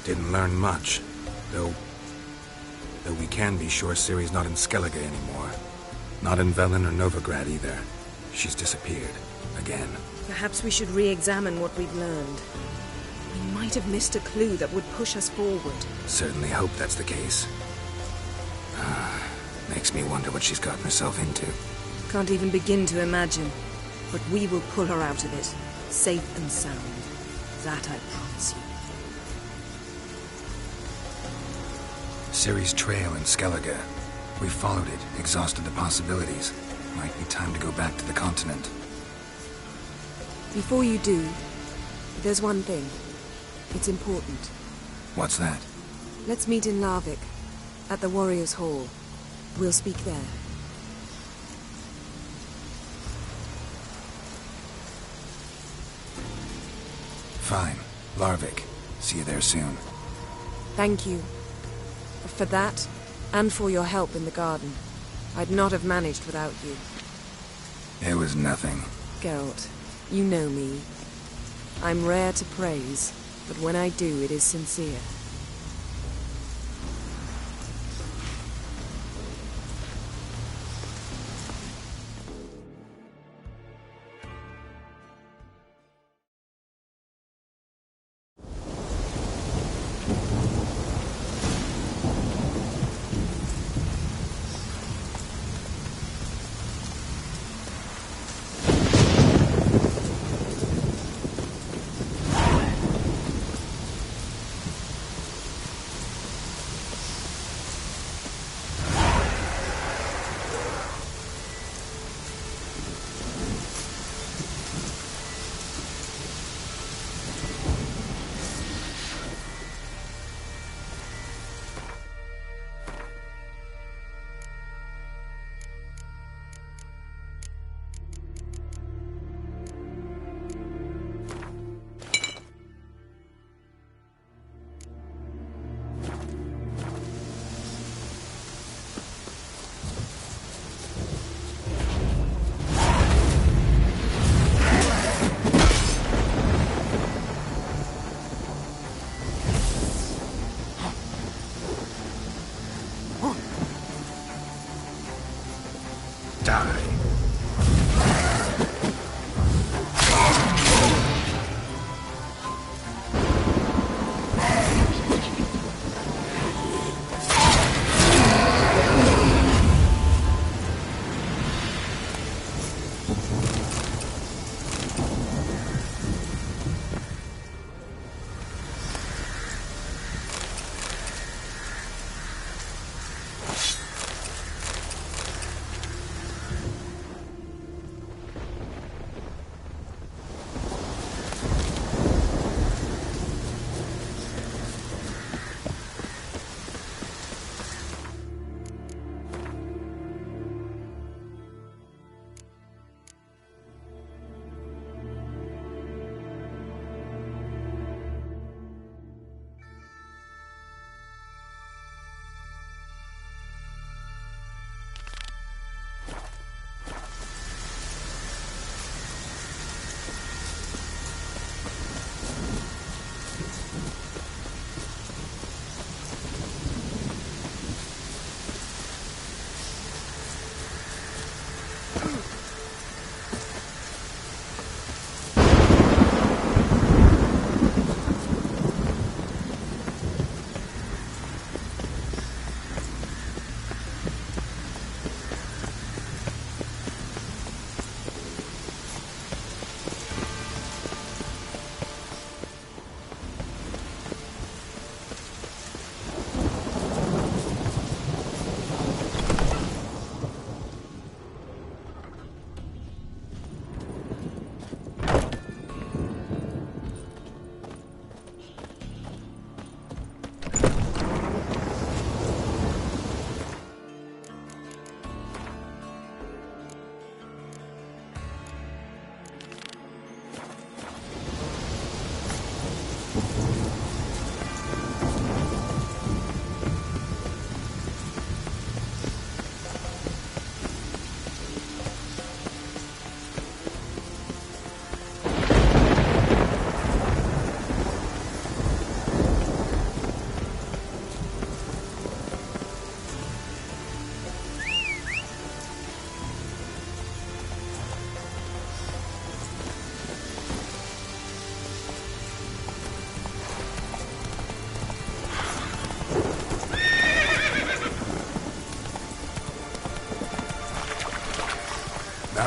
Didn't learn much, though we can be sure Ciri's not in Skellige anymore. Not in Velen or Novigrad either. She's disappeared. Again. Perhaps we should re-examine what we've learned. We might have missed a clue that would push us forward. Certainly hope that's the case. Makes me wonder what she's gotten herself into. Can't even begin to imagine. But we will pull her out of it. Safe and sound. That I promise you. Ciri's trail in Skellige. We followed it, exhausted the possibilities. Might be time to go back to the continent. Before you do, there's one thing. It's important. What's that? Let's meet in Larvik, at the Warriors' Hall. We'll speak there. Fine. Larvik. See you there soon. Thank you. For that, and for your help in the garden. I'd not have managed without you. It was nothing. Geralt, you know me. I'm rare to praise, but when I do, it is sincere.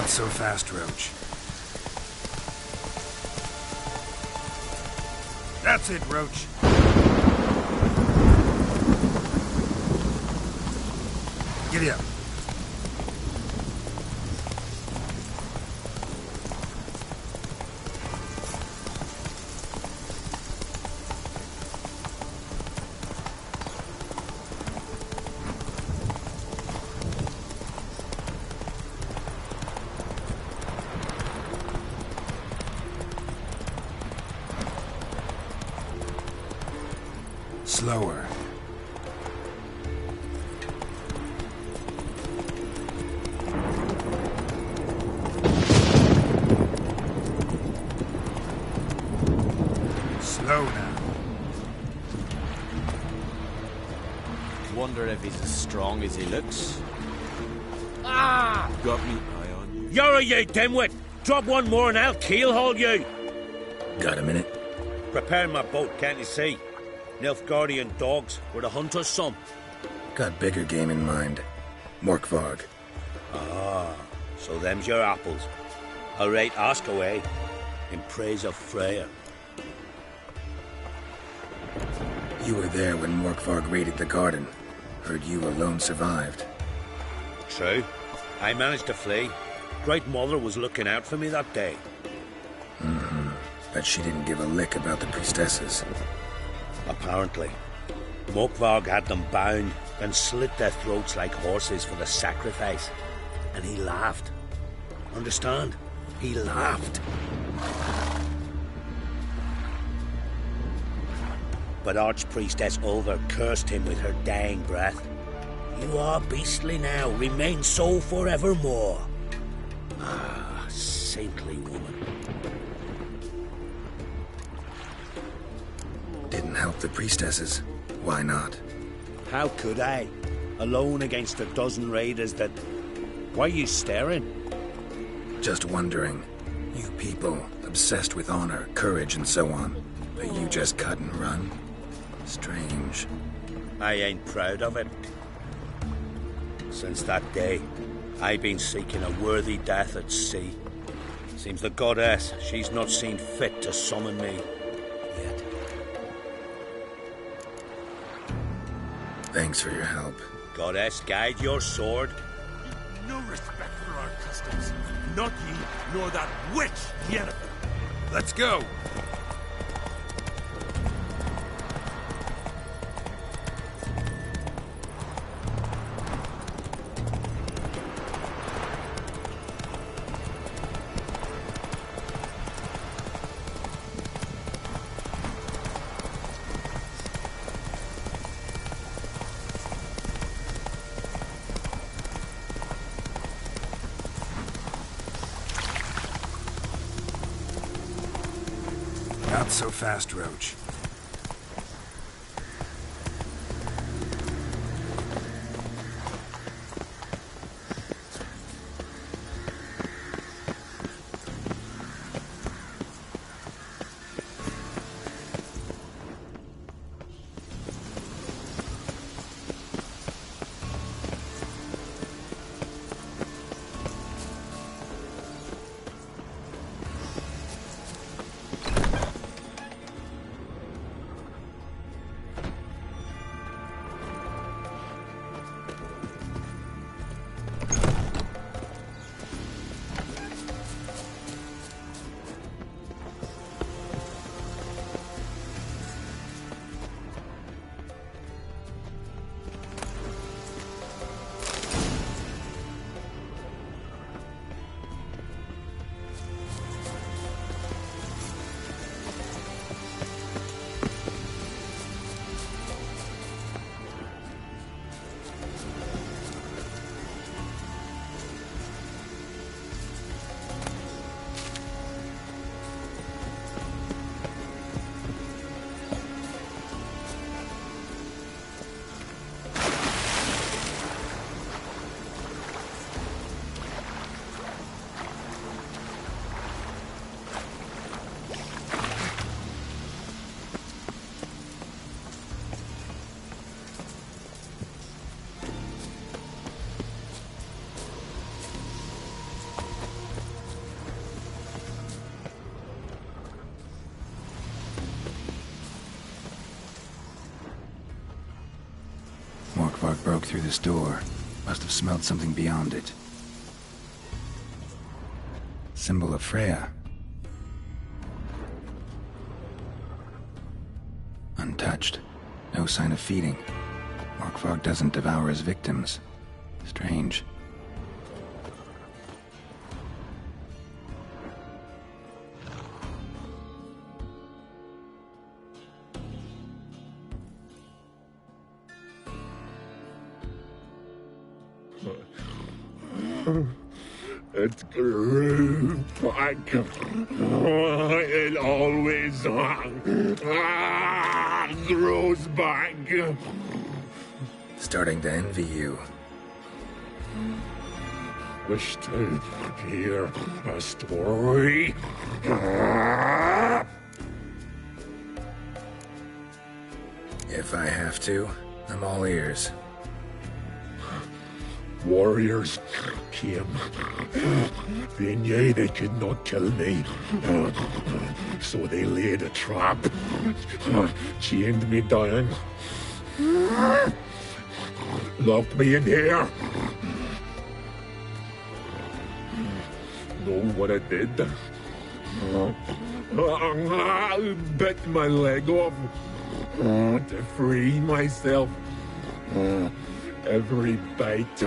Not so fast, Roach. That's it, Roach. Giddy up. Slower. Slow now. Wonder if he's as strong as he looks. Ah! Got me eye on you. You're you dimwit! Drop one more and I'll keelhaul you! Got a minute? Prepare my boat, can't you see? Nilfgaardian dogs were the hunters' some. Got bigger game in mind. Morkvarg. Ah, so them's your apples. All right, ask away. In praise of Freya. You were there when Morkvarg raided the garden. Heard you alone survived. True. I managed to flee. Great Mother was looking out for me that day. But she didn't give a lick about the priestesses. Apparently. Morkvarg had them bound, then slit their throats like horses for the sacrifice. And he laughed. Understand? He laughed. But Archpriestess Ulver cursed him with her dying breath. You are beastly now, remain so forevermore. Ah, saintly woman. Didn't help the priestesses. Why not? How could I? Alone against a dozen raiders that... Why are you staring? Just wondering. You people, obsessed with honor, courage, and so on. But you just cut and run? Strange. I ain't proud of it. Since that day, I've been seeking a worthy death at sea. Seems the goddess, she's not seen fit to summon me yet. Thanks for your help. Goddess, guide your sword. No respect for our customs. Not ye, nor that witch, Yennefer. Let's go! Not so fast, Roach. broke through this door. Must have smelled something beyond it. Symbol of Freya. Untouched. No sign of feeding. Morkvarg doesn't devour his victims. Strange. It grew back. It always grows back. Starting to envy you. Wish to hear a story. If I have to, I'm all ears. Warriors came. They knew they could not kill me. So they laid a trap. Chained me down. Locked me in here. Know what I did? Bit my leg off to free myself. Every bite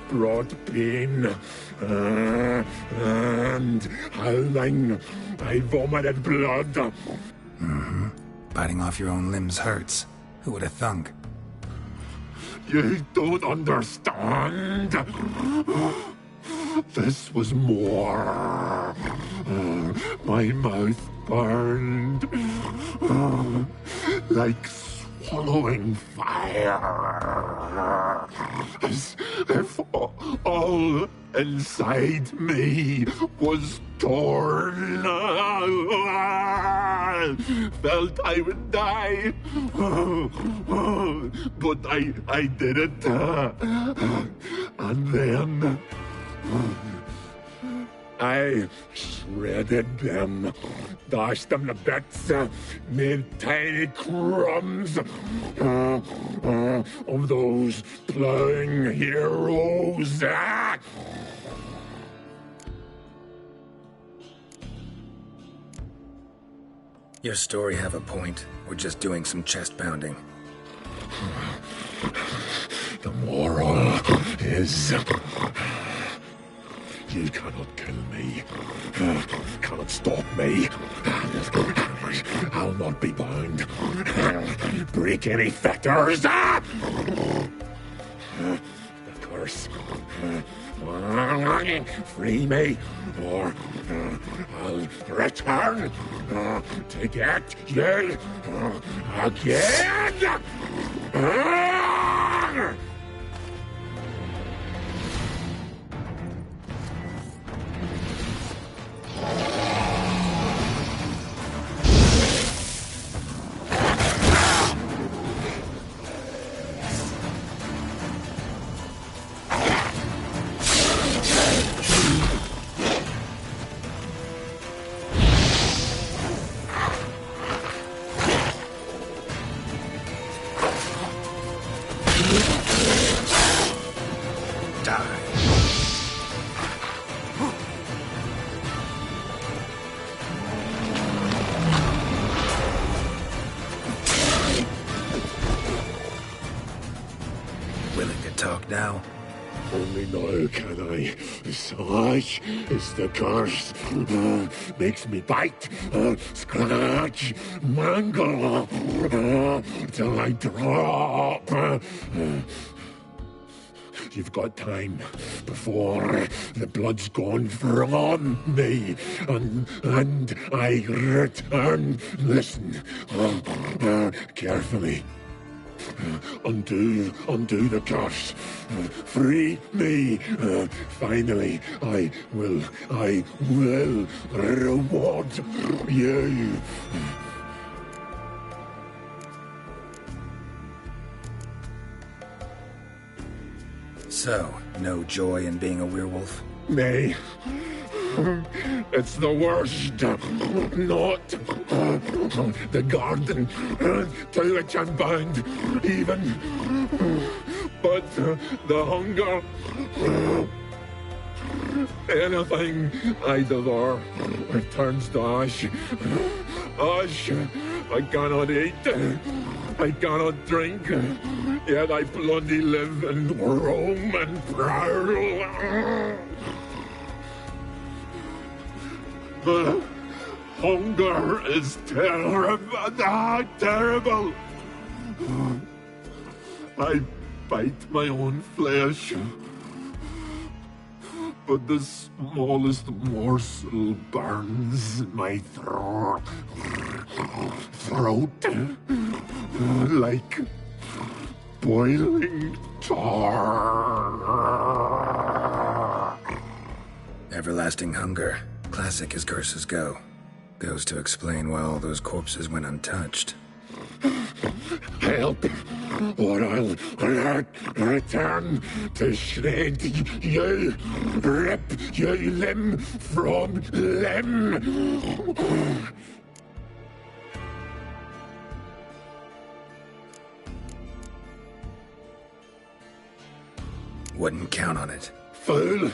brought pain, and howling, I vomited blood. Mm-hmm. Biting off your own limbs hurts. Who would have thunk? You don't understand. This was more. My mouth burned like swallowing fire, as if all inside me was torn. Felt I would die, but I did it. And then I shredded them, dashed them to bits, made tiny crumbs of those plowing heroes. Your story have a point. We're just doing some chest pounding. The moral is... you cannot kill me. Cannot stop me. I'll not be bound. Break any fetters. The curse. Free me, or I'll return to get you again. Willing to talk now? Only now can I. Such is the curse. Makes me bite, scratch, mangle, till I drop. You've got time before the blood's gone from me, and I return. Listen, carefully. Undo the curse. Free me. Finally, I will reward you. So, no joy in being a werewolf? Nay, It's the worst. Not the garden to which I'm bound, even, but the hunger. Anything I devour returns to ash. Ash I cannot eat. I cannot drink. Yet I bloody live and roam and prowl. The hunger is terrible. Terrible. I bite my own flesh. But the smallest morsel burns my throat like boiling tar. Everlasting hunger, classic as curses go. Goes to explain why all those corpses went untouched. Help, or I'll return to shred you, rip you limb from limb. Wouldn't count on it. Fool,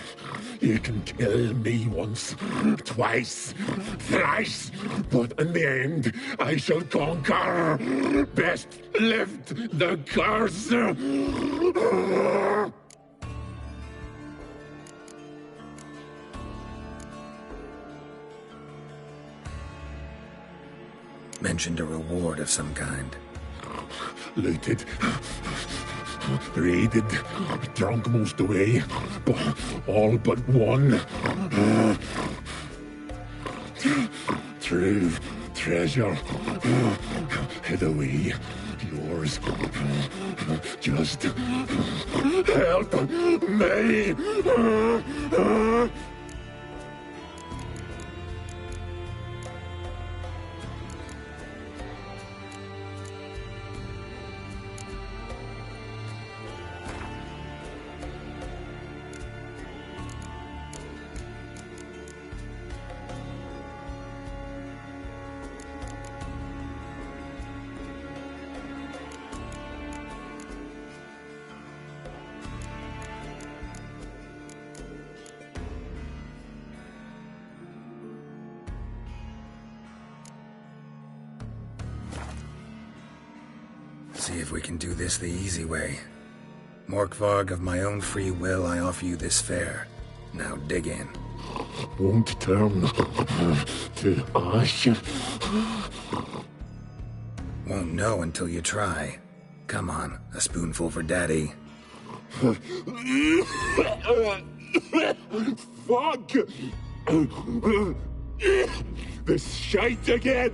you can kill me once, twice, thrice, but in the end, I shall conquer. Best lift the curse. Mentioned a reward of some kind. Looted. Raided, drunk most away, all but one. True treasure, hid away, yours. Just help me. See if we can do this the easy way. Morkvarg, of my own free will, I offer you this fare. Now dig in. Won't turn to ash. Won't know until you try. Come on, a spoonful for Daddy. Fuck! This shite again!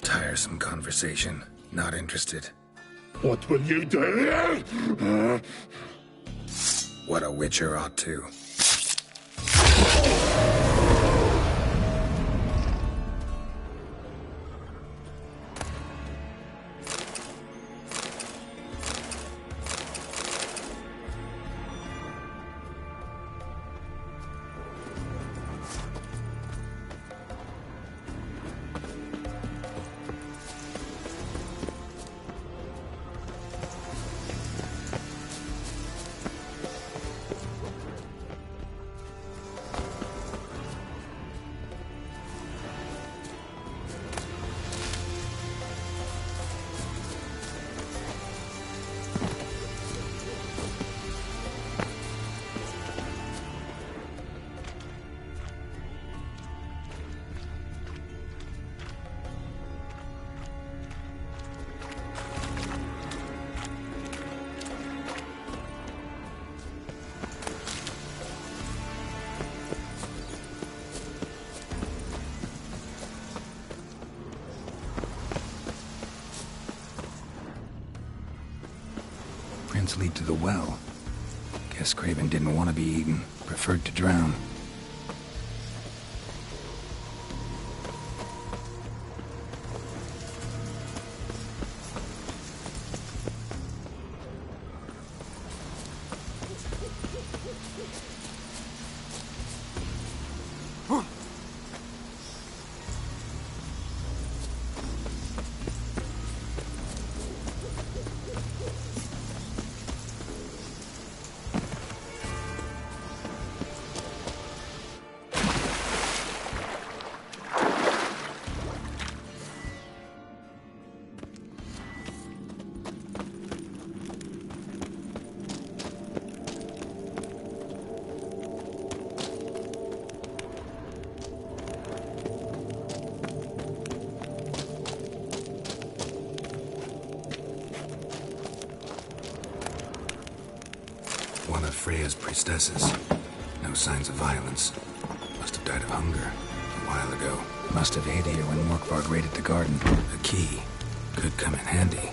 Tiresome conversation. Not interested. What will you do? What a witcher ought to. Prints lead to the well. Guess Craven didn't want to be eaten. preferred to drown. One of Freya's priestesses. No signs of violence. Must have died of hunger a while ago. Must have hid here when Morkvarg raided the garden. A key could come in handy.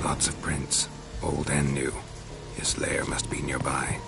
Lots of prints, old and new. His lair must be nearby.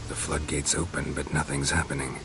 The floodgates open, but nothing's happening.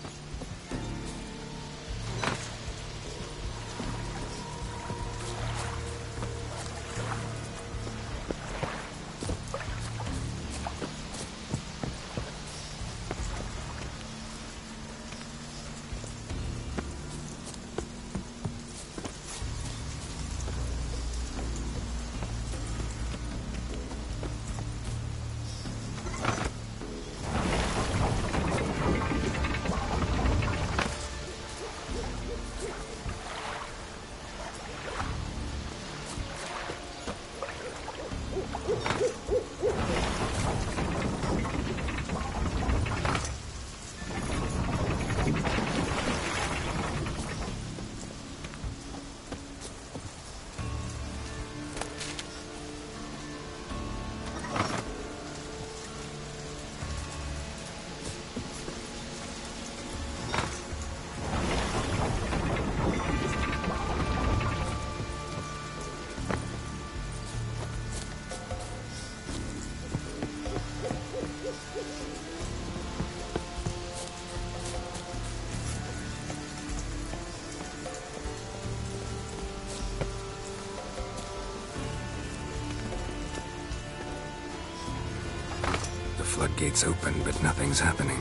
floodgates open, but nothing's happening.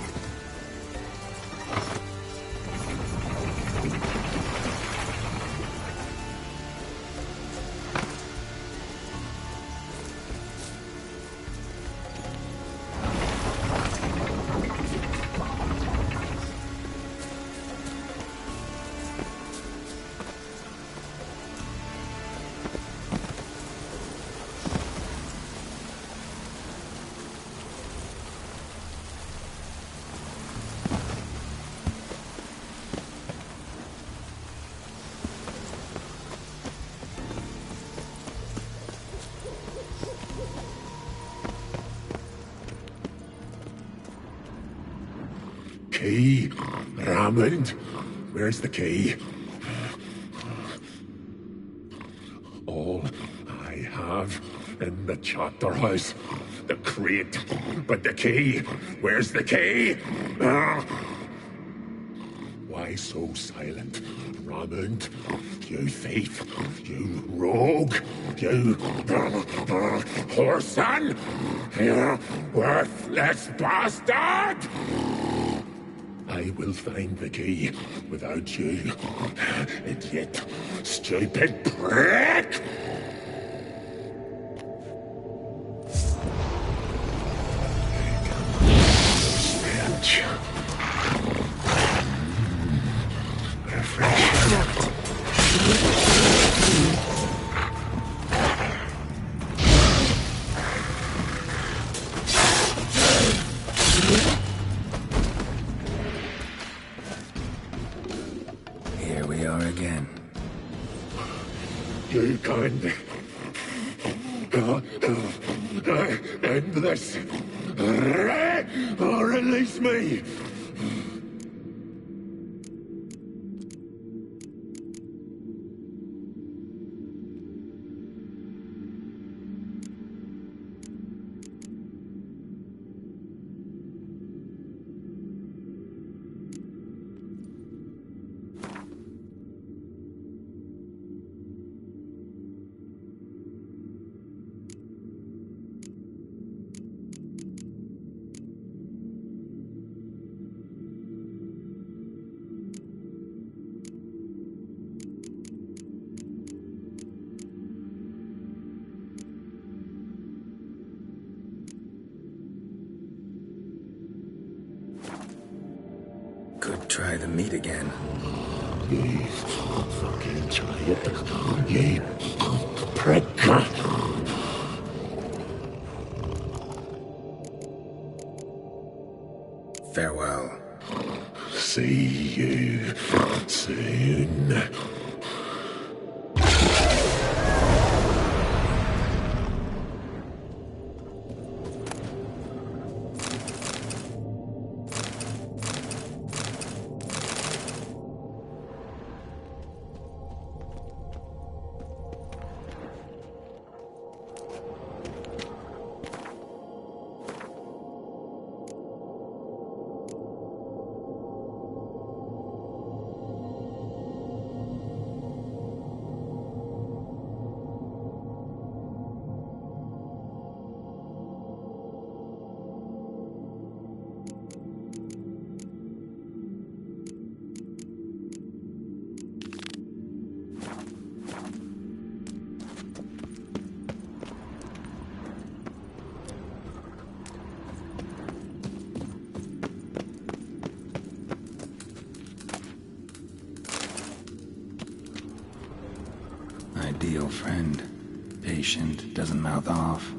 Key, Raymond, where's the key? All I have in the chapter house, the crate, but the key, where's the key? Why so silent, Raymond? You thief, you rogue, you whoreson, you worthless bastard! I will find the key without you, idiot, stupid prick! Stench. Refreshing. Here we are again. You can't end this. Or release me. Could try the meat again. You fucking try it. You prick. Farewell. See you soon. Ideal friend. Patient, doesn't mouth off.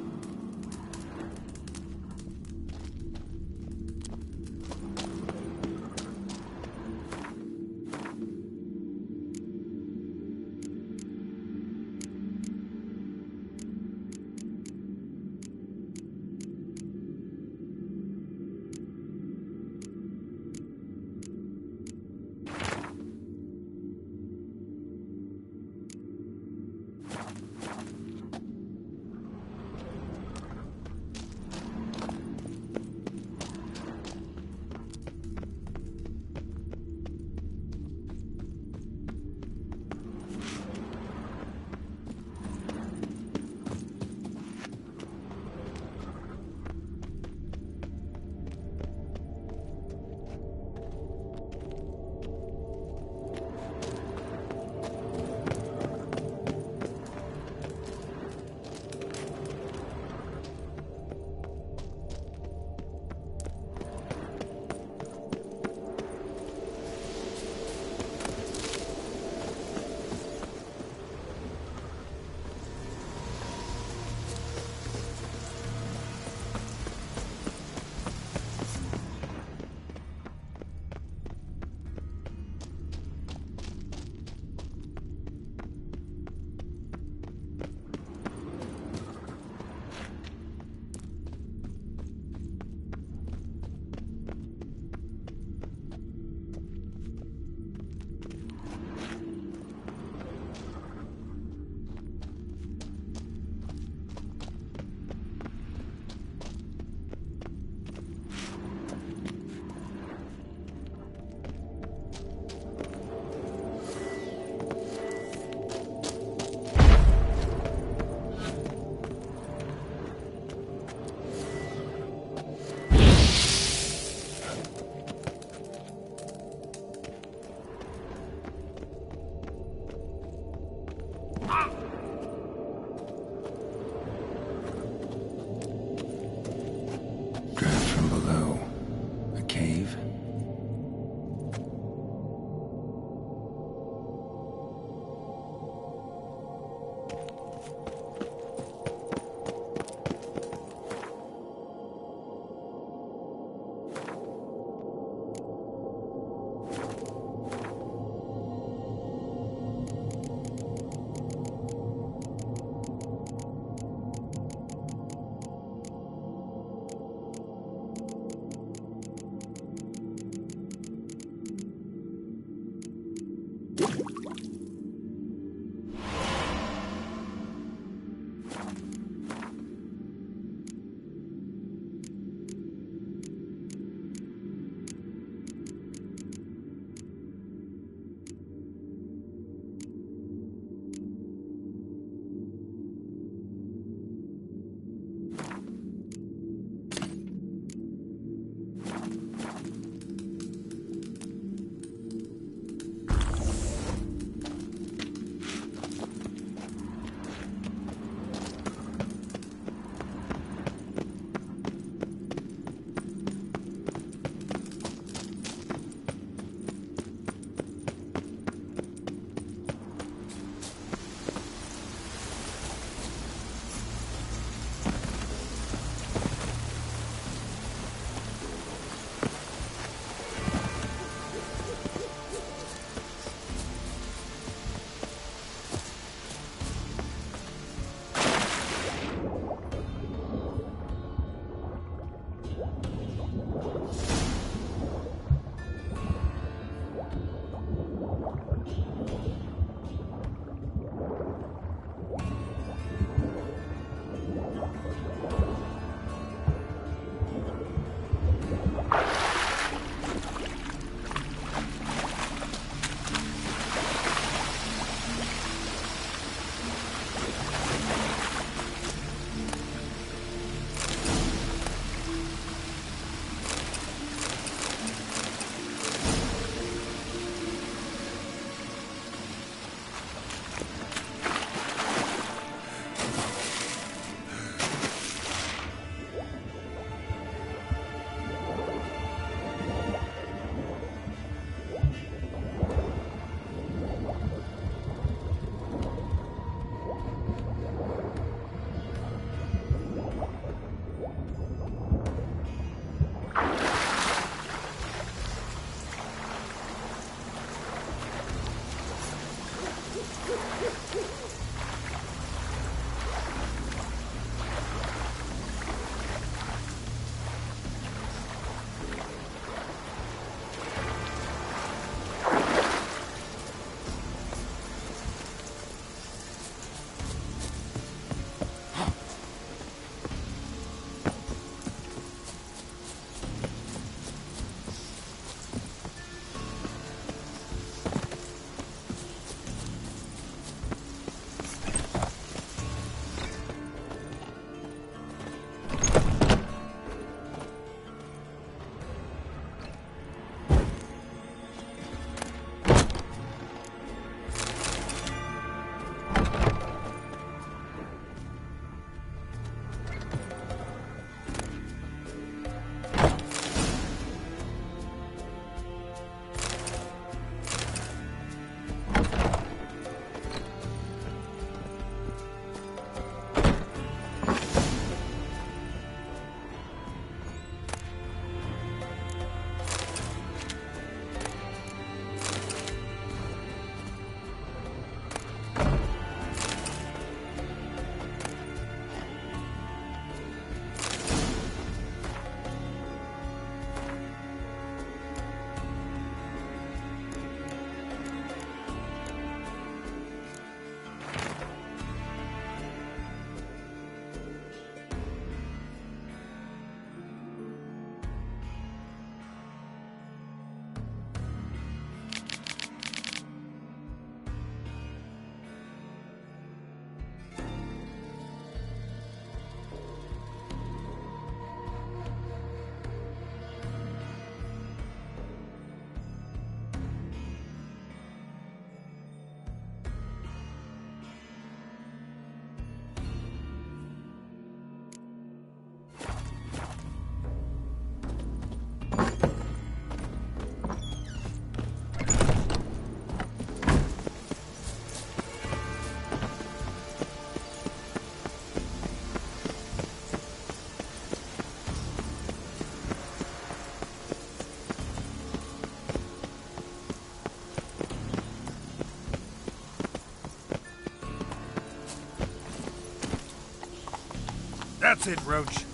That's it, Roach.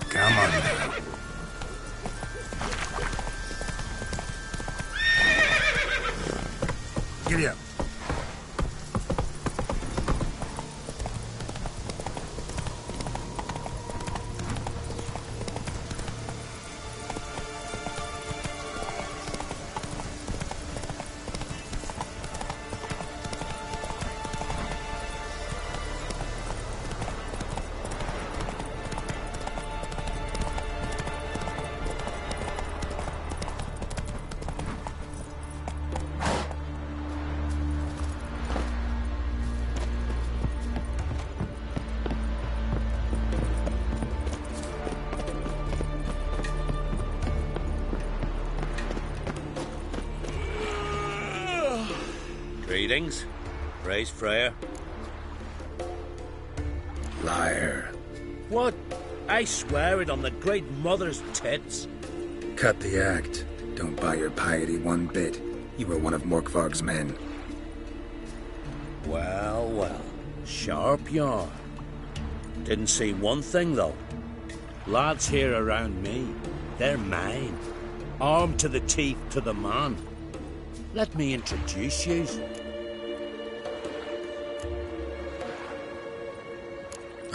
Come on now. Giddy up. Greetings. Praise Freya. Liar. What? I swear it on the Great Mother's tits. Cut the act. Don't buy your piety one bit. You were one of Morkvarg's men. Well, well. Sharp yarn. Didn't see one thing, though. Lads here around me, they're mine. Armed to the teeth to the man. Let me introduce you.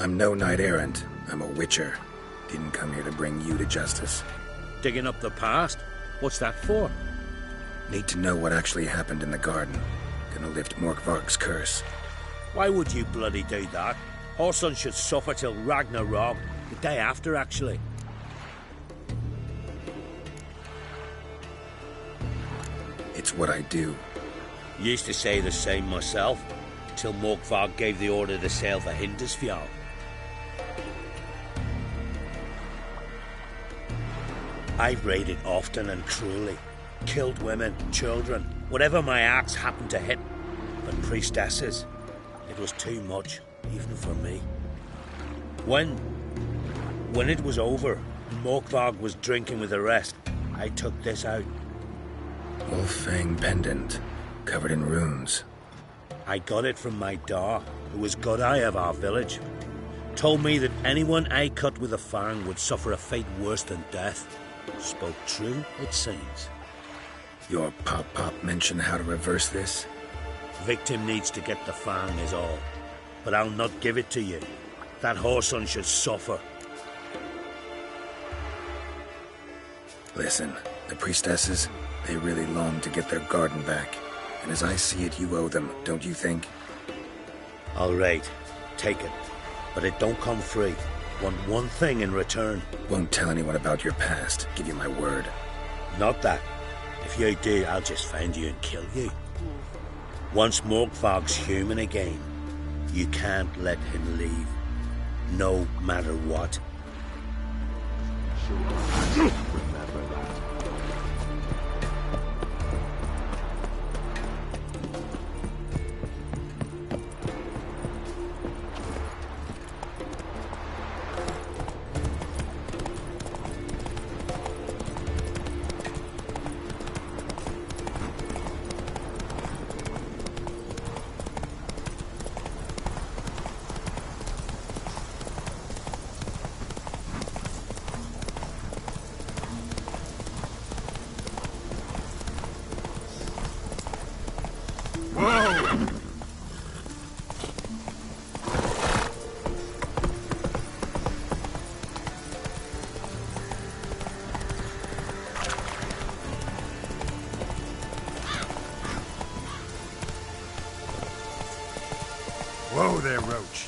I'm no knight errant. I'm a witcher. Didn't come here to bring you to justice. Digging up the past? What's that for? Need to know what actually happened in the garden. Gonna lift Morkvarg's curse. Why would you bloody do that? Horson should suffer till Ragnarok. The day after, actually. It's what I do. Used to say the same myself, till Morkvarg gave the order to sail for Hindisfjall. I've raided often and cruelly. Killed women, children, whatever my axe happened to hit. But priestesses, it was too much, even for me. When it was over, Morkvarg was drinking with the rest, I took this out. Wolffang pendant, covered in runes. I got it from my da, who was Godai of our village. Told me that anyone I cut with a fang would suffer a fate worse than death. Spoke true, it seems. Your pop mentioned how to reverse this? Victim needs to get the fang is all. But I'll not give it to you. That Horson should suffer. Listen, the priestesses, they really long to get their garden back. And as I see it, you owe them, don't you think? All right, take it. But it don't come free. Want one thing in return. Won't tell anyone about your past, give you my word. Not that. If you do, I'll just find you and kill you. Once Morkvarg's human again, you can't let him leave. No matter what. Remember that. Whoa there, Roach.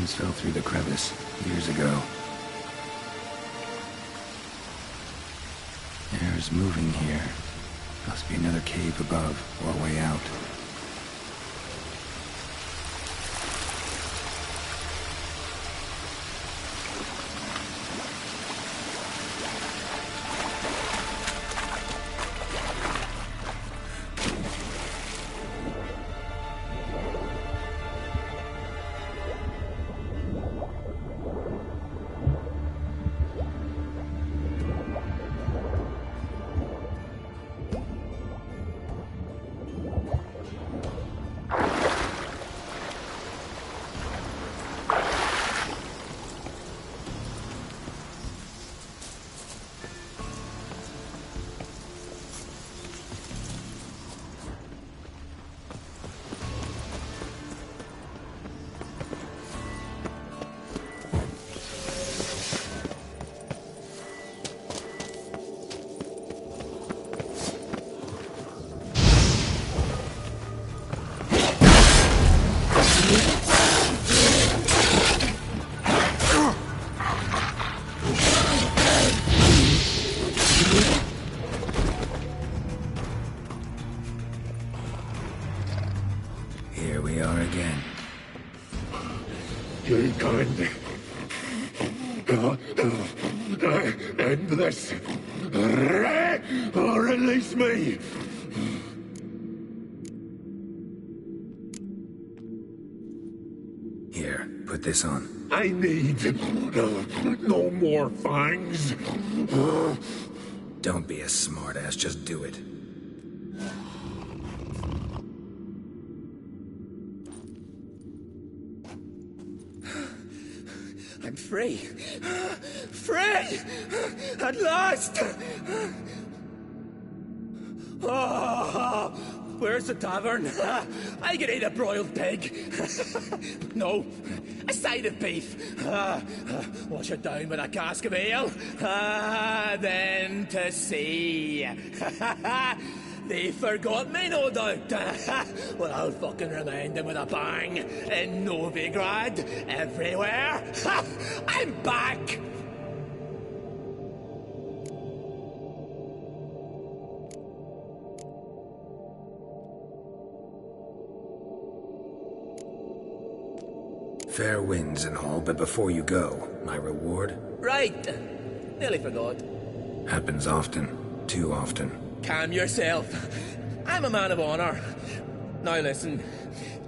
Things fell through the crevice years ago. Air's moving here. Must be another cave above or a way out. Here we are again. You can't end this. Or release me. Here, put this on. I need no more fangs. Don't be a smartass, just do it. I'm free. Free! At last! Oh, where's the tavern? I can eat a broiled pig. No, a side of beef. Wash it down with a cask of ale. Then to sea. They forgot me, no doubt. Well, I'll fucking remind them with a bang. In Novigrad, everywhere. I'm back! Fair winds and all, but before you go, my reward? Right. Nearly forgot. Happens often. Too often. Calm yourself. I'm a man of honor. Now listen.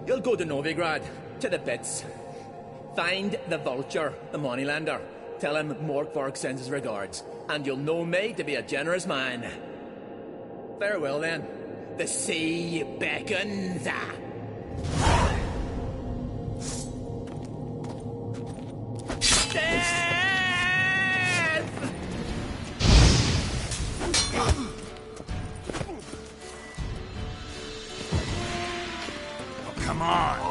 You'll go to Novigrad, to the pits. Find the Vulture, the moneylender. Tell him Morkvark sends his regards. And you'll know me to be a generous man. Farewell then. The sea beckons. Come on!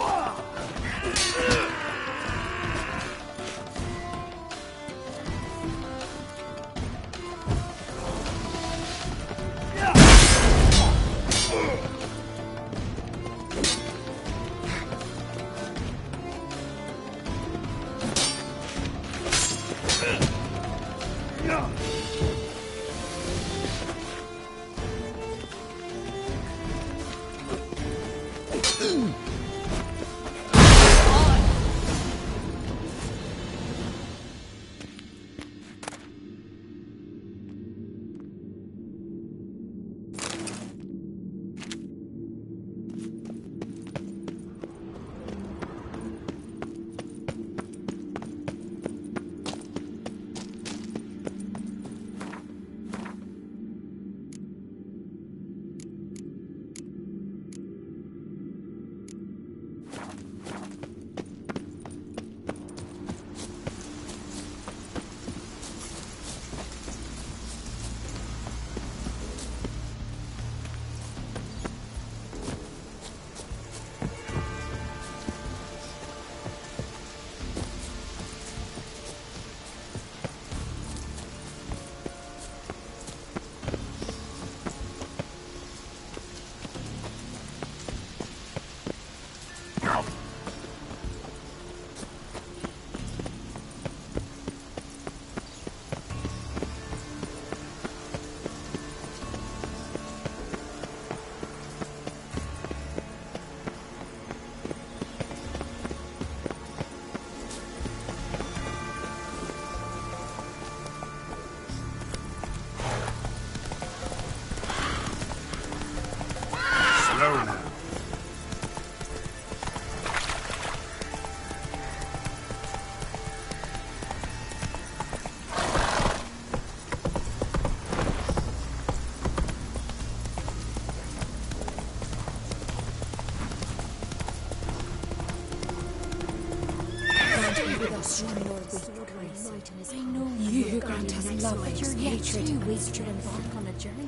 I know you who grant us love, but you're yet too weak to embark on a journey.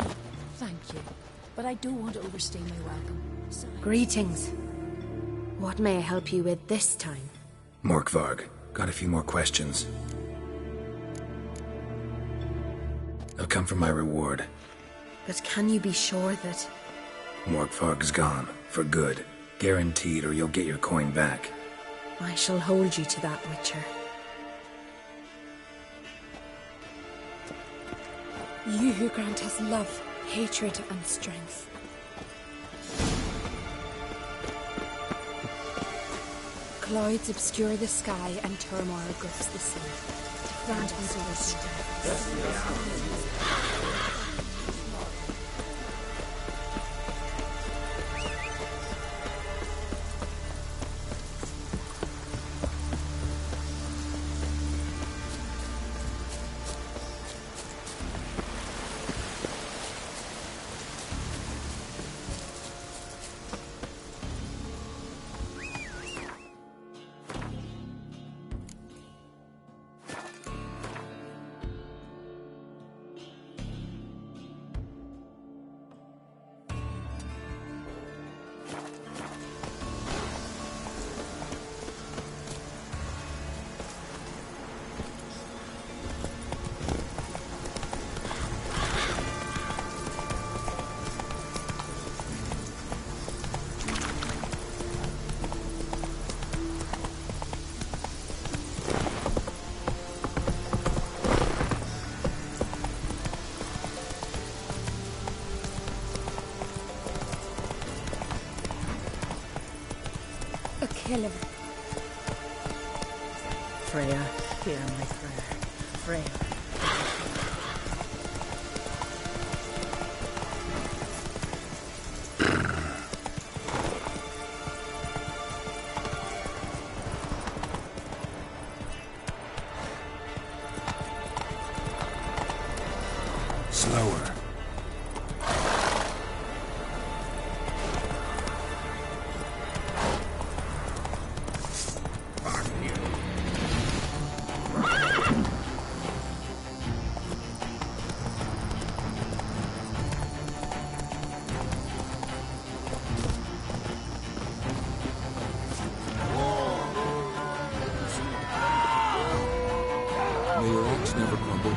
Thank you, but I don't want to overstay my welcome. Greetings. What may I help you with this time? Morkvarg, got a few more questions. They'll come from my reward. But can you be sure that... Morkvarg's gone, for good. Guaranteed, or you'll get your coin back. I shall hold you to that, Witcher. You who grant us love, hatred, and strength. Clouds obscure the sky and turmoil grips the sea. Grant us your strength. Killer. Freya, hear my prayer. Freya. Slower. May your axe never crumble.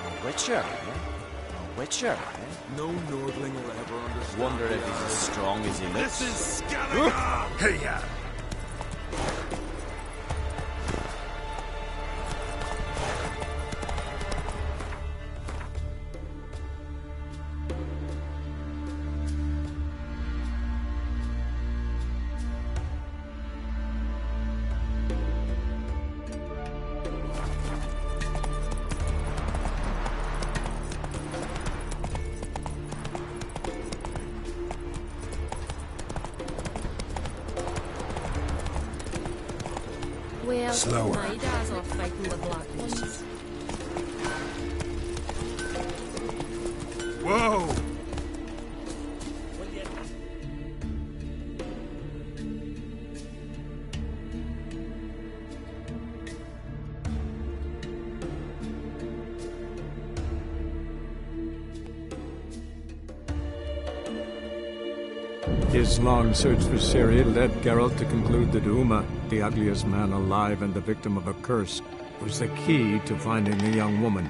A Witcher, eh? A Witcher, eh? No Nordling will ever understand. Wonder if he's as strong as he looks. This is Skellige! Hey-ya! Well, Slower. my dad's off fighting the Black Ones. Whoa! His long search for Ciri led Geralt to conclude that Uma, the ugliest man alive and the victim of a curse, was the key to finding the young woman.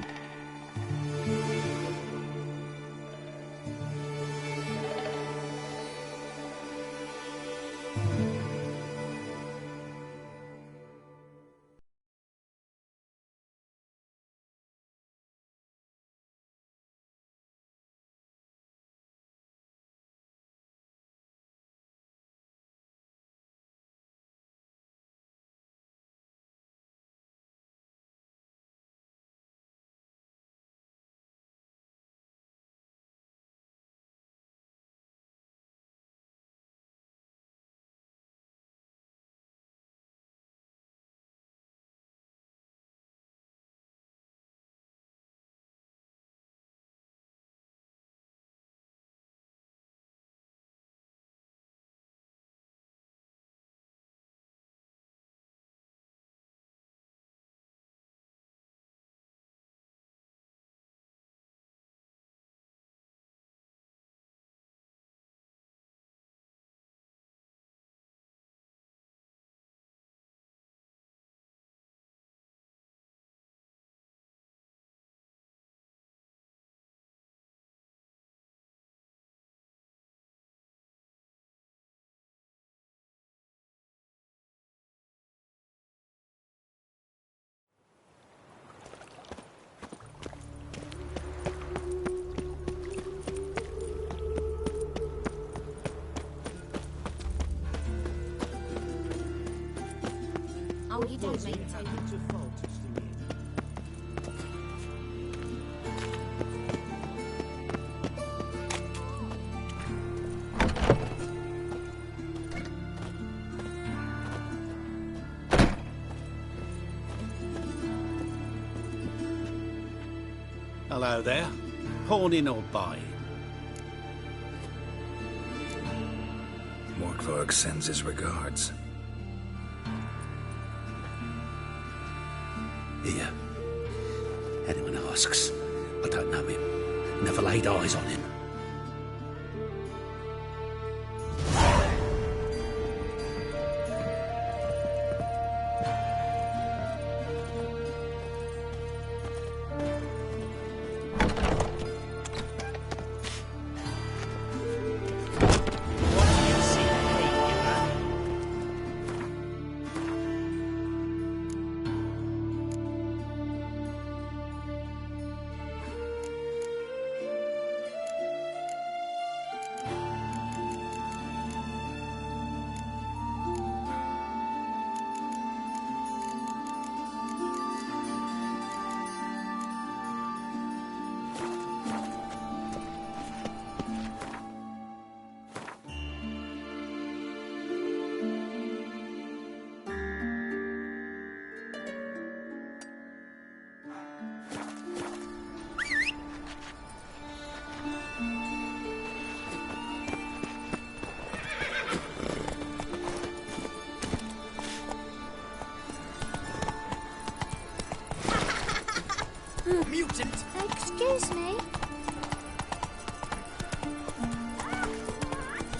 Hello there. Pawning or buying? Morkvarg sends his regards. Here. Anyone asks, I don't know him. Never laid eyes on him. Mutant! Excuse me?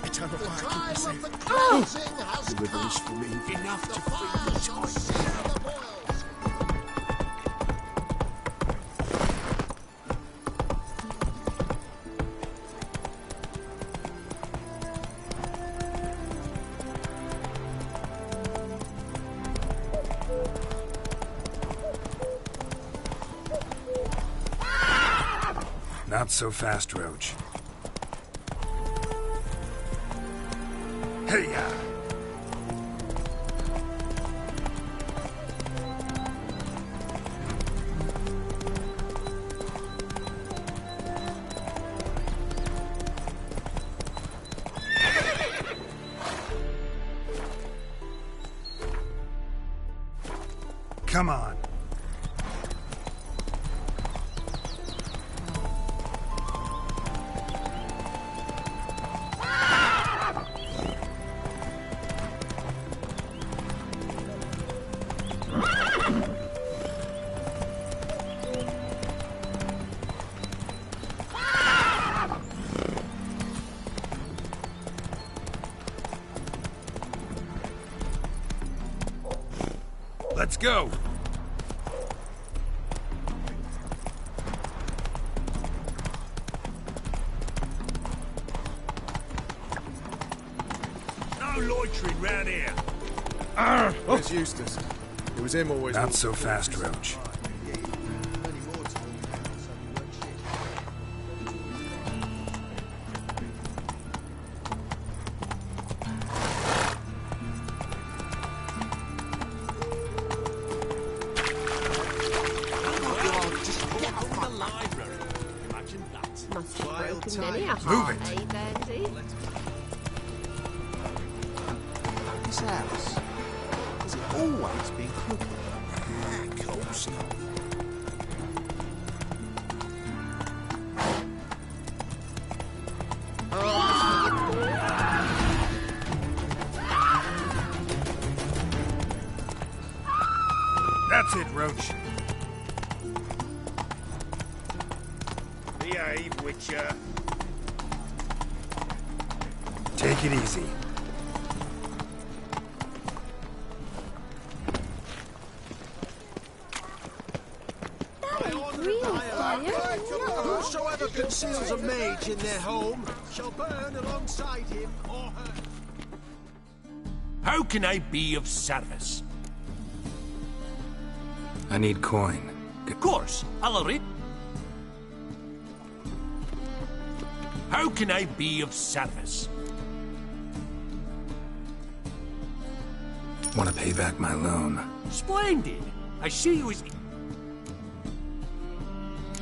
Eternal fire, keep me safe. Deliverance for me. Enough to free the choice. Not so fast, Roach. Hey-ya! Come on. Let's go! No loitering round here. Where's Eustace? It was him always. Not so fast, Roach. Move it! This house, has it always been crooked? Of course not. That's it, Roach. Behave, Witcher. Take it easy. Whosoever conceals a mage in their home shall burn alongside him or her. How can I be of service? I need coin. Of course, I'll read. How can I be of service? Want to pay back my loan. Splendid. I see you as...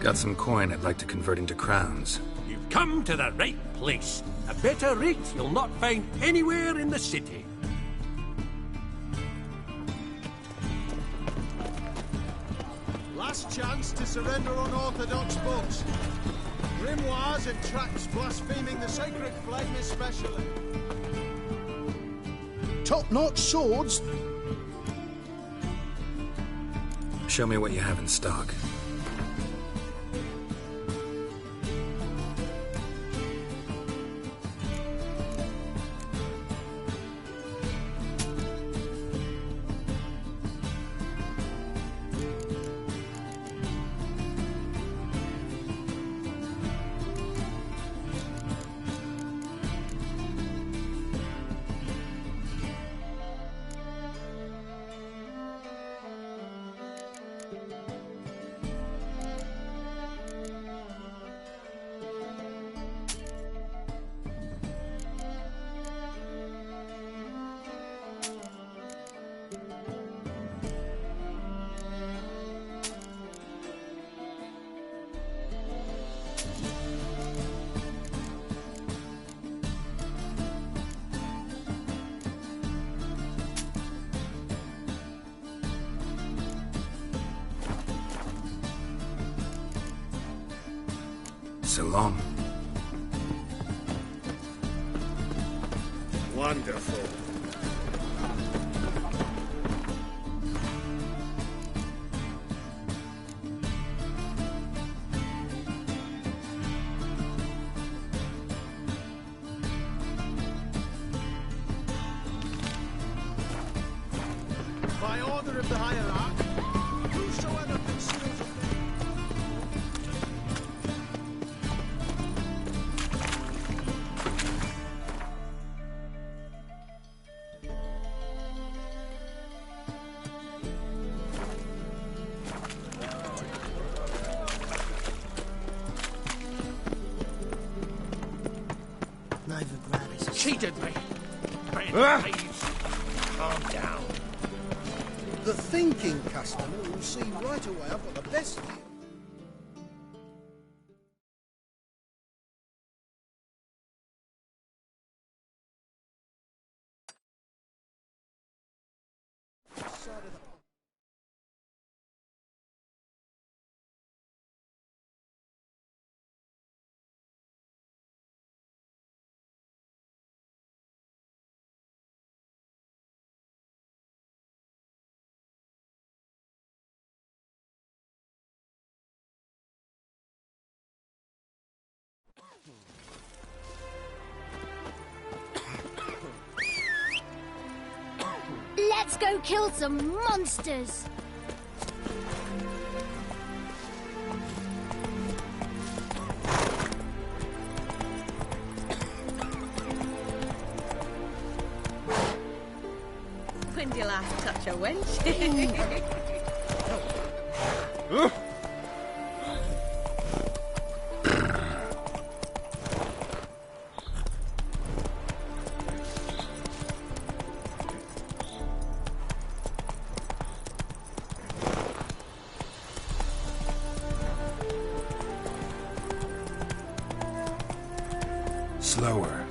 Got some coin I'd like to convert into crowns. You've come to the right place. A better rate you'll not find anywhere in the city. Last last chance to surrender unorthodox books. Grimoires and tracts blaspheming the sacred flame especially. Top-notch swords. Show me what you have in stock. So long. Wonderful. By order of the hierarch, whosoever conceals a cheated me. Calm down. The thinking customer will see right away I've got the best deal. Let's go kill some monsters! When do you last touch a wench? Slower.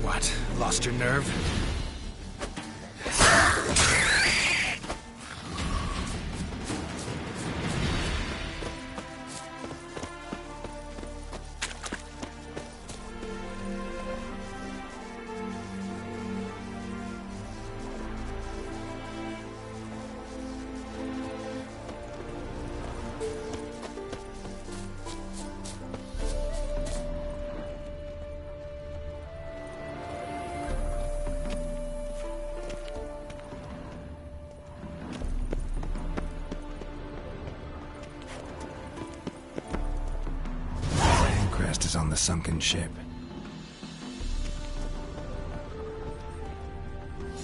What? Lost your nerve? Is on the sunken ship.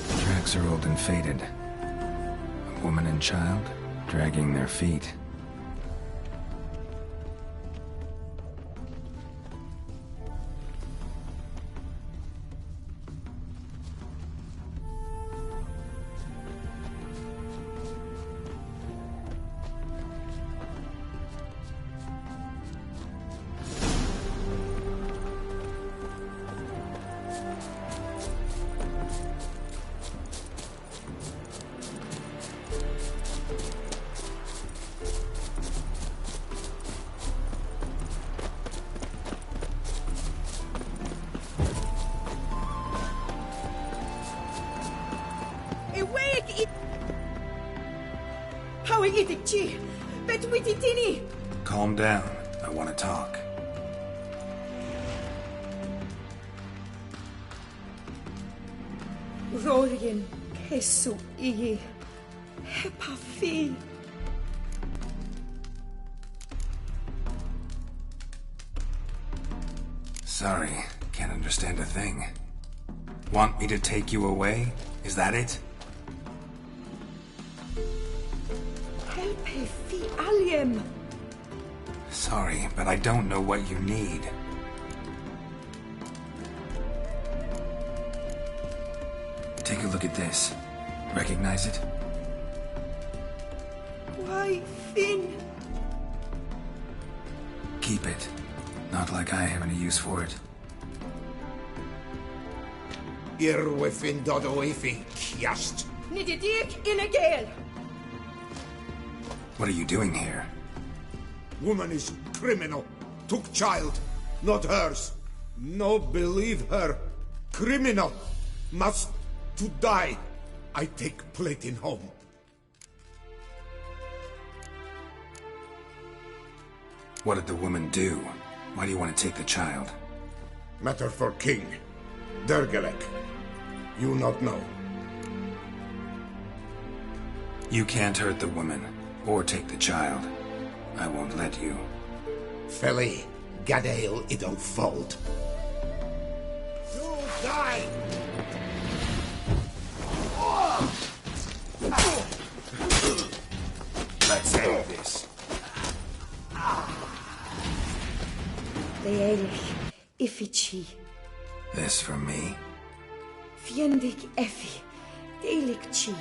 The tracks are old and faded. A woman and child dragging their feet. Calm down. I want to talk. Rorian, Kesu Igi, Hepafi. Sorry, can't understand a thing. Want me to take you away? Is that it? Helpefi Aliem. Sorry, but I don't know what you need. Take a look at this. Recognize it? Why, Finn? Keep it. Not like I have any use for it. Irwefin dodoifi kiast. Nididik in a gale. What are you doing here? Woman is criminal. Took child, not hers. No believe her. Criminal. Must to die. I take plate in home. What did the woman do? Why do you want to take the child? Matter for king. Dergelek. You not know. You can't hurt the woman, or take the child. I won't let you. Feli, Gadael Ido Fold. You die! Let's end this. Deelig, Ifichi. This for me? Fiendig Effi, Deelig Chi.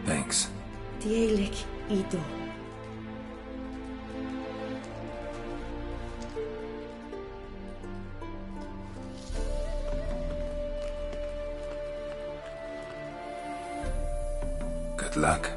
Thanks. Deelig Ido. Good luck.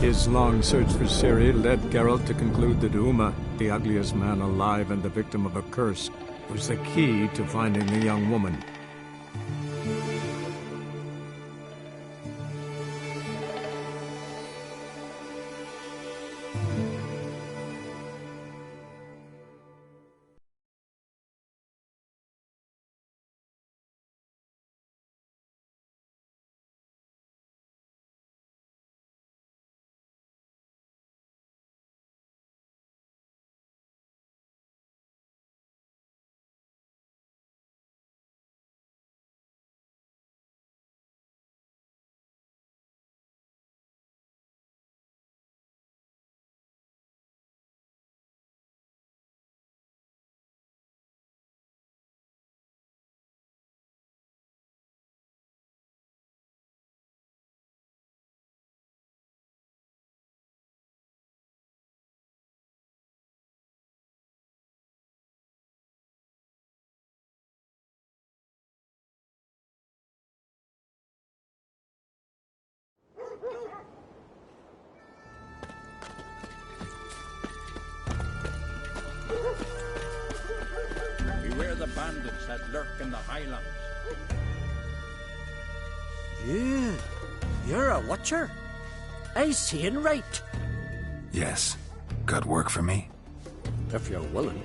His long search for Ciri led Geralt to conclude that Uma, the ugliest man alive and the victim of a curse, was the key to finding the young woman. monsters that lurk in the Highlands. You're a watcher? I seeing right? Yes. Got work for me? If you're willing.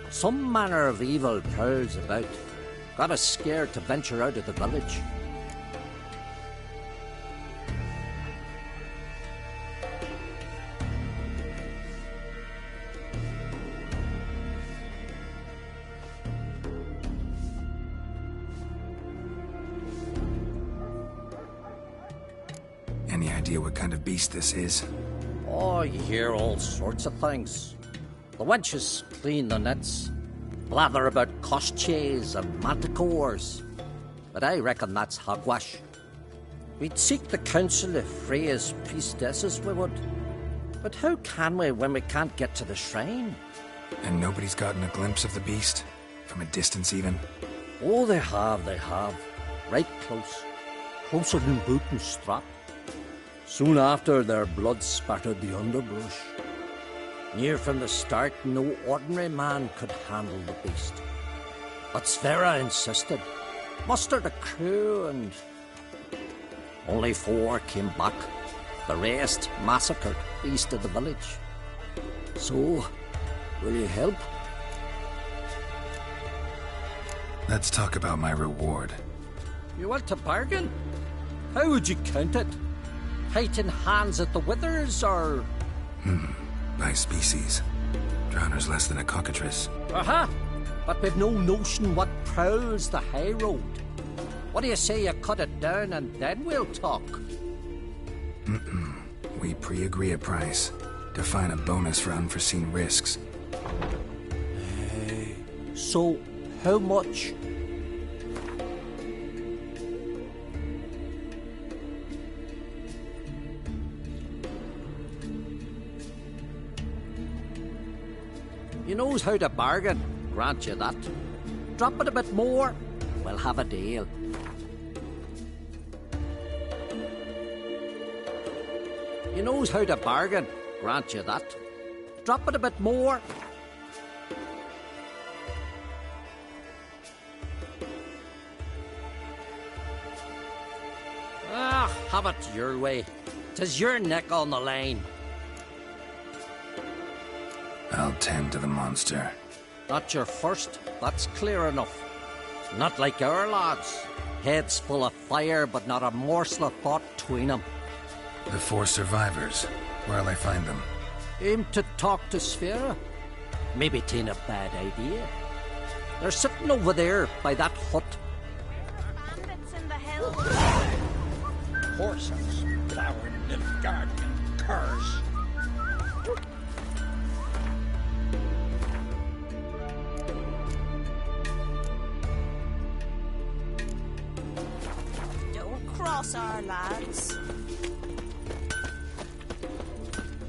Some manner of evil prowls about. Got us scared to venture out of the village. Any idea what kind of beast this is? Oh, you hear all sorts of things. The wenches clean the nets, blather about koshches and manticores. But I reckon that's hogwash. We'd seek the counsel of Freya's priestesses, we would. But how can we when we can't get to the shrine? And nobody's gotten a glimpse of the beast? From a distance, even? Oh, they have. Right close. Closer than boot and strap. Soon after, their blood spattered the underbrush. Near from the start, no ordinary man could handle the beast. But Sverre insisted. Mustered a crew and... only 4 came back. The rest massacred east of the village. So, will you help? Let's talk about my reward. You want to bargain? How would you count it? Fighting hands at the withers, or...? By species. Drowner's less than a cockatrice. Aha! But we've no notion what prowls the high road. What do you say you cut it down and then we'll talk? We pre-agree a price. Define a bonus for unforeseen risks. So, how much? You knows how to bargain, grant you that. Drop it a bit more, we'll have a deal. You knows how to bargain, grant you that. Drop it a bit more. Have it your way. 'Tis your neck on the line. I'll tend to the monster. Not your first, that's clear enough. Not like our lads. Heads full of fire, but not a morsel of thought between them. The 4 survivors. Where'll I find them? Aim to talk to Sverre. Maybe 'tain't a bad idea. They're sitting over there by that hut. Horses, flowering Nilfgaardian curs. Don't cross our lads.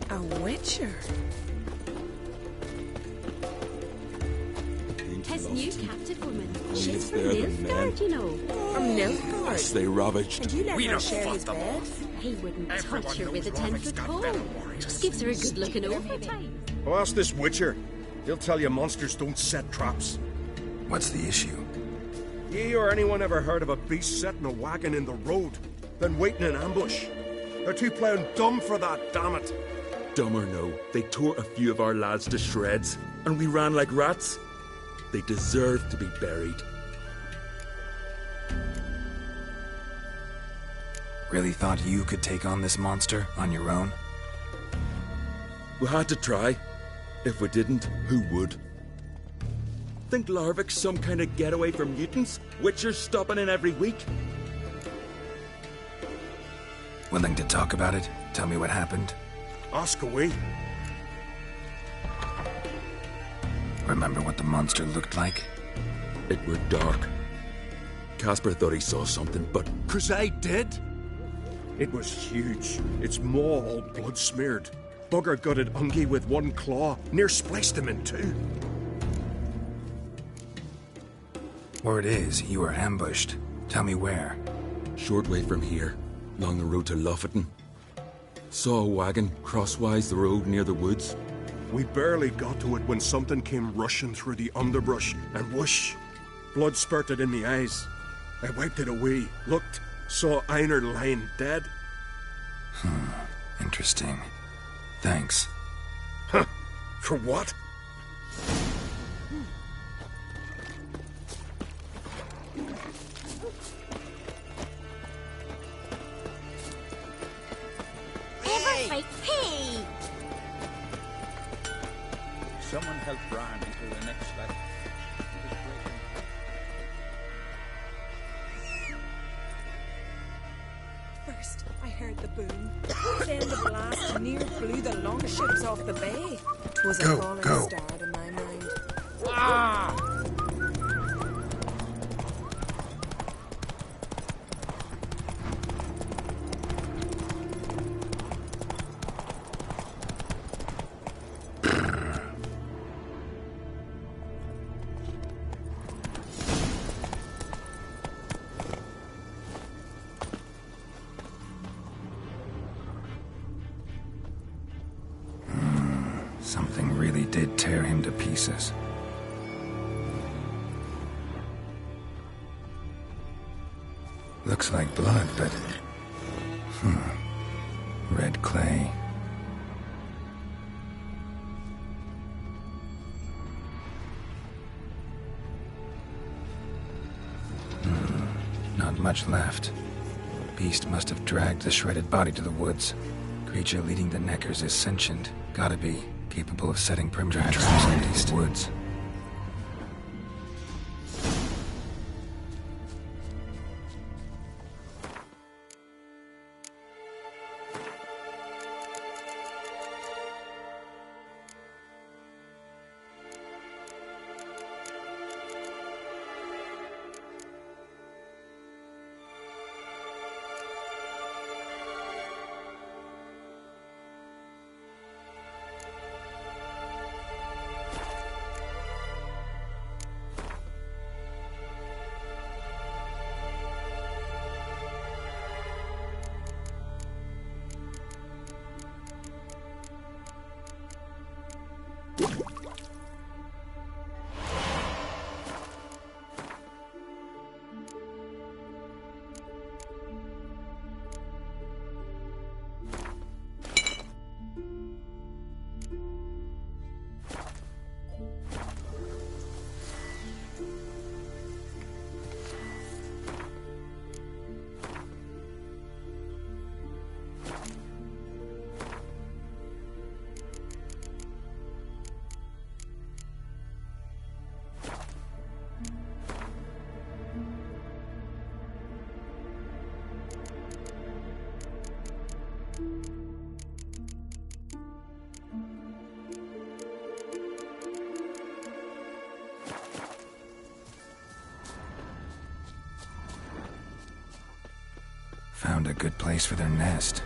A witcher? His new captive woman. She's from Nilfgaard, you know. From Nilfgaard? As they ravaged. And you let her share his bed? He wouldn't touch her with a 10-foot pole. Just gives her a good looking overtime. Well, ask this witcher. He'll tell you monsters don't set traps. What's the issue? Ye or anyone ever heard of a beast setting a wagon in the road, then waiting in ambush? They're too plough dumb for that, damn it. Dumb or no, they tore a few of our lads to shreds, and we ran like rats. They deserve to be buried. Really thought you could take on this monster on your own? We had to try. If we didn't, who would? Think Larvik's some kind of getaway for mutants? Witchers stopping in every week? Willing to talk about it? Tell me what happened? Ask away. Remember what the monster looked like? It were dark. Casper thought he saw something, but... 'Cause I did. It was huge. Its maw all blood smeared. Bugger gutted Ungi with one claw, near spliced him in 2. Word is, you were ambushed. Tell me where. Short way from here, along the road to Lofoten. Saw a wagon crosswise the road near the woods. We barely got to it when something came rushing through the underbrush, and whoosh, Blood spurted in the eyes. I wiped it away, looked, saw Einar lying dead. Interesting. Thanks. Huh. For what? Hey! Hey! Someone help Bran into the next life. First, I heard the boom. Then the blast near blew the longships off the bay. 'Twas a falling star in my mind. Ah! Something really did tear him to pieces. Looks like blood, but... red clay. Not much left. Beast must have dragged the shredded body to the woods. Creature leading the Neckers is sentient. Gotta be. Capable of setting perimeter traps in these woods. Found a good place for their nest.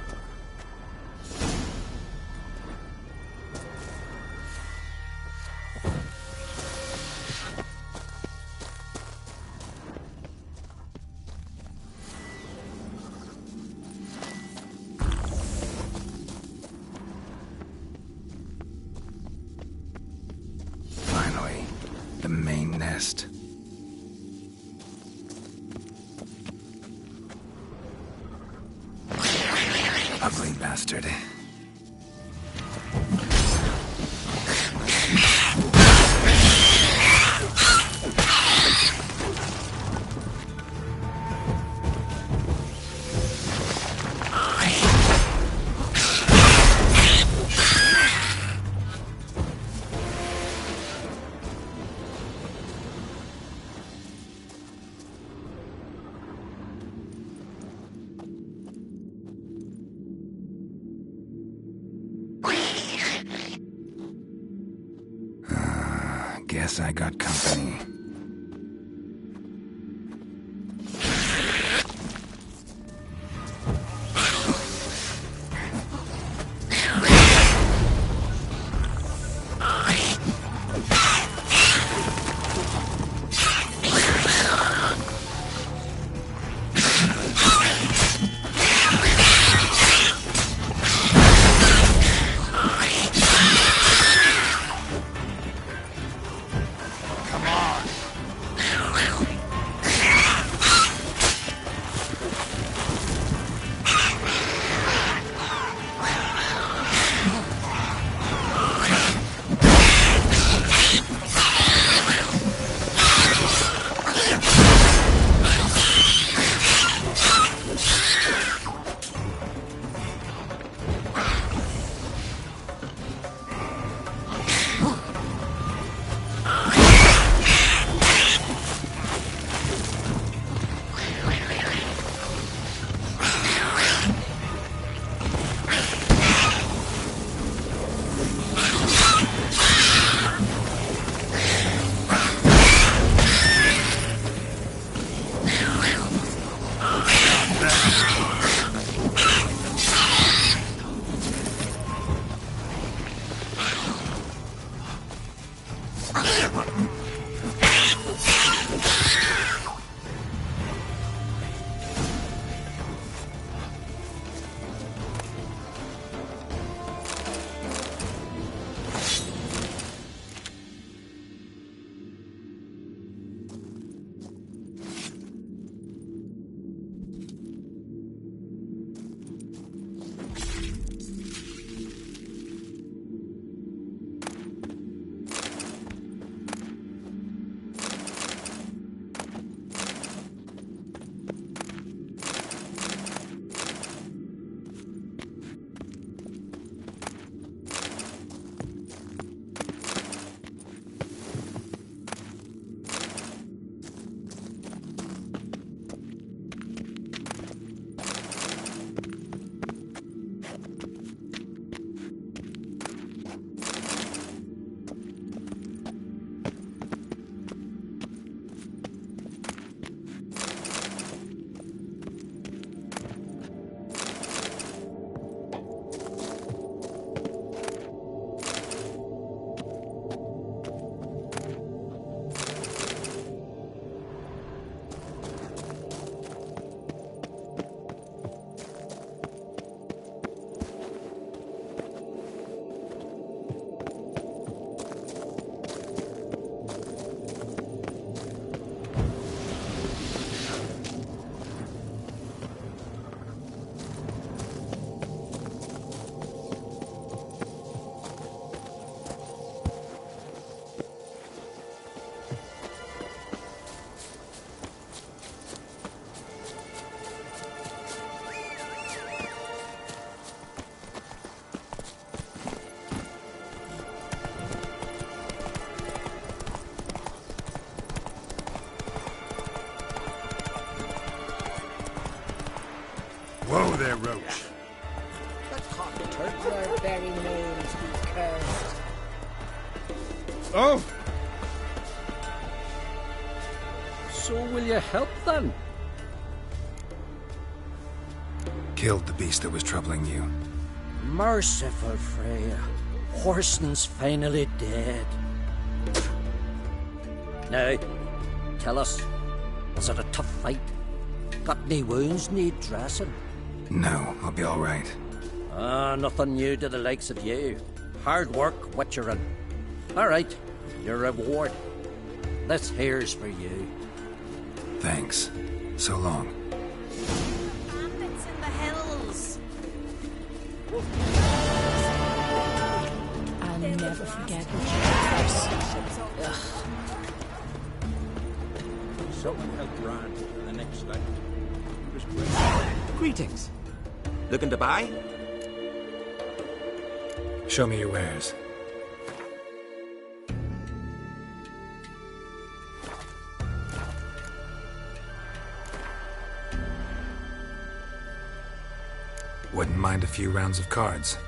Finally, the main nest. Ugly bastard. Guess I got company. Come on. Whoa there, Roach. The cock-turd, your very names be cursed. Oh! So will you help then? Killed the beast that was troubling you. Merciful Freya. Horsten's finally dead. Now, tell us, was it a tough fight? Got any wounds need dressing? No, I'll be all right. Nothing new to the likes of you. Hard work, Witcherin. All right, your reward. This here's for you. Thanks. So long. Bandits in the hills. I'll never forget what you did. Someone help Rand to the next light. He was great. Greetings. Looking to buy? Show me your wares. Wouldn't mind a few rounds of cards.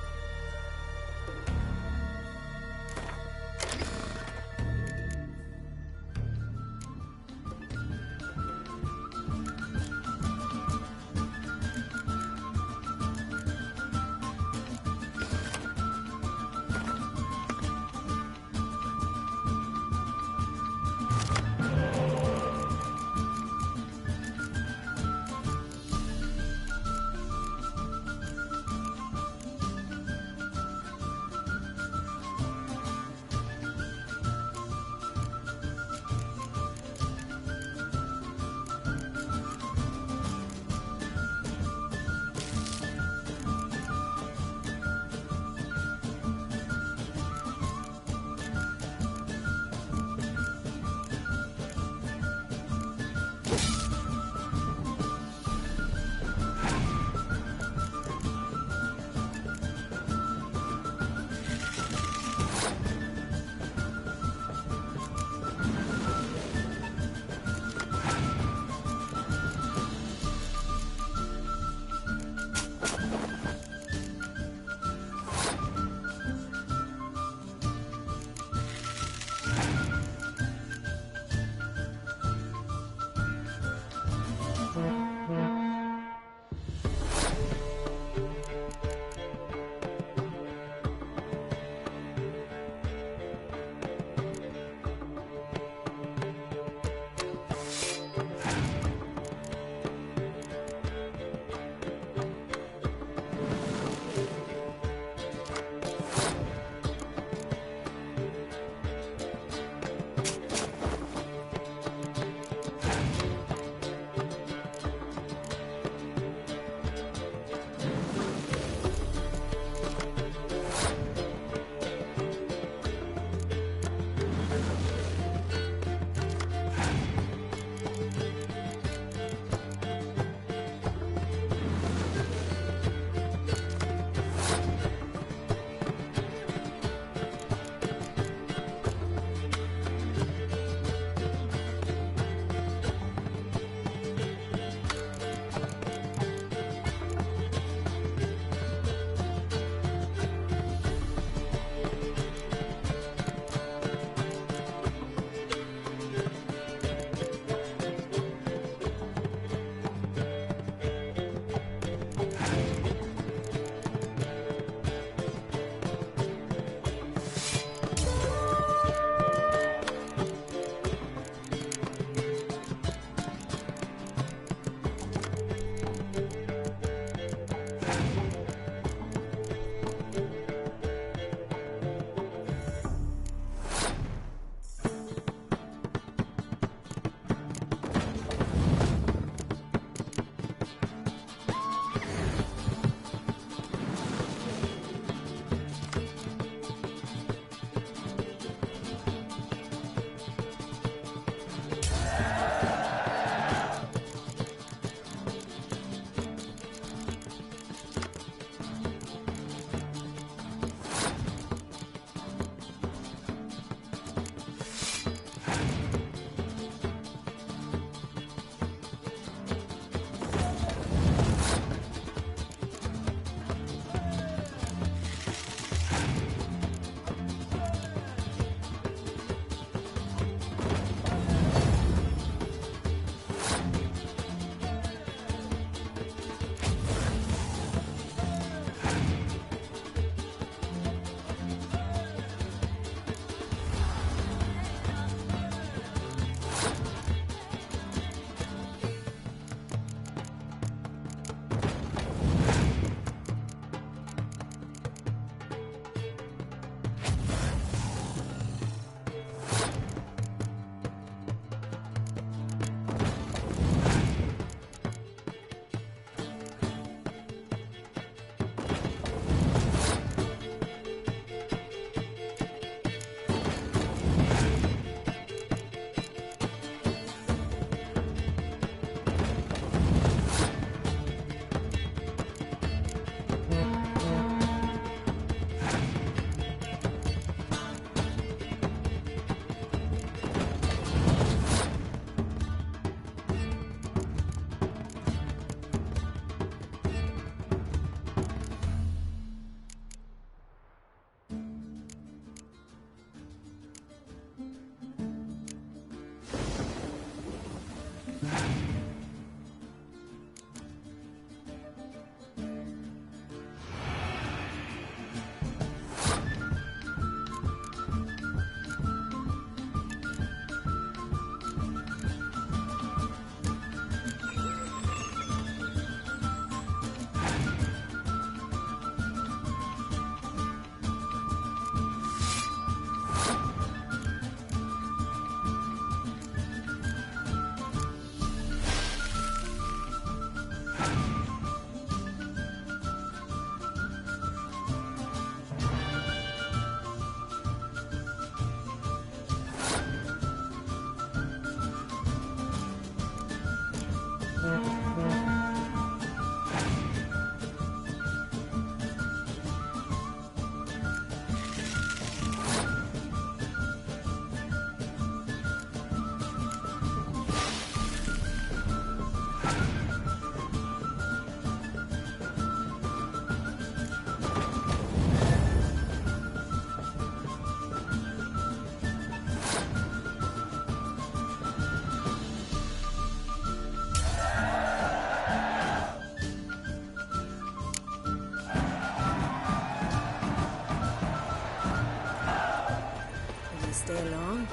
Stay long.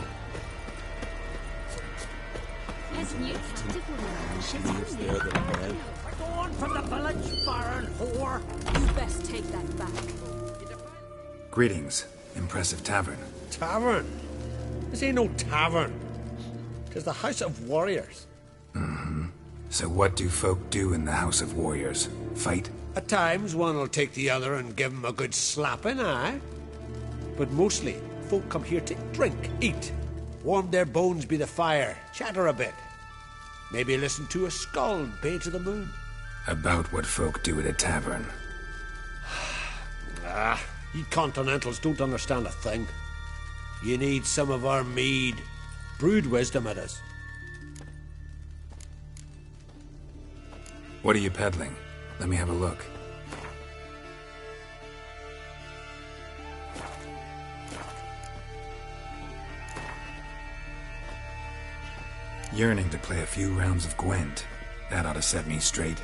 As new Leaves there that bed. We're going from the village, Baron whore. You best take that back. Greetings. Impressive tavern. Tavern? This ain't no tavern. 'Tis the House of Warriors. Mm-hmm. So what do folk do in the House of Warriors? Fight? At times, one will take the other and give him a good slapping, aye? But mostly, folk come here to drink, eat, warm their bones by the fire, chatter a bit. Maybe listen to a skull bay to the moon. About what folk do at a tavern. Ye Continentals don't understand a thing. You need some of our mead. Brewed wisdom it is. What are you peddling? Let me have a look. Yearning to play a few rounds of Gwent. That ought to set me straight.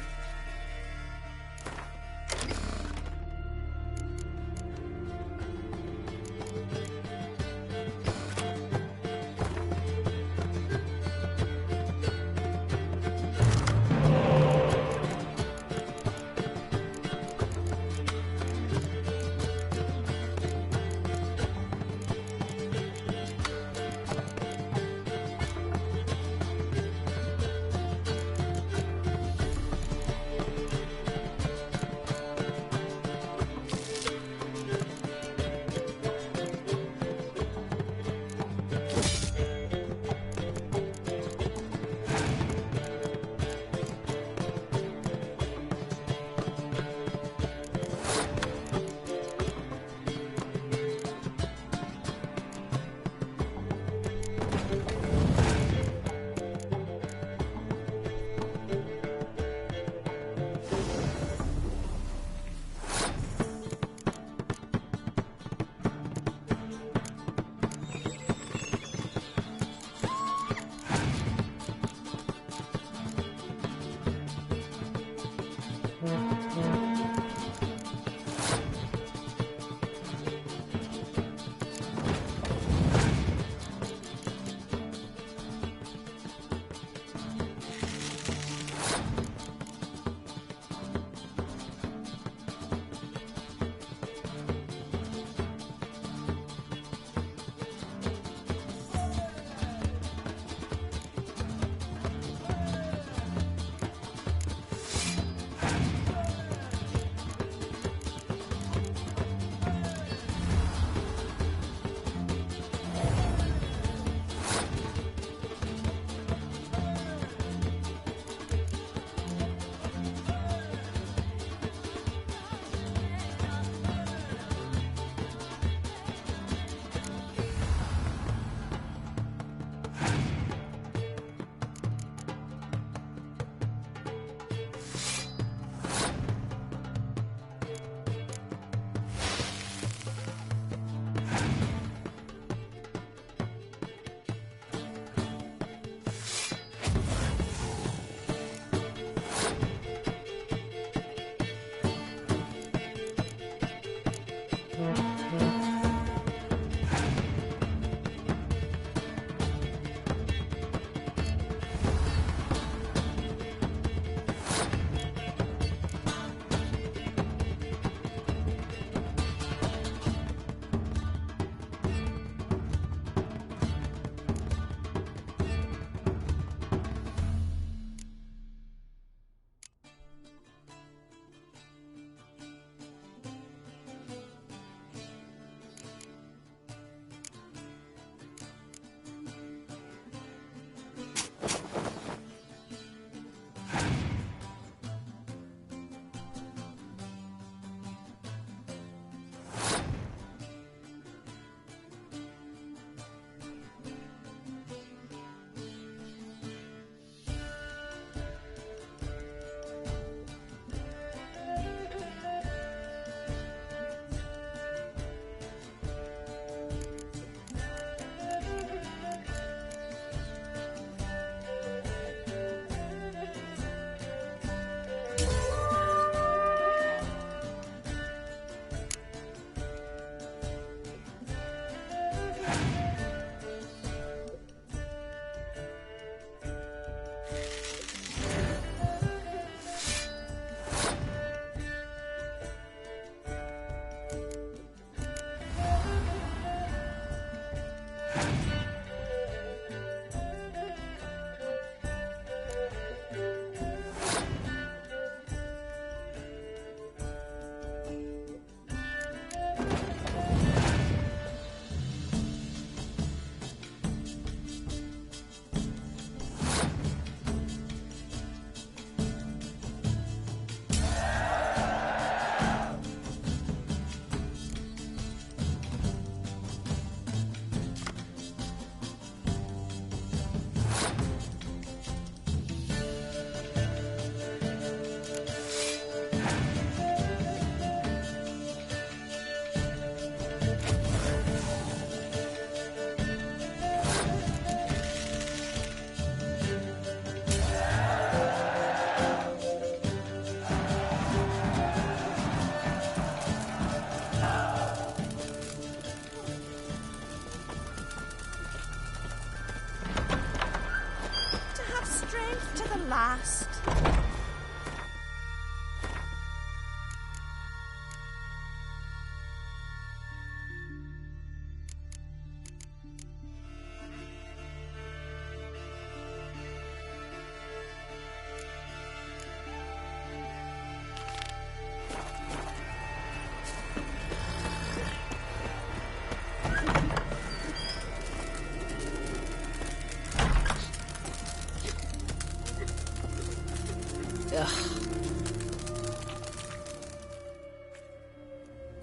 strength to the last.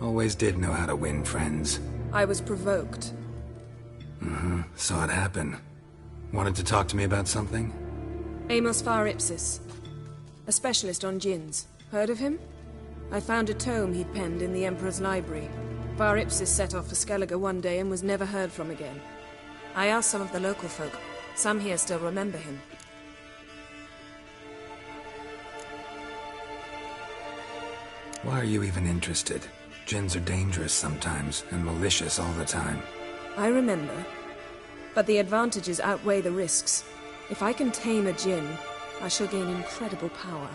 Always did know how to win friends. I was provoked. Saw it happen. Wanted to talk to me about something? Amos Far Ipsis. A specialist on djinns. Heard of him? I found a tome he'd penned in the Emperor's library. Far Ipsis set off for Skellige one day and was never heard from again. I asked some of the local folk. Some here still remember him. Why are you even interested? Djinns are dangerous sometimes, and malicious all the time. I remember. But the advantages outweigh the risks. If I can tame a djinn, I shall gain incredible power.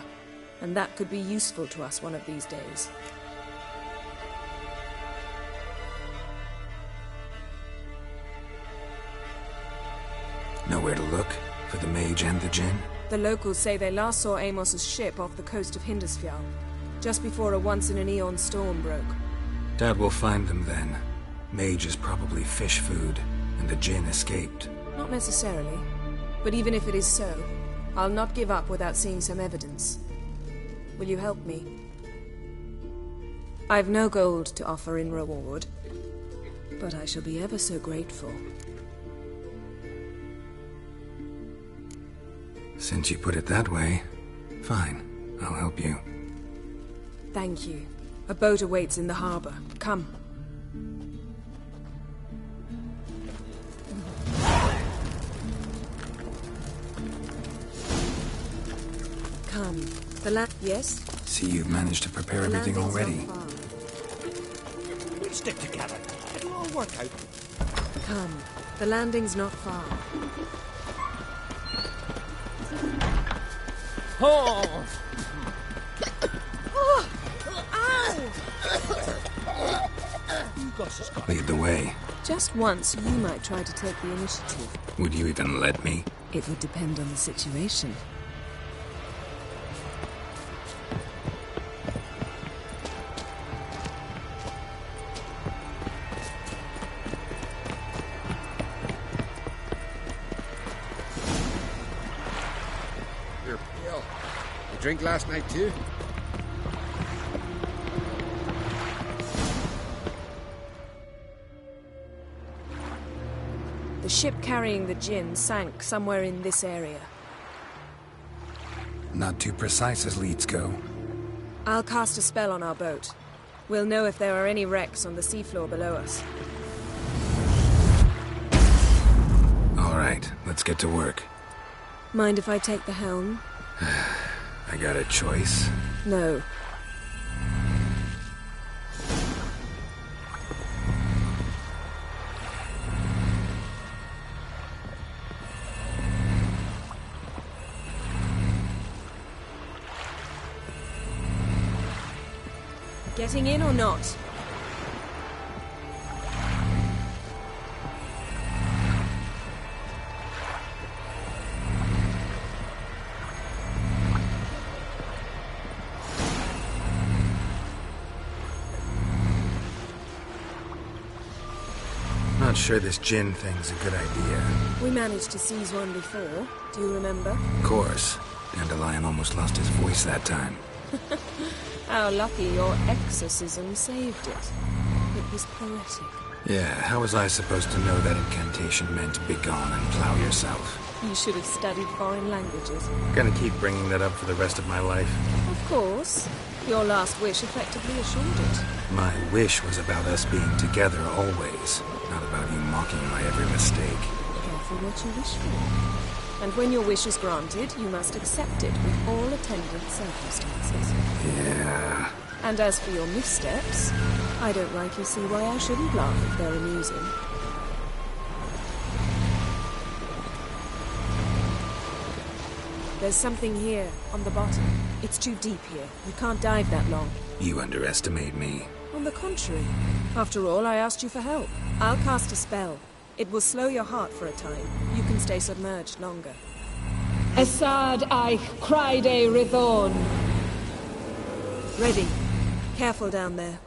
And that could be useful to us one of these days. Nowhere to look? For the mage and the djinn? The locals say they last saw Amos's ship off the coast of Hindisfjall, just before a once-in-an-eon storm broke. Doubt we'll find them then. Mage is probably fish food, and the djinn escaped. Not necessarily. But even if it is so, I'll not give up without seeing some evidence. Will you help me? I've no gold to offer in reward, but I shall be ever so grateful. Since you put it that way, fine. I'll help you. Thank you. A boat awaits in the harbor. Come. Come. The land... Yes? See, you've managed to prepare everything already. We'll stick together. It'll all work out. Come. The landing's not far. Oh! Lead the way. Just once, you might try to take the initiative. Would you even let me? It would depend on the situation. Here, Bill. You drink last night too? The ship carrying the djinn sank somewhere in this area. Not too precise as leads go. I'll cast a spell on our boat. We'll know if there are any wrecks on the seafloor below us. All right, let's get to work. Mind if I take the helm? I got a choice? No. Getting in or not? Not sure this djinn thing's a good idea. We managed to seize one before. Do you remember? Of course. Dandelion almost lost his voice that time. How lucky your exorcism saved it. It was poetic. Yeah, how was I supposed to know that incantation meant begone and plow yourself? You should have studied foreign languages. Gonna keep bringing that up for the rest of my life. Of course. Your last wish effectively assured it. My wish was about us being together always, not about you mocking my every mistake. Careful what you wish for. And when your wish is granted, you must accept it with all attendant circumstances. Yeah. And as for your missteps, I don't rightly see why I shouldn't laugh if they're amusing. There's something here, on the bottom. It's too deep here. We can't dive that long. You underestimate me. On the contrary. After all, I asked you for help. I'll cast a spell. It will slow your heart for a time. You can stay submerged longer. Assad Eich Cryde Rithorn. Ready. Careful down there.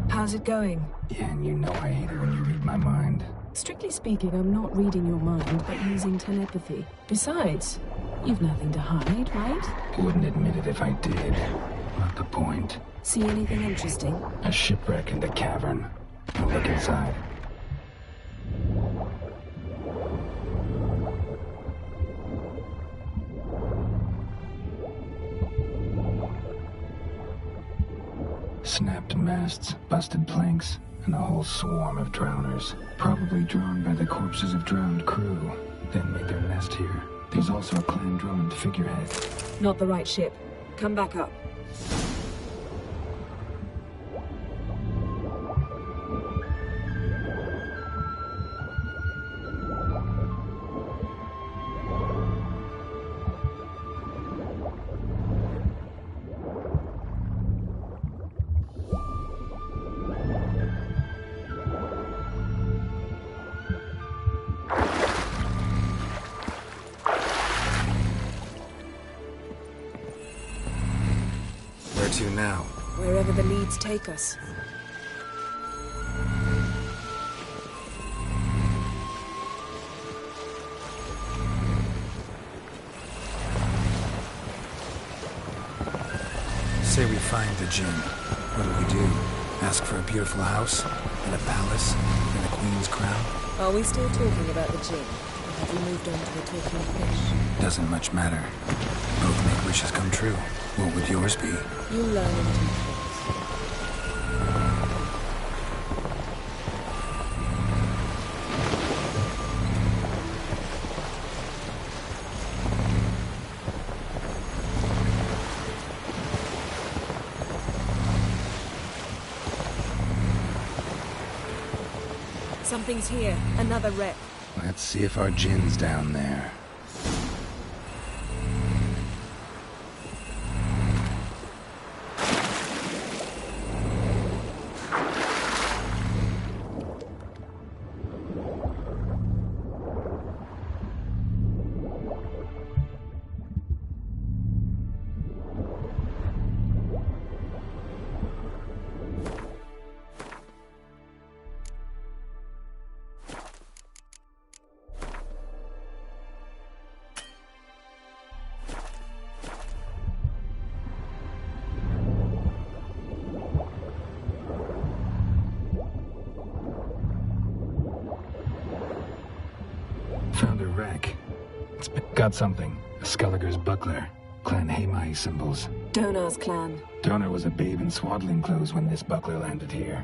How's it going? Yeah, and you know I hate it when you read my mind. Strictly speaking, I'm not reading your mind, but using telepathy. Besides, you've nothing to hide, right? Wouldn't admit it if I did. Not the point. See anything interesting? A shipwreck in the cavern. I'll look inside. Snapped masts, busted planks, and a whole swarm of drowners. Probably drawn by the corpses of drowned crew, then made their nest here. There's also a clan Drummond figurehead. Not the right ship. Come back up. To now? Wherever the leads take us. Say we find the Jinn. What do? Ask for a beautiful house? And a palace? And a queen's crown? Are we still talking about the Jinn? Or have we moved on to the talking fish? Doesn't much matter. Both make wishes come true. What would yours be? You'll learn in due course. Something's here. Another wreck. Let's see if our Jinn's down there. Found a wreck. Got something. A Skelliger's buckler. Clan Hamai symbols. Donar's clan. Donar was a babe in swaddling clothes when this buckler landed here.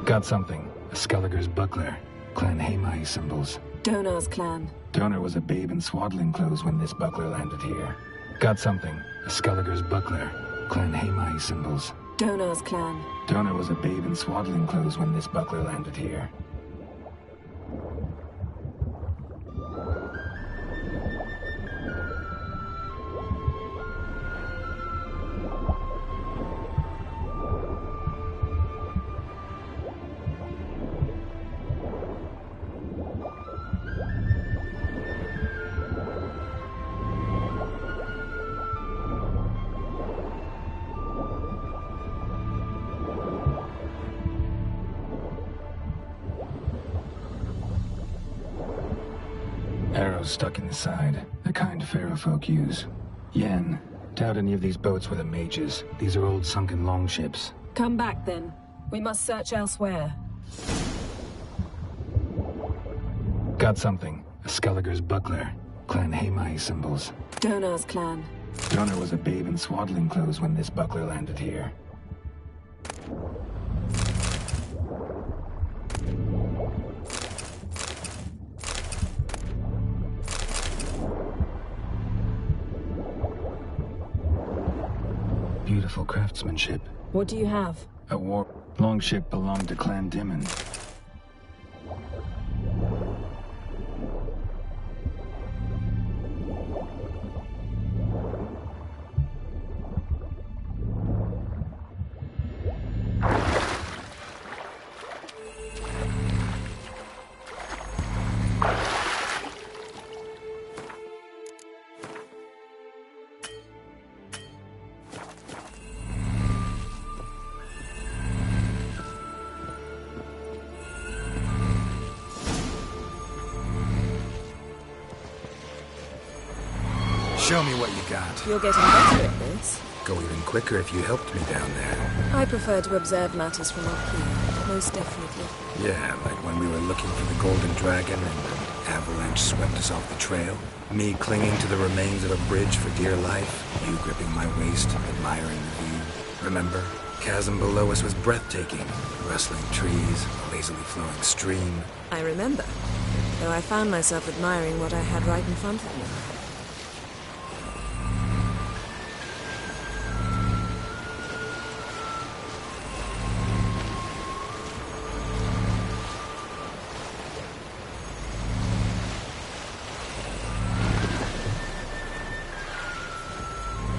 Got something. A Skelliger's buckler. Clan Hamai symbols. Donar's clan. Donar was a babe in swaddling clothes when this buckler landed here. Got something. A Skelliger's buckler. Clan Hamai symbols. Donar's clan. Donar was a babe in swaddling clothes when this buckler landed here. arrows stuck in the side, the kind Pharaoh folk use. Yen, doubt any of these boats were the mages. These are old sunken longships. Come back then. We must search elsewhere. Got something. A Skellige's buckler. Clan Heimae symbols. Donar's clan. Donar was a babe in swaddling clothes when this buckler landed here. Beautiful craftsmanship. What do you have? A war longship belonged to Clan Dimon. Show me what you got. You're getting better at this. Go even quicker if you helped me down there. I prefer to observe matters from up here, most definitely. Yeah, like when we were looking for the Golden Dragon and an avalanche swept us off the trail. Me clinging to the remains of a bridge for dear life. You gripping my waist, admiring the view. Remember? Chasm below us was breathtaking. Rustling trees, a lazily flowing stream. I remember, though I found myself admiring what I had right in front of me.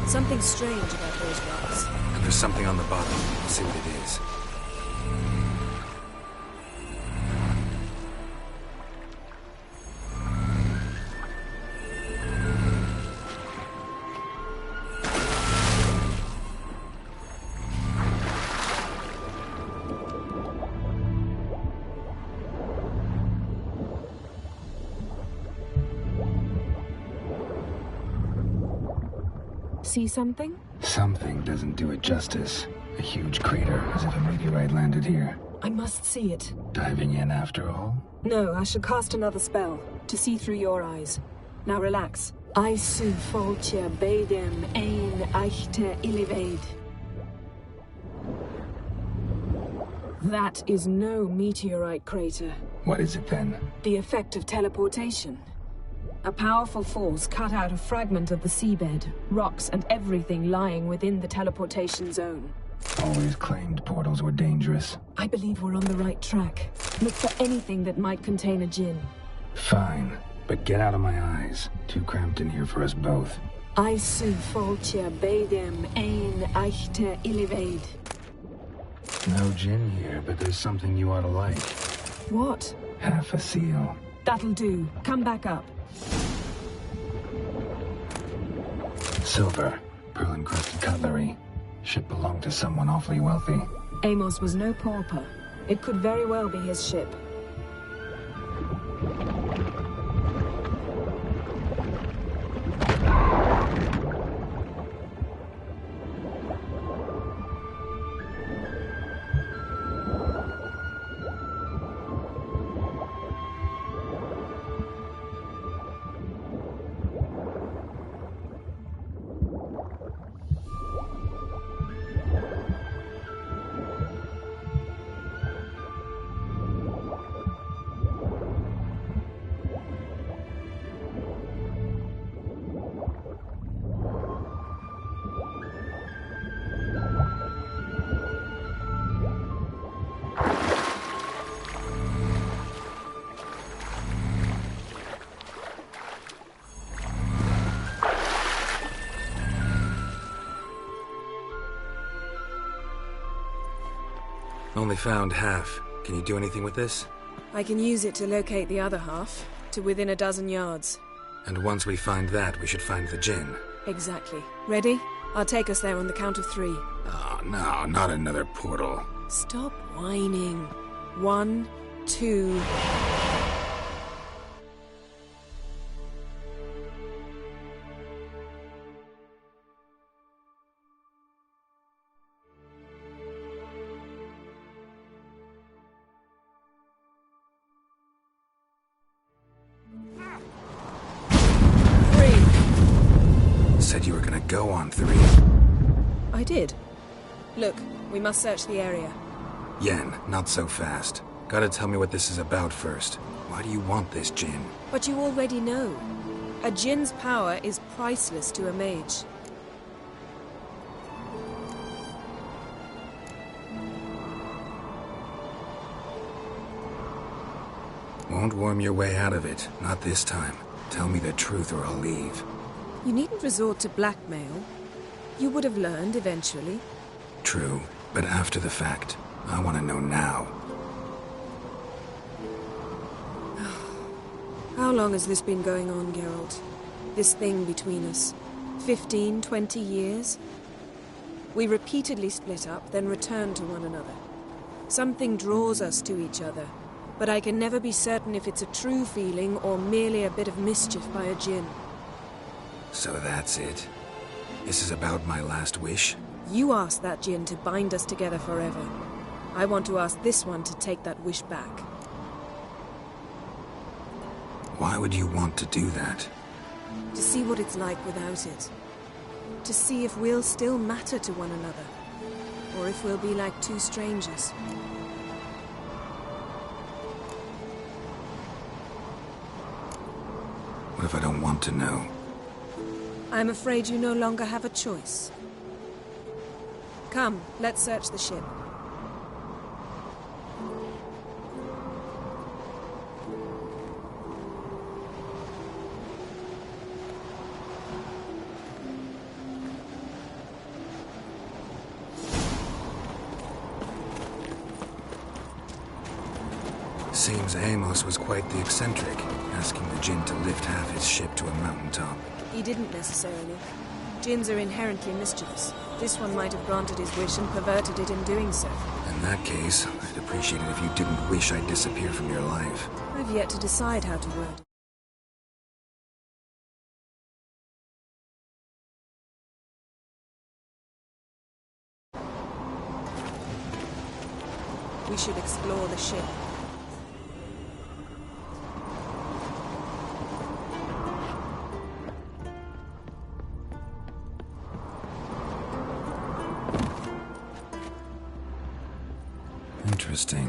Something strange about those rocks. And there's something on the bottom. We'll see what it is. See something? Something doesn't do it justice. A huge crater, as if a meteorite landed here. I must see it. Diving in after all? No, I shall cast another spell, to see through your eyes. Now relax. Aisu foltia beidem ein eichte ilivaid. That is no meteorite crater. What is it then? The effect of teleportation. A powerful force cut out a fragment of the seabed, rocks and everything lying within the teleportation zone. Always claimed portals were dangerous. I believe we're on the right track. Look for anything that might contain a djinn. Fine, but get out of my eyes. Too cramped in here for us both. Aisu foltia beidem ein eichte ilivaid. No djinn here, but there's something you ought to like. What? Half a seal. That'll do. Come back up. Silver, pearl-encrusted cutlery. Ship belonged to someone awfully wealthy. Amos was no pauper. It could very well be his ship. Only found half. Can you do anything with this? I can use it to locate the other half, to within a dozen yards. And once we find that, we should find the djinn. Exactly. Ready? I'll take us there on the count of 3. Oh, no, not another portal. Stop whining. 1, 2... go on 3. I did. Look, we must search the area. Yen, not so fast. Gotta tell me what this is about first. Why do you want this Jinn? But you already know. A Jinn's power is priceless to a mage. Won't worm your way out of it. Not this time. Tell me the truth or I'll leave. You needn't resort to blackmail. You would have learned eventually. True, but after the fact. I want to know now. How long has this been going on, Geralt? This thing between us? 15, 20 years? We repeatedly split up, then returned to one another. Something draws us to each other, but I can never be certain if it's a true feeling or merely a bit of mischief by a Jinn. So that's it. This is about my last wish? You asked that Jinn to bind us together forever. I want to ask this one to take that wish back. Why would you want to do that? To see what it's like without it. To see if we'll still matter to one another. Or if we'll be like two strangers. What if I don't want to know? I'm afraid you no longer have a choice. Come, let's search the ship. Seems Amos was quite the eccentric, asking the Jinn to lift half his ship to a mountaintop. He didn't necessarily. Jinns are inherently mischievous. This one might have granted his wish and perverted it in doing so. In that case, I'd appreciate it if you didn't wish I'd disappear from your life. I've yet to decide how to word it. We should explore the ship. Interesting.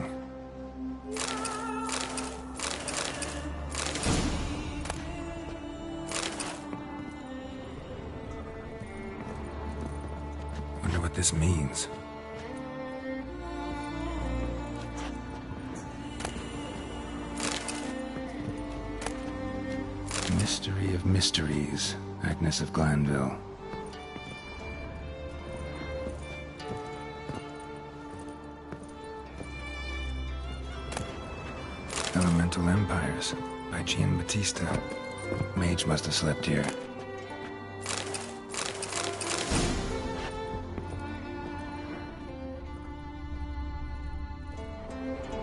Wonder what this means. Mystery of mysteries, Agnes of Glanville. Elemental Empires by Giambattista. Mage must have slept here.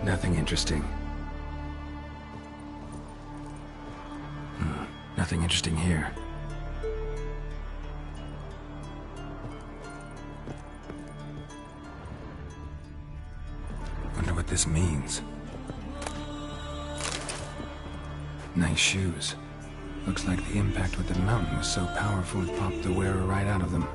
Nothing interesting. Nothing interesting here. Wonder what this means. Nice shoes. Looks like the impact with the mountain was so powerful it popped the wearer right out of them.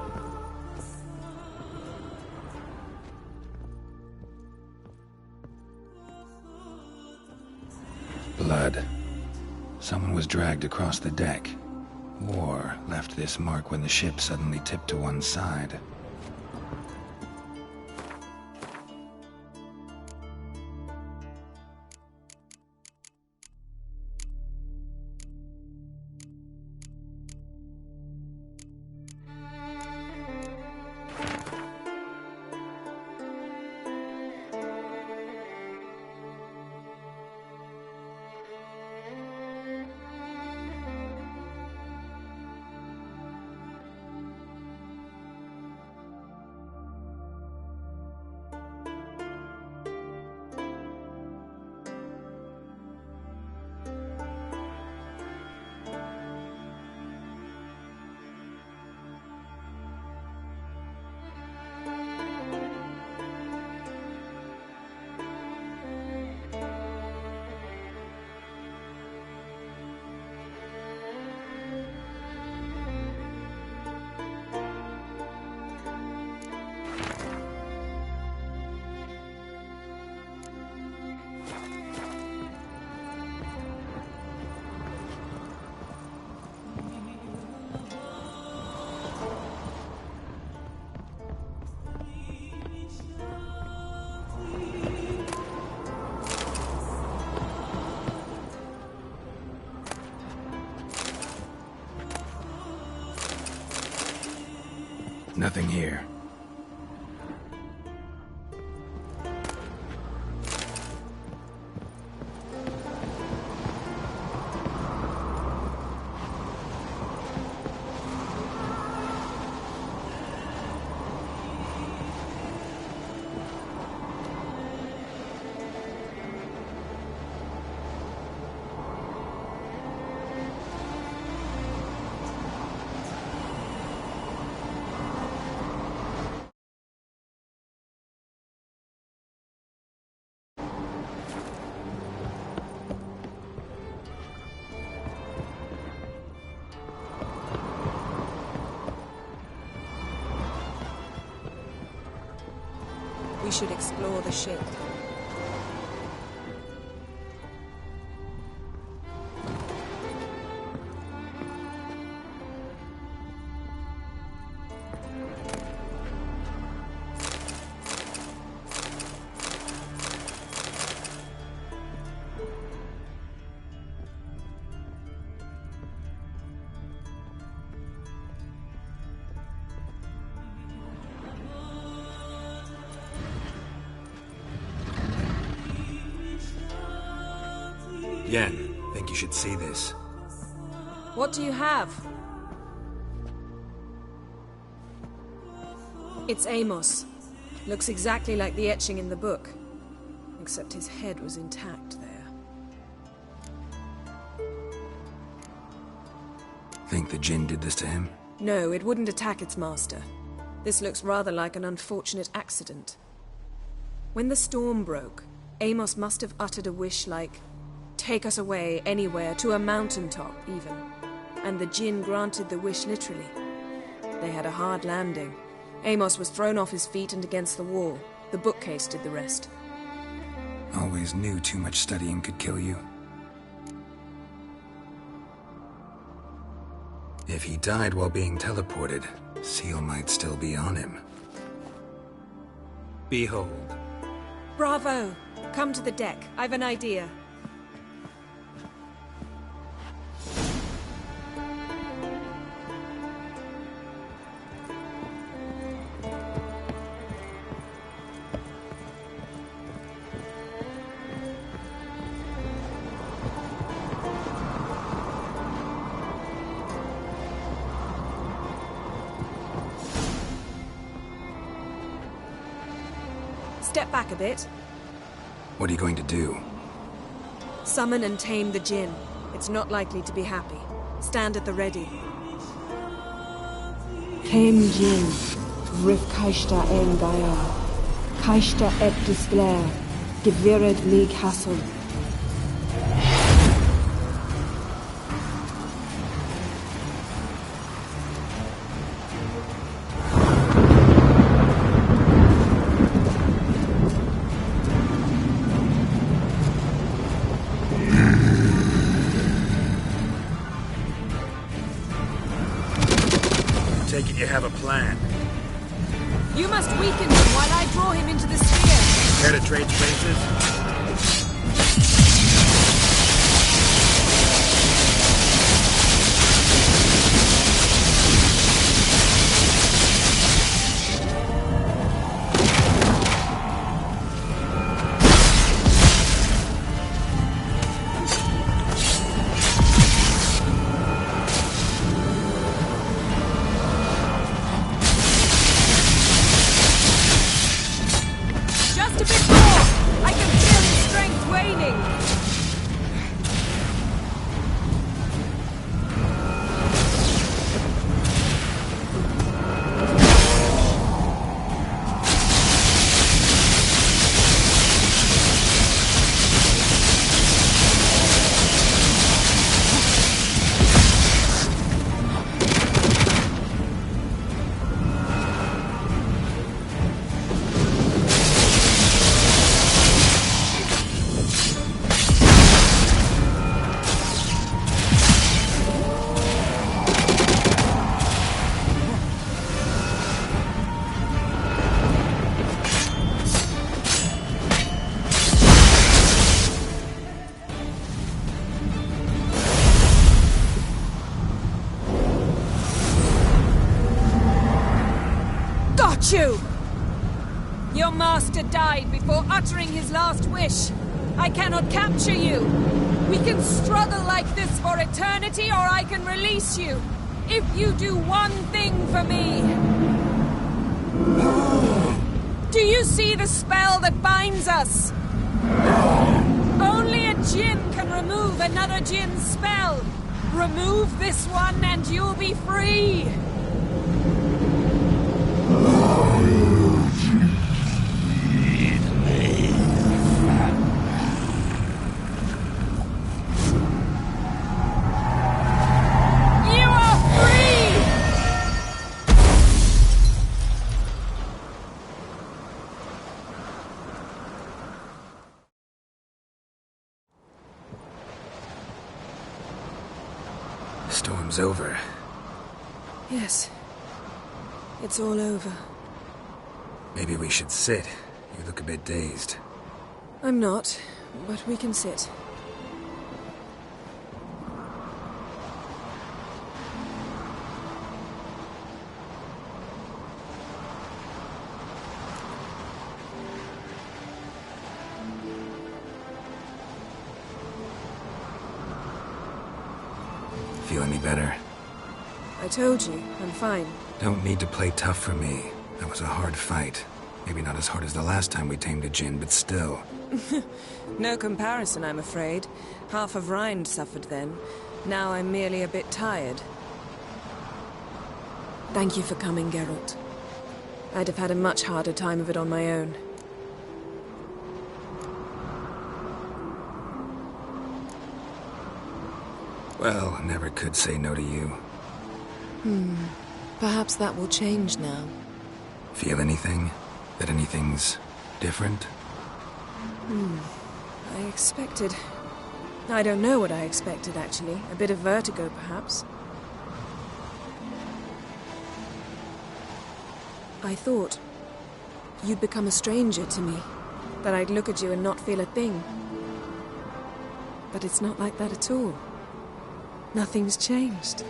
Blood. Someone was dragged across the deck. Or left this mark when the ship suddenly tipped to one side. Nothing here. We should explore the ship. Yen, think you should see this. What do you have? It's Amos. Looks exactly like the etching in the book. Except his head was intact there. Think the Jinn did this to him? No, it wouldn't attack its master. This looks rather like an unfortunate accident. When the storm broke, Amos must have uttered a wish like, "Take us away, anywhere, to a mountaintop, even." And the Jinn granted the wish literally. They had a hard landing. Amos was thrown off his feet and against the wall. The bookcase did the rest. Always knew too much studying could kill you. If he died while being teleported, Seal might still be on him. Behold. Bravo! Come to the deck. I've an idea. Step back a bit. What are you going to do? Summon and tame the Jinn. It's not likely to be happy. Stand at the ready. Came Jinn, Rif Kaishta en Gaia, Kaishta et Disglair, Gevired me Castle. Take it you have a plan. You must weaken him while I draw him into the sphere. Care to trade places? Just a bit more! I can feel hate you! Your master died before uttering his last wish. I cannot capture you. We can struggle like this for eternity, or I can release you. If you do one thing for me. Do you see the spell that binds us? Only a djinn can remove another djinn's spell. Remove this one and you'll be free. Storm's over. Yes. It's all over. Maybe we should sit. You look a bit dazed. I'm not, but we can sit. Feel any better? I told you, I'm fine. Don't need to play tough for me. That was a hard fight. Maybe not as hard as the last time we tamed a djinn, but still. No comparison, I'm afraid. Half of Rind suffered then. Now I'm merely a bit tired. Thank you for coming, Geralt. I'd have had a much harder time of it on my own. Well, I never could say no to you. Perhaps that will change now. Feel anything? That anything's different? I expected... I don't know what I expected, actually. A bit of vertigo, perhaps. I thought you'd become a stranger to me. That I'd look at you and not feel a thing. But it's not like that at all. Nothing's changed.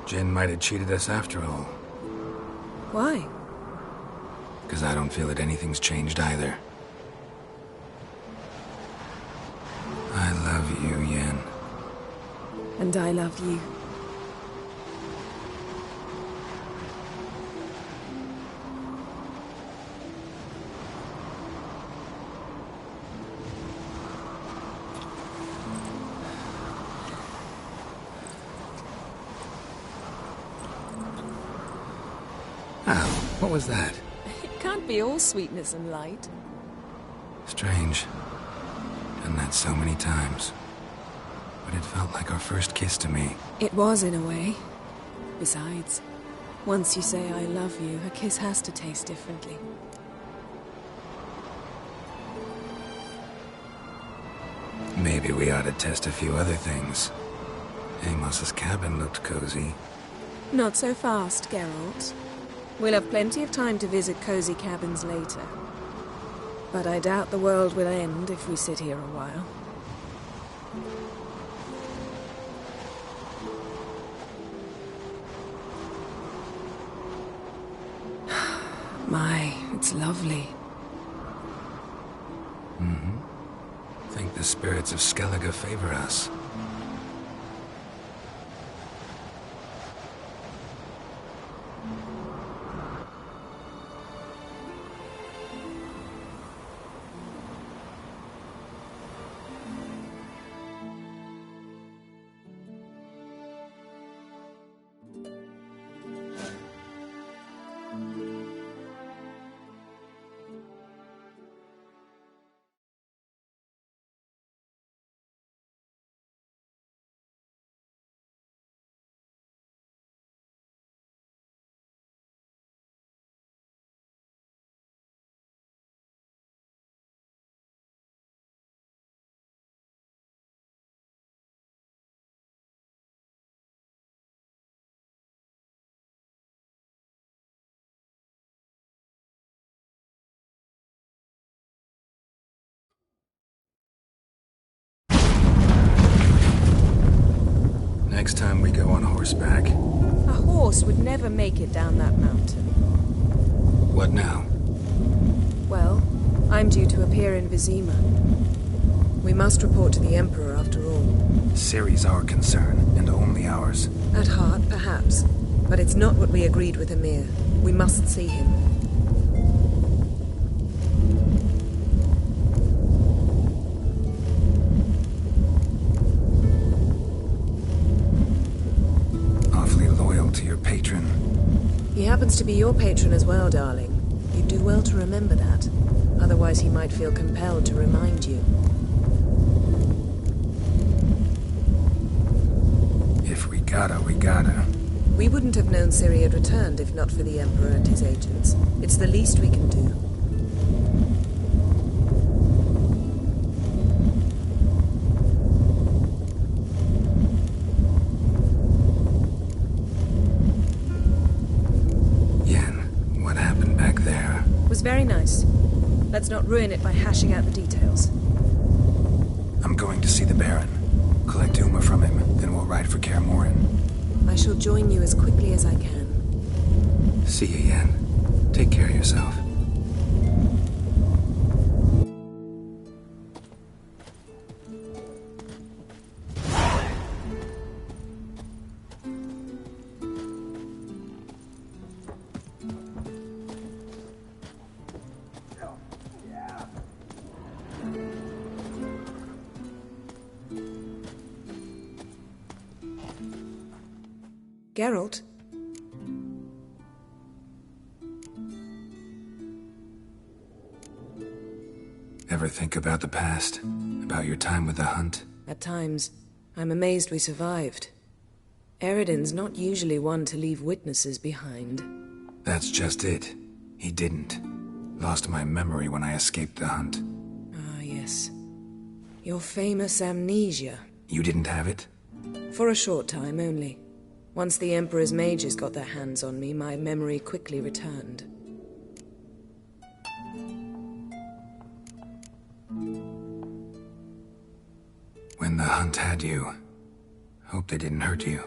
Jinn might have cheated us after all. Why? Because I don't feel that anything's changed either. I love you, Yen. And I love you. What was that? It can't be all sweetness and light. Strange. Done that so many times. But it felt like our first kiss to me. It was, in a way. Besides, once you say I love you, a kiss has to taste differently. Maybe we ought to test a few other things. Amos's cabin looked cozy. Not so fast, Geralt. We'll have plenty of time to visit cozy cabins later. But I doubt the world will end if we sit here a while. My, it's lovely. Think the spirits of Skellige favor us. next time we go on horseback. A horse would never make it down that mountain. What now? Well, I'm due to appear in Vizima. We must report to the Emperor after all. Ciri's our concern, and only ours. At heart, perhaps. But it's not what we agreed with Emir. We must see him. Awfully loyal to your patron. He happens to be your patron as well, darling. You'd do well to remember that. Otherwise he might feel compelled to remind you. If we gotta, we gotta. We wouldn't have known Ciri had returned if not for the Emperor and his agents. It's the least we can do. Yen, what happened back there? It was very nice. Let's not ruin it by hashing out the details. I'm going to see the Baron. Collect Uma from him, then we'll ride for Kaer Morhen. I shall join you as quickly as I can. See you, Yen. Take care of yourself. Geralt? Ever think about the past? About your time with the Hunt? At times, I'm amazed we survived. Eredin's not usually one to leave witnesses behind. That's just it. He didn't. Lost my memory when I escaped the Hunt. Ah, yes. Your famous amnesia. You didn't have it? For a short time only. Once the Emperor's mages got their hands on me, my memory quickly returned. When the Hunt had you, hope they didn't hurt you.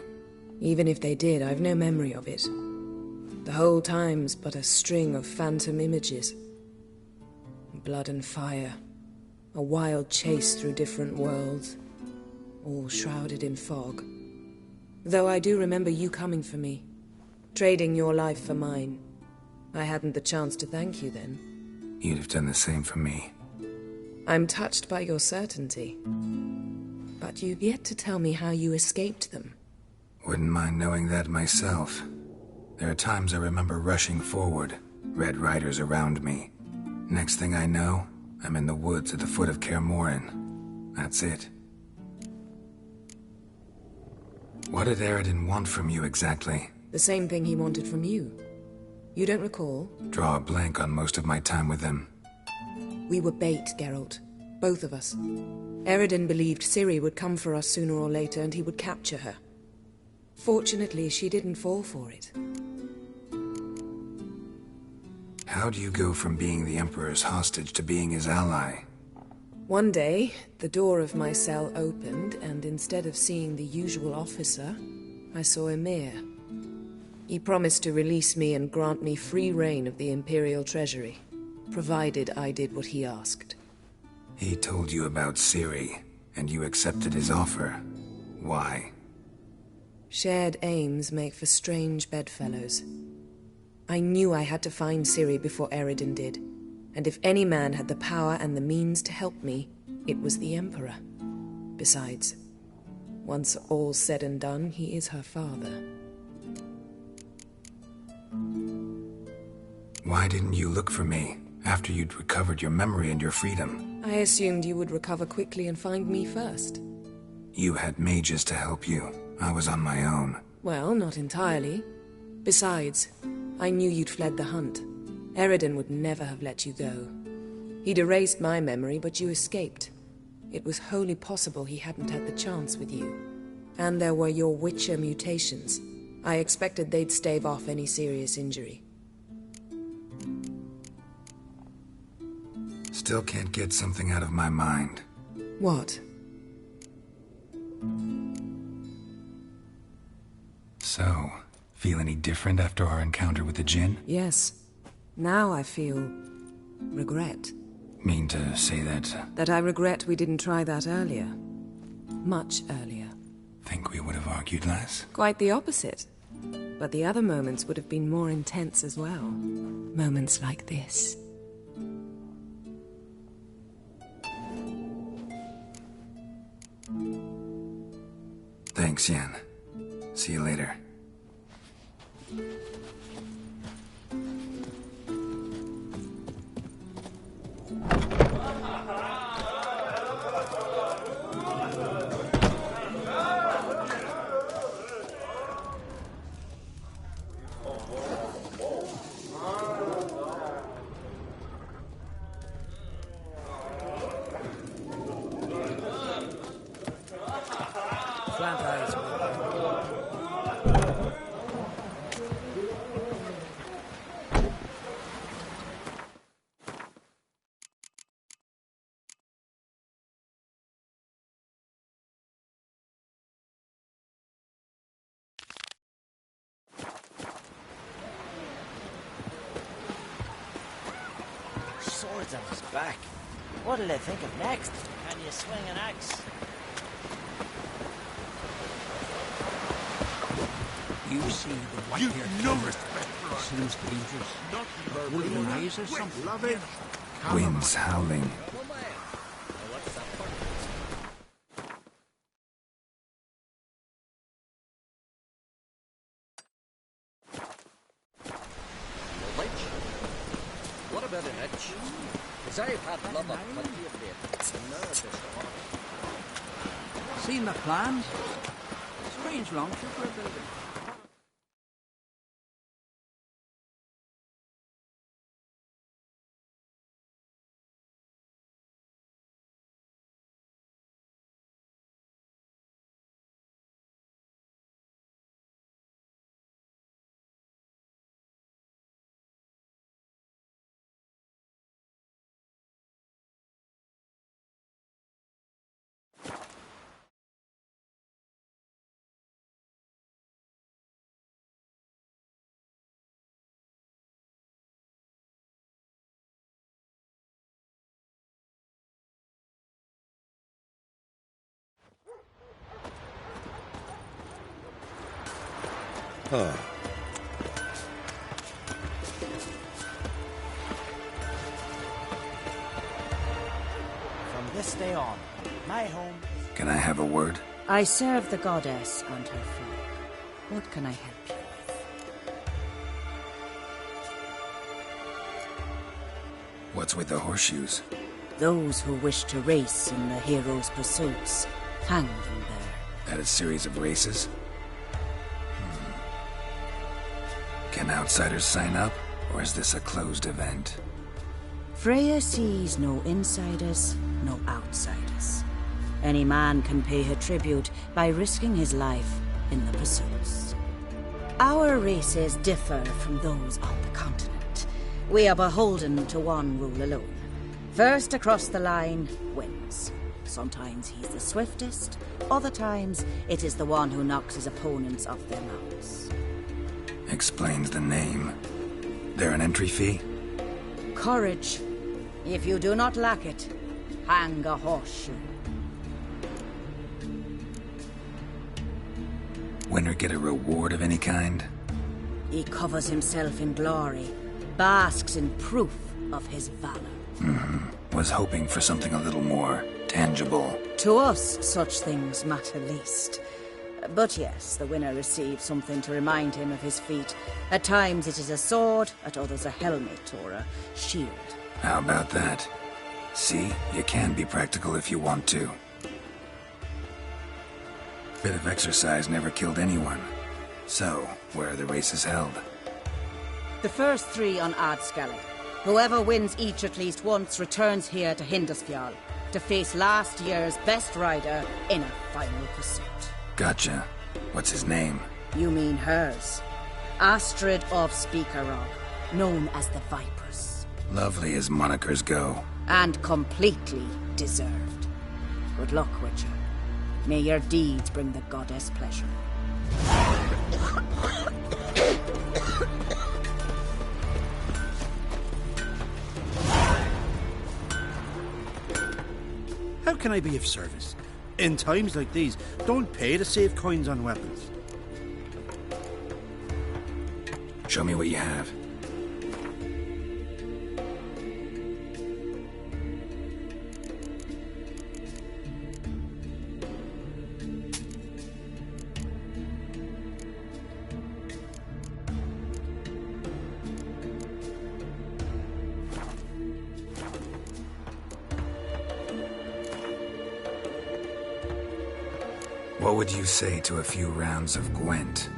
Even if they did, I've no memory of it. The whole time's but a string of phantom images. Blood and fire. A wild chase through different worlds. All shrouded in fog. Though I do remember you coming for me. Trading your life for mine. I hadn't the chance to thank you then. You'd have done the same for me. I'm touched by your certainty. But you've yet to tell me how you escaped them. Wouldn't mind knowing that myself. There are times I remember rushing forward, Red Riders around me. Next thing I know, I'm in the woods at the foot of Kaer Morhen. That's it. What did Eredin want from you exactly? The same thing he wanted from you. You don't recall? Draw a blank on most of my time with him. We were bait, Geralt. Both of us. Eredin believed Ciri would come for us sooner or later and he would capture her. Fortunately, she didn't fall for it. How do you go from being the Emperor's hostage to being his ally? One day, the door of my cell opened, and instead of seeing the usual officer, I saw Emir. He promised to release me and grant me free reign of the Imperial Treasury, provided I did what he asked. He told you about Ciri, and you accepted his offer. Why? Shared aims make for strange bedfellows. I knew I had to find Ciri before Eredin did. And if any man had the power and the means to help me, it was the Emperor. Besides, once all's said and done, he is her father. Why didn't you look for me after you'd recovered your memory and your freedom? I assumed you would recover quickly and find me first. You had mages to help you. I was on my own. Well, not entirely. Besides, I knew you'd fled the Hunt. Eredin would never have let you go. He'd erased my memory, but you escaped. It was wholly possible he hadn't had the chance with you. And there were your Witcher mutations. I expected they'd stave off any serious injury. Still can't get something out of my mind. What? So, feel any different after our encounter with the Jinn? Yes. Now I feel... regret. Mean to say that... That I regret we didn't try that earlier. Much earlier. Think we would have argued less? Quite the opposite. But the other moments would have been more intense as well. Moments like this. Thanks, Yen. See you later. Swords on his back. What'll they think of next? Can you swing an axe? You see the white-haired no respect for us. Seems dangerous. Wolven eyes or something. Love it. Winds howling. What about an itch? Because I've had love of plenty of late. And now it's hard. Seen the plans? Strange longship we're building. Oh. From this day on, my home is... Can I have a word? I serve the goddess and her flock. What can I help you with? What's with the horseshoes? Those who wish to race in the hero's pursuits, hang them there. At a series of races? Can outsiders sign up, or is this a closed event? Freya sees no insiders, no outsiders. Any man can pay her tribute by risking his life in the pursuits. Our races differ from those on the continent. We are beholden to one rule alone. First across the line wins. Sometimes he's the swiftest, other times it is the one who knocks his opponents off their mounts. Explains the name. There an entry fee? Courage. If you do not lack it, hang a horseshoe. Winner get a reward of any kind? He covers himself in glory, basks in proof of his valor. Was hoping for something a little more tangible. To us, such things matter least. But yes, the winner receives something to remind him of his feat. At times it is a sword, at others a helmet or a shield. How about that? See, you can be practical if you want to. Bit of exercise never killed anyone. So, where are the races held? The first 3 on Adscala. Whoever wins each at least once returns here to Hindusfjall to face last year's best rider in a final pursuit. Gotcha. What's his name? You mean hers. Astrid of Speakerog, known as the Vipress. Lovely as monikers go. And completely deserved. Good luck, Witcher. May your deeds bring the goddess pleasure. can I be of service? In times like these, don't pay to save coins on weapons. Show me what you have. What would you say to a few rounds of Gwent?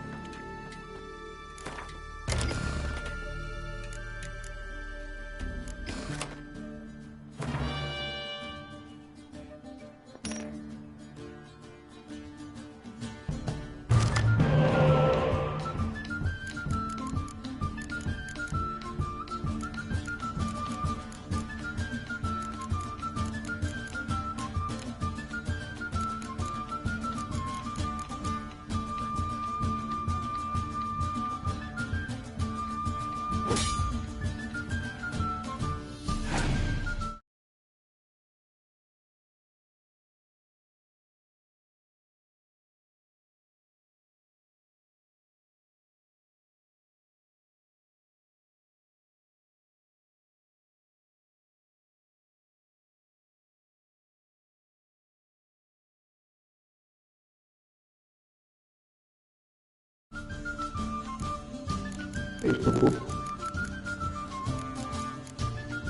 Este grupo.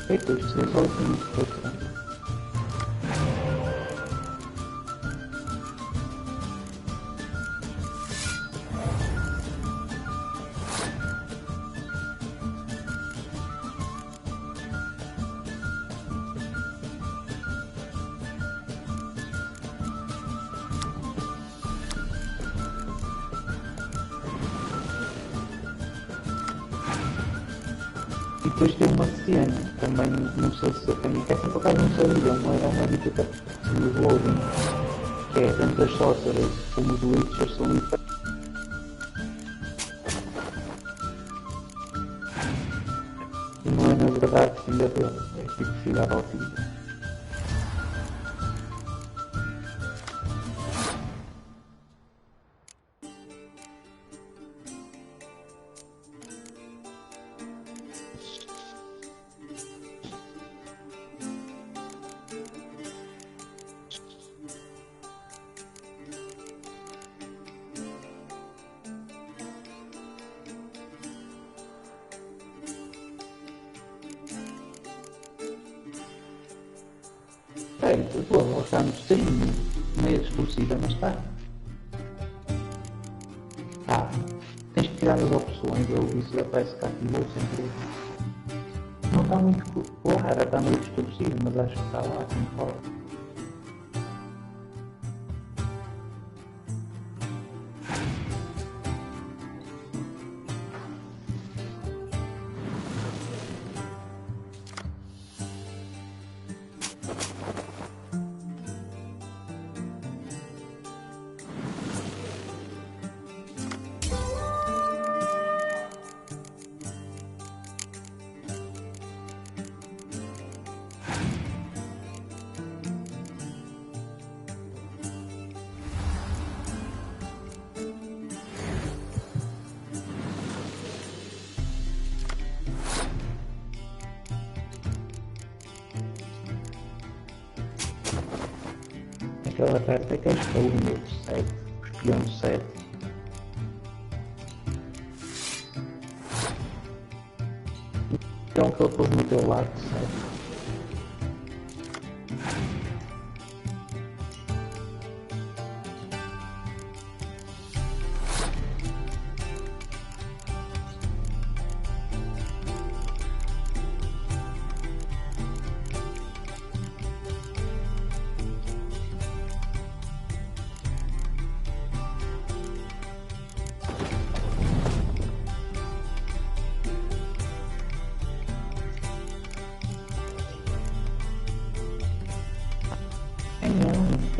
Estos se resolven depois tem uma cena, também não sei se eu tenho que por acaso não sabia, era uma dica de loading, que é tanto as sorcerers como os witchers são diferentes. E não é na verdade filha dele, é tipo filha adotiva. Pô, nós estamos sem meia distorcida, mas está. Tens que tirar as opções, ou isso aparece que ativou sem querer. Não está muito clara, está meio distorcida, mas acho que está lá, concordo. Aquela carta que é o número 7, o espião 7. Então que ele pôs no teu lado 7.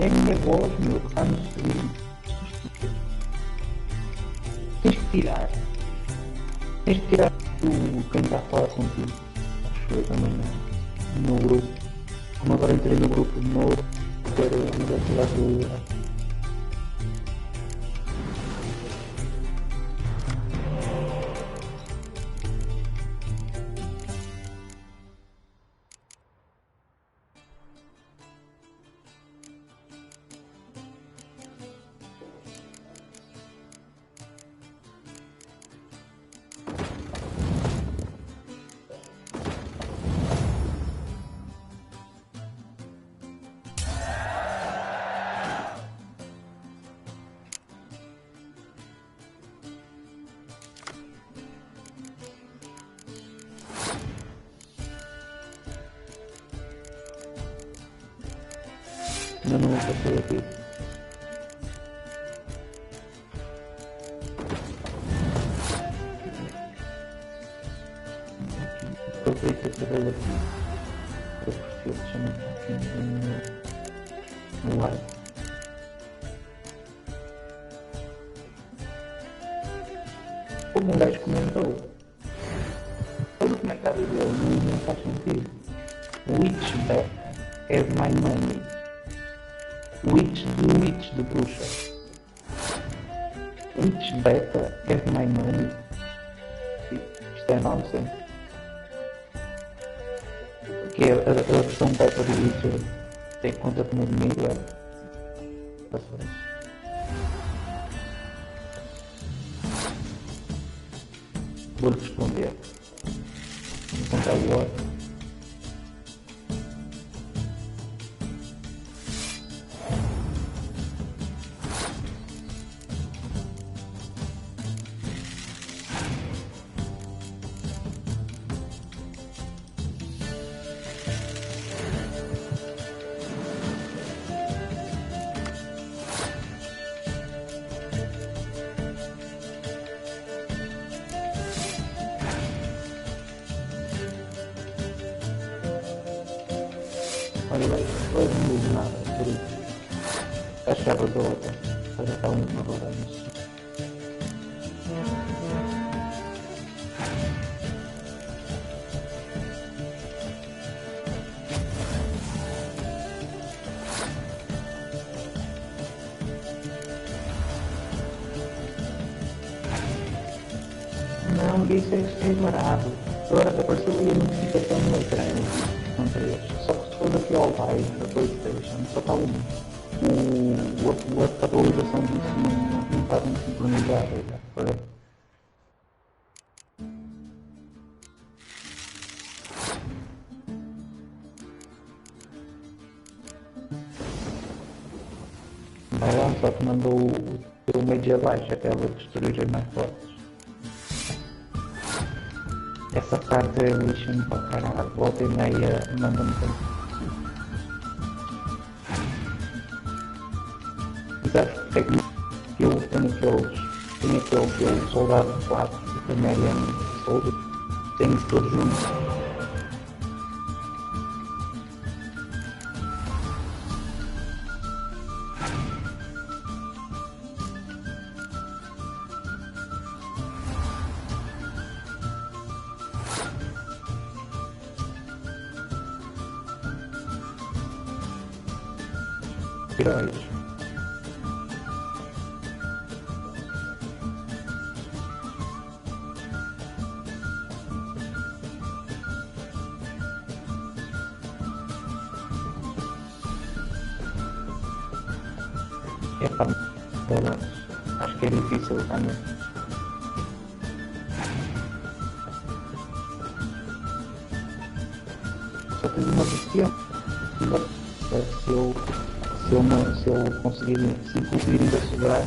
É a minha voz, meu, que está no stream. Tens que tirar. Tens que tirar quem está a falar contigo. Acho que eu também no grupo. Como agora entrei no grupo de novo, ter ido aqui à Eu não passei aqui. Eu sei que esse rolo aqui. Eu prefiro chamar aqui no live. Como um gajo comentou, todo o comentário dele não faz sentido. Witch back has my money. Witch de bruxa. Witch beta has my money. Isto é nonsense. Porque a versão beta do Witcher tem conta como inimigo, é? Vou responder. Encontrar o outro. Olha, não mudo nada, por isso. Achava da outra, para estar muito agora nisso. Não, isso é barato. Agora apareceu aí a notificação no ecrã. Só que se for daqui ao live da PlayStation, só está a atualização disso não está muito sincronizada. Vai lá, só que mandou o média abaixo, aquela destruir as mais fortes. Essa parte é lixo para caralho, volta e meia manda-me tempo. Exato, é que eu tenho aquele soldado 4 e a Marian Soldier, tenho todos juntos. Heróis. Acho que é difícil também. Só tenho uma questão. Se eu conseguir investigar.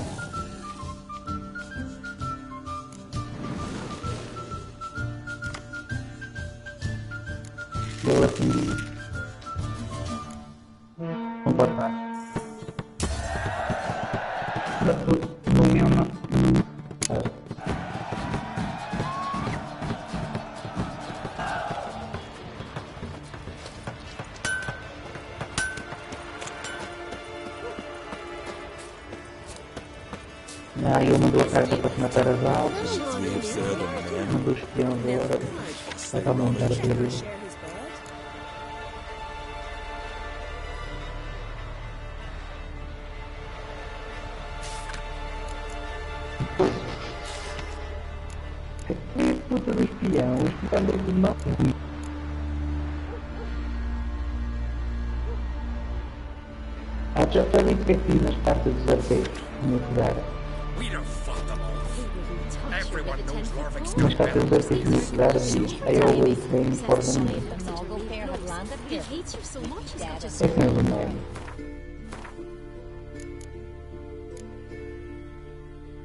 Eu aqui não pode estar. No meu não. Aí eu mandou a carta para se matar as altas, mandou o espião agora, vai dar uma olhada para ele. Que puta do espião? O espião do mal. Já está repetido nas cartas dos arqueiros, no lugar. Nas cartas dos arqueiros no lugar, aí eu vou bem informe. É que não é nome.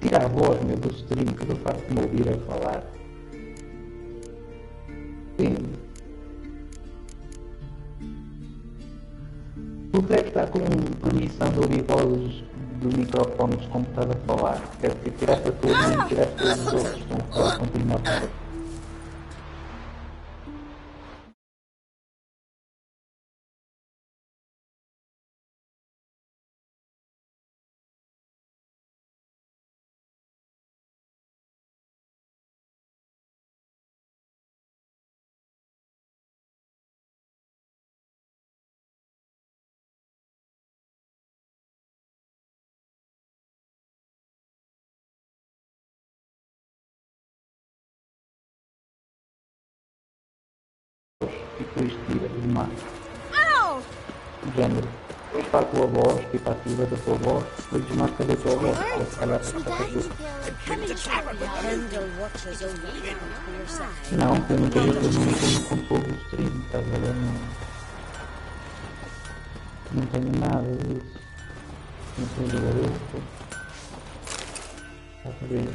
Tira a voz, meu, do stream, que eu faço me ouvir a falar. Sim. Tu deve estar com permissão de ouvir vozes do microfone como estás a falar. Quer dizer, tiraste a tua e tiraste todos os outros que estão a falar contigo. Tipo isto tira do mar. Género. Depois para a tua voz, tipo ativa da tua voz, depois desmarca da tua voz. Não, eu não tenho como pôr o stream, estás a ver? Não tenho nada disso. Não tenho garoto. Está a ver?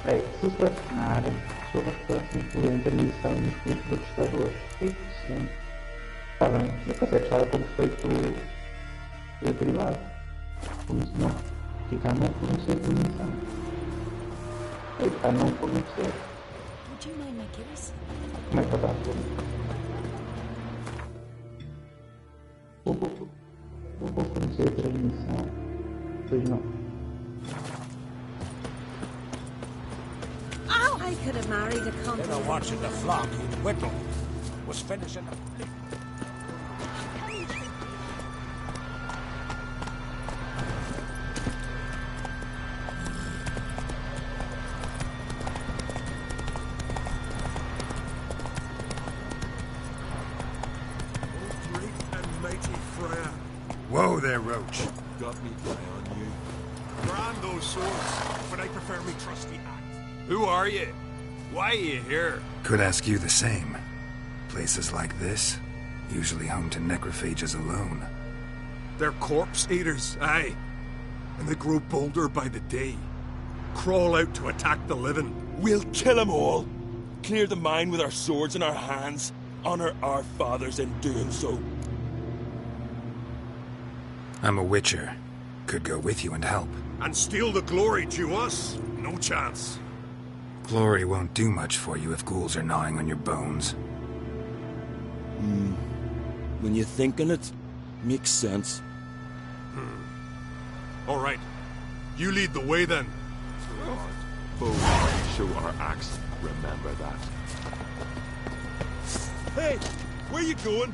Bem, se selecionar sobre a próxima influente a missão nos pontos do testador. Sim. Está bem, você consegue estar como feito privado. Como se não ficar não fornecer por missão. Ficar não fornecer. Como é que vai dar Vou fornecer a transmissão. Pois não. I could have married a country. They were watching the flock in Whittle. Was finishing the fleet. Whoa there, Roach. Got me eye on you. Brand those swords, but I prefer me trusty axe. Who are you? Why are you here? Could ask you the same. Places like this, usually home to necrophages alone. They're corpse eaters, aye. And they grow bolder by the day. Crawl out to attack the living. We'll kill them all. Clear the mine with our swords in our hands. Honor our fathers in doing so. I'm a witcher. Could go with you and help. And steal the glory to us? No chance. Glory won't do much for you if ghouls are gnawing on your bones. When you think on it, makes sense. All right. You lead the way then. Bow, show our axe. Remember that. Hey, where you going?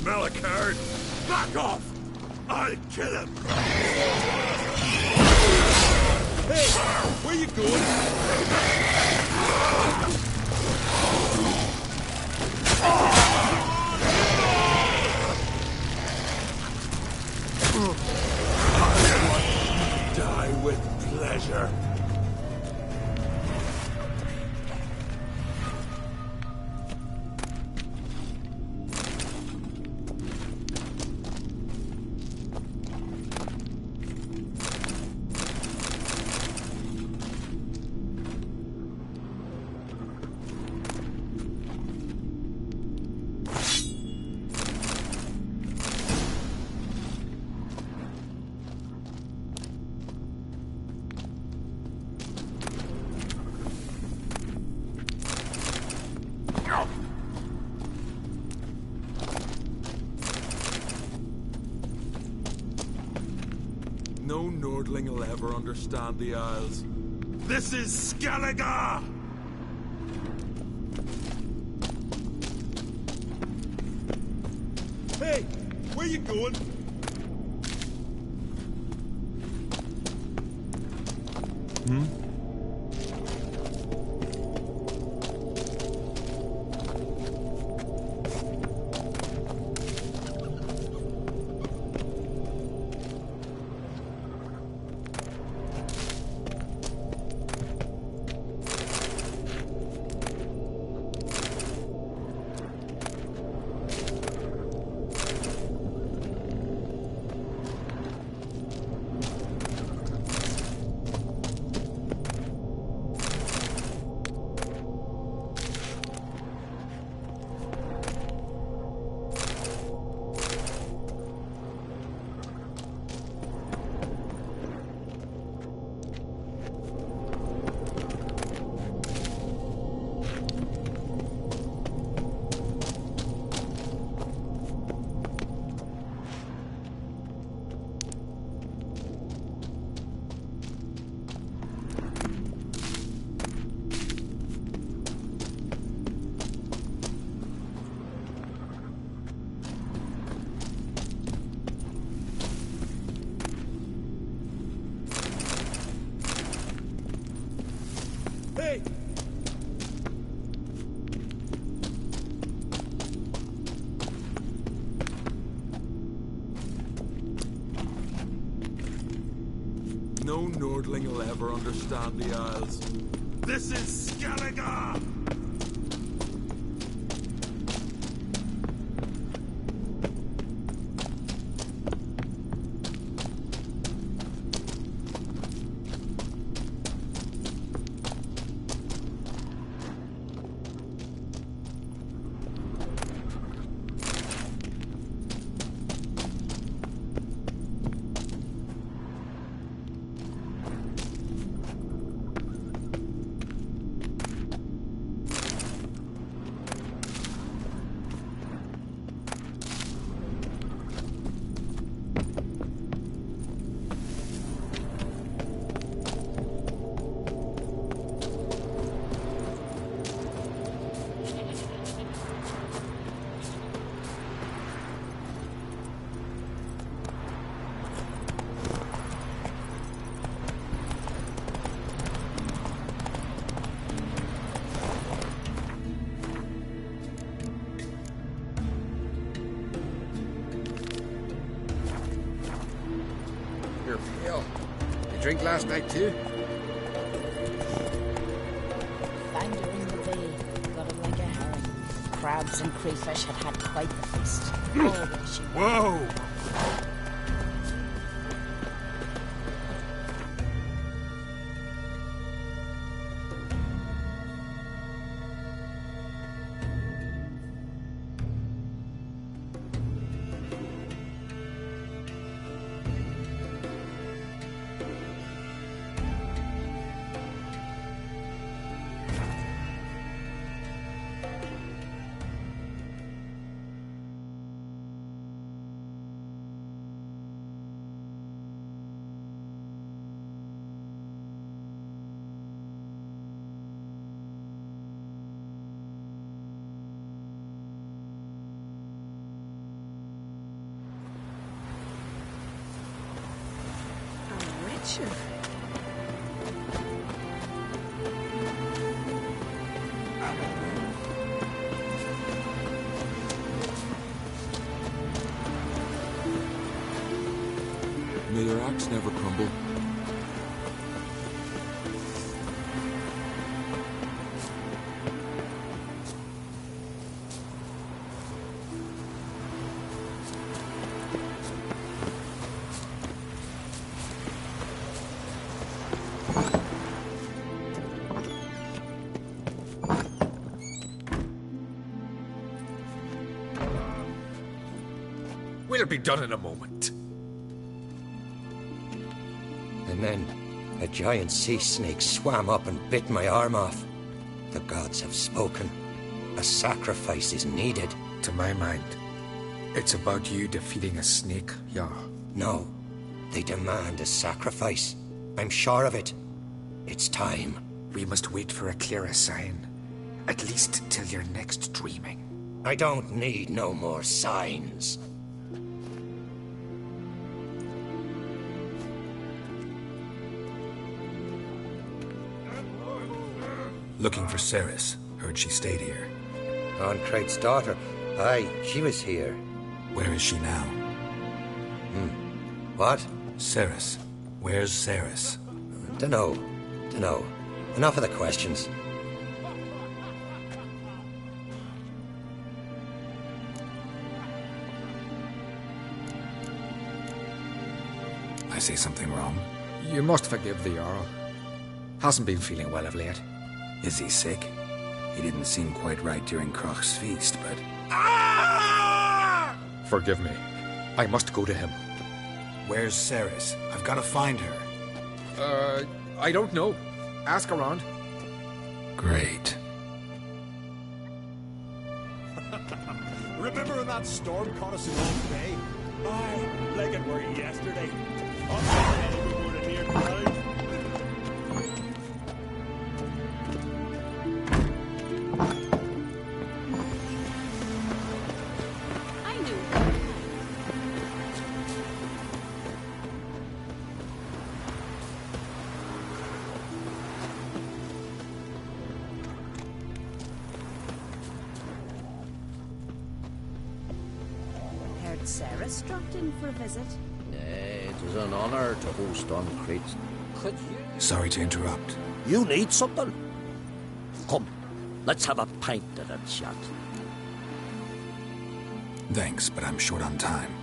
Malachard, back off! I'll kill him! Hey, where you going? Sure. No Nordling will ever understand the Isles. This is Skellige! Hey, where you going? Hey! No Nordling will ever understand the Isles. This is Skellige! You're pale. You drink last night too? Found her in the bay. Got her like a herring. Crabs and crayfish had quite the feast. Oh, there she was. Whoa! Richard. May your axe never crumble. It'll be done in a moment. And then a giant sea snake swam up and bit my arm off. The gods have spoken. A sacrifice is needed. To my mind, it's about you defeating a snake, Jarl. No, they demand a sacrifice. I'm sure of it. It's time. We must wait for a clearer sign. At least till your next dreaming. I don't need no more signs. Looking for Cerys. Heard she stayed here. Oncrate's daughter. Aye, she was here. Where is she now? What? Cerys. Where's Cerys? Dunno. Enough of the questions. I say something wrong? You must forgive the Jarl. Hasn't been feeling well of late. Is he sick? He didn't seem quite right during Kroch's feast, but... Forgive me. I must go to him. Where's Cerys? I've got to find her. I don't know. Ask around. Great. Remember when that storm caught us in Old Bay? Aye, like it were yesterday. Cerys dropped in for a visit. It is an honor to host Oncrate. Could you... Sorry to interrupt. You need something? Come, let's have a pint at a chat. Thanks, but I'm short on time.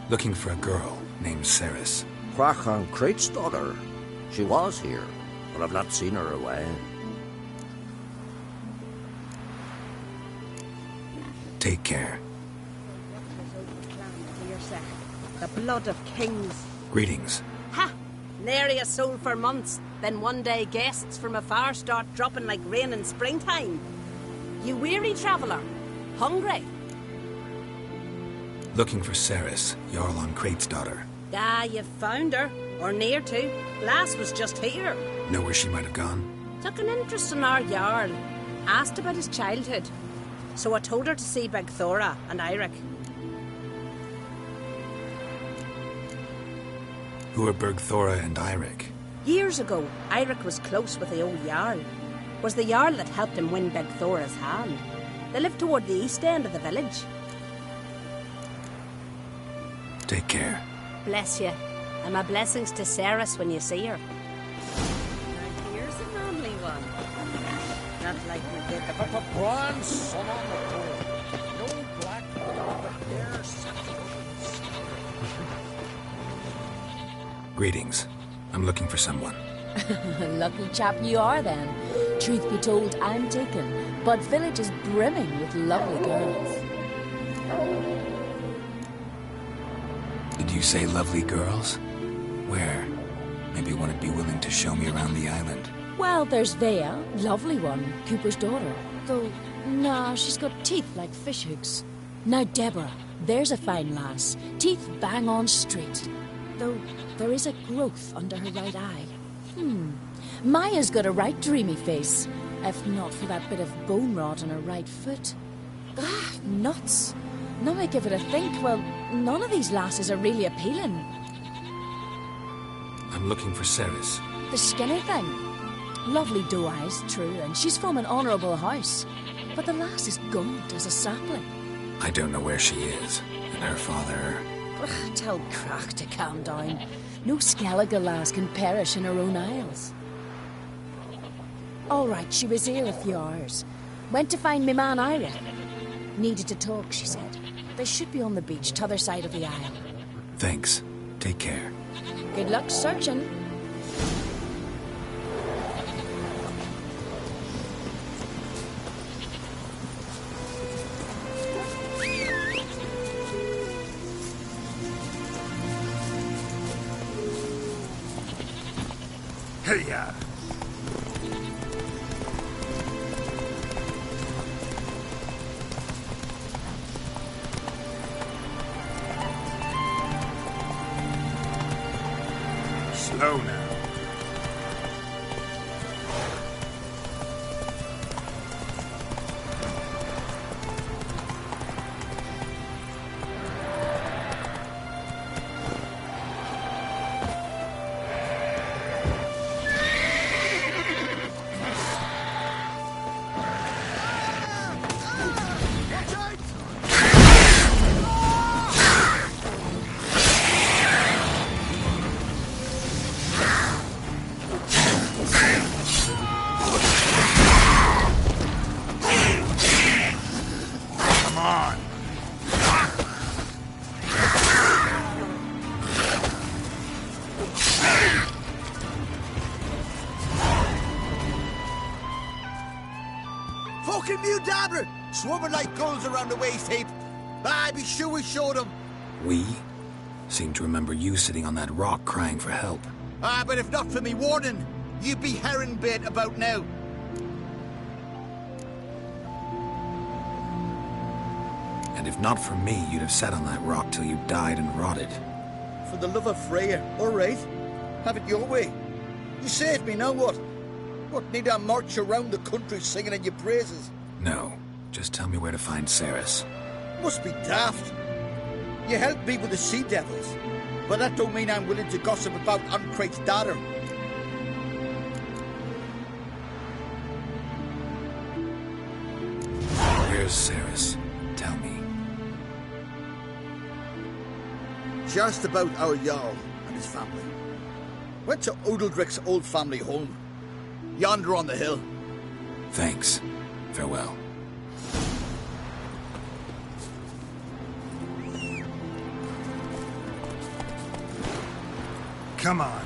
Looking for a girl named Cerys. Crach Oncrate's daughter. She was here, but I've not seen her away. Take care. The blood of kings. Greetings. Ha! Nary a soul for months. Then one day guests from afar start dropping like rain in springtime. You weary traveller? Hungry? Looking for Cerys, Jarl Oncrate's daughter. Ah, you've found her. Or near to. Lass was just here. Know where she might have gone? Took an interest in our Jarl. Asked about his childhood. So I told her to see Bergthora and Eirik. Who are Bergthora and Eirik? Years ago, Eirik was close with the old Jarl. Was the Jarl that helped him win Bergthora's hand. They lived toward the east end of the village. Take care. Bless you. And my blessings to Cerys when you see her. Now here's a manly one. Not like we did The bronze sun on the pole. No black but there's Greetings. I'm looking for someone. Lucky chap you are, then. Truth be told, I'm taken, but village is brimming with lovely girls. Did you say lovely girls? Where? Maybe one would be willing to show me around the island. Well, there's Vea, lovely one, Cooper's daughter. Though, nah, she's got teeth like fish hooks. Now, Deborah, there's a fine lass. Teeth bang on straight. Though, there is a growth under her right eye. Maya's got a right dreamy face. If not for that bit of bone rot on her right foot. Ah, nuts. Now I give it a think, well, none of these lasses are really appealing. I'm looking for Cerys. The skinny thing. Lovely doe eyes, true, and she's from an honourable house. But the lass is gaunt as a sapling. I don't know where she is. And her father... Ugh, tell Crach to calm down. No Skellige lass can perish in her own isles. All right, she was here a few hours. Went to find me man Eirik. Needed to talk, she said. They should be on the beach, t'other side of the isle. Thanks. Take care. Good luck searching. Hey-ya! Slow now. Fucking Mudabra! Swarming like gulls around the waist heap. Ah, be sure we showed them. We? Seem to remember you sitting on that rock crying for help. Ah, but if not for me warning, you'd be herring bait about now. And if not for me, you'd have sat on that rock till you died and rotted. For the love of Freya, all right. Have it your way. You saved me, now what? What, need I march around the country singing in your praises? No, just tell me where to find Ceres. Must be daft. You helped me with the Sea Devils, but that don't mean I'm willing to gossip about Ancrate's daughter. Where's Ceres? Tell me. She asked about our Jarl and his family. Went to Odeldrick's old family home. Yonder on the hill. Thanks. Farewell. Come on.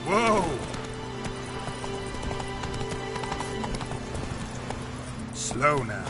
Whoa! Slow now.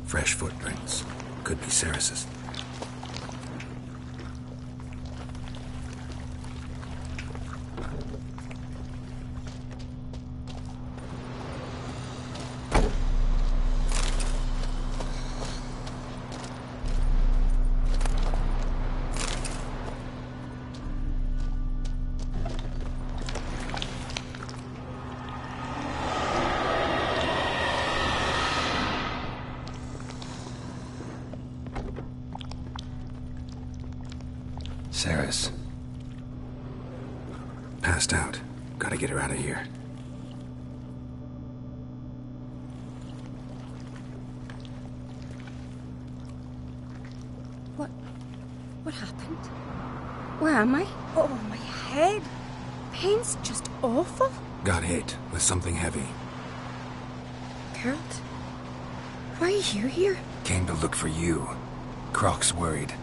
Fresh footprints. Could be Ceres's. Saris. Passed out. Gotta get her out of here. What happened? Where am I? Oh, my head. Pain's just awful. Got hit with something heavy. Geralt? Why are you here? Came to look for you. Croc's worried.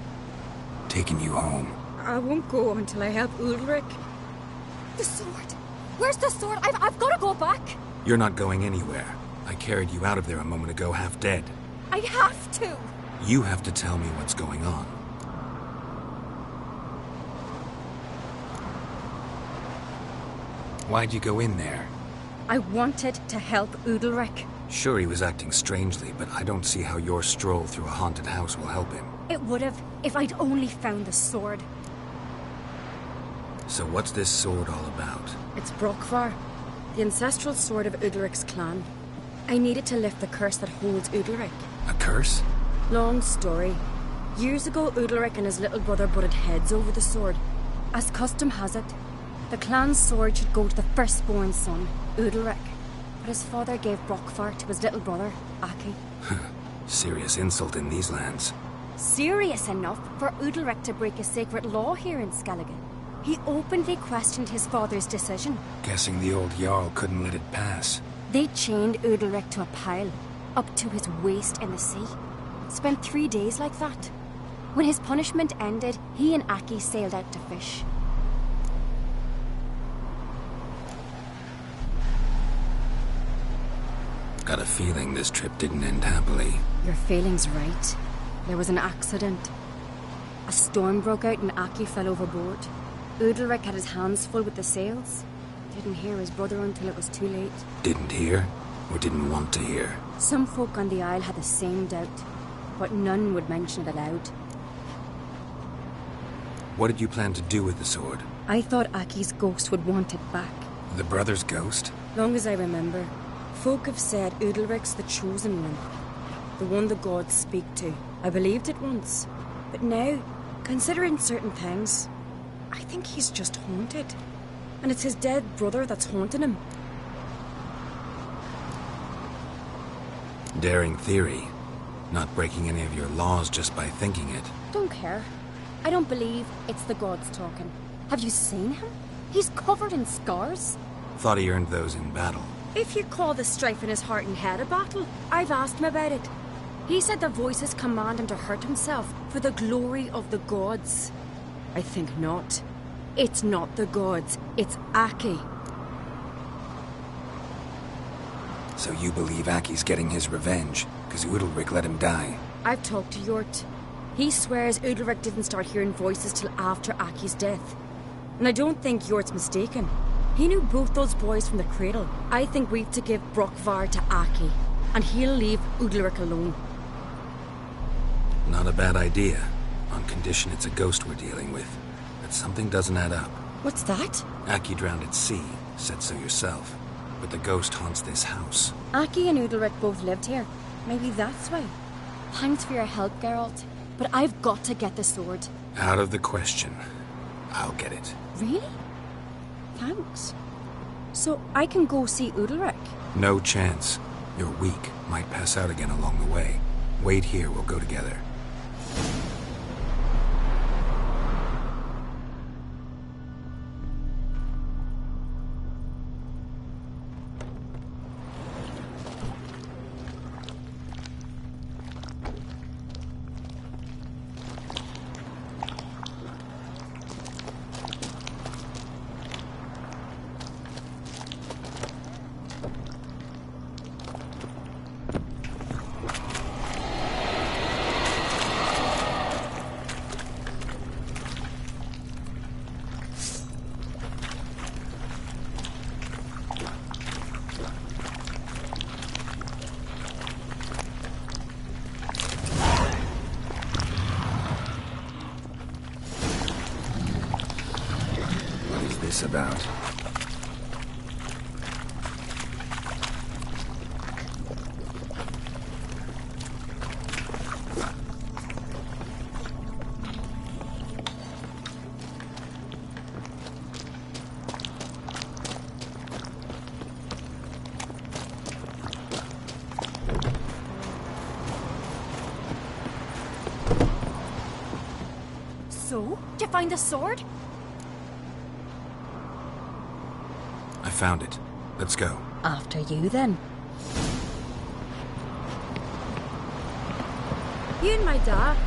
Taking you home. I won't go until I help Udalric. The sword! Where's the sword? I've got to go back! You're not going anywhere. I carried you out of there a moment ago half dead. I have to! You have to tell me what's going on. Why'd you go in there? I wanted to help Udalric. Sure, he was acting strangely, but I don't see how your stroll through a haunted house will help him. It would have, if I'd only found the sword. So what's this sword all about? It's Brokvar, the ancestral sword of Udalric's clan. I needed to lift the curse that holds Udalric. A curse? Long story. Years ago, Udalric and his little brother butted heads over the sword. As custom has it, the clan's sword should go to the firstborn son, Udalric. But his father gave Brokvar to his little brother, Aki. Serious insult in these lands. Serious enough for Udalric to break a sacred law here in Skellige. He openly questioned his father's decision. Guessing the old Jarl couldn't let it pass. They chained Udalric to a pile, up to his waist in the sea. Spent 3 days like that. When his punishment ended, he and Aki sailed out to fish. Got a feeling this trip didn't end happily. Your feeling's right. There was an accident. A storm broke out and Aki fell overboard. Udalric had his hands full with the sails. Didn't hear his brother until it was too late. Didn't hear? Or didn't want to hear? Some folk on the Isle had the same doubt, but none would mention it aloud. What did you plan to do with the sword? I thought Aki's ghost would want it back. The brother's ghost? Long as I remember, folk have said Udalric's the chosen one. The one the gods speak to. I believed it once. But now, considering certain things, I think he's just haunted. And it's his dead brother that's haunting him. Daring theory. Not breaking any of your laws just by thinking it. Don't care. I don't believe it's the gods talking. Have you seen him? He's covered in scars. Thought he earned those in battle. If you call the strife in his heart and head a battle, I've asked him about it. He said the voices command him to hurt himself for the glory of the gods. I think not. It's not the gods, it's Aki. So you believe Aki's getting his revenge, because Udalric let him die? I've talked to Yort. He swears Udalric didn't start hearing voices till after Aki's death. And I don't think Yort's mistaken. He knew both those boys from the cradle. I think we've to give Brokvar to Aki, and he'll leave Udalric alone. Not a bad idea, on condition it's a ghost we're dealing with. But something doesn't add up. What's that? Aki drowned at sea, said so yourself. But the ghost haunts this house. Aki and Udalric both lived here. Maybe that's why. Thanks for your help, Geralt. But I've got to get the sword. Out of the question. I'll get it. Really? Thanks. So I can go see Udalric? No chance. You're weak. Might pass out again along the way. Wait here, we'll go together. About. So? Did you find the sword? I found it. Let's go. After you, then. You and my dad,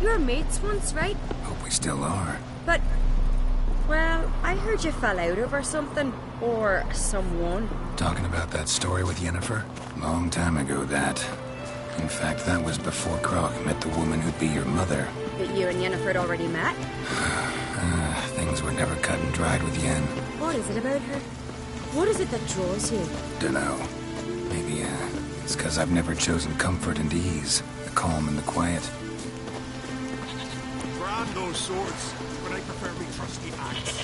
you were mates once, right? Hope we still are. But, well, I heard you fell out over something. Or someone. Talking about that story with Yennefer? Long time ago, that. In fact, that was before Krog met the woman who'd be your mother. But you and Yennefer had already met? Things were never cut and dried with Yen. What is it about her? What is it that draws you? Dunno. Maybe, it's because I've never chosen comfort and ease. The calm and the quiet. Brand those swords, but I prefer me trusty axe.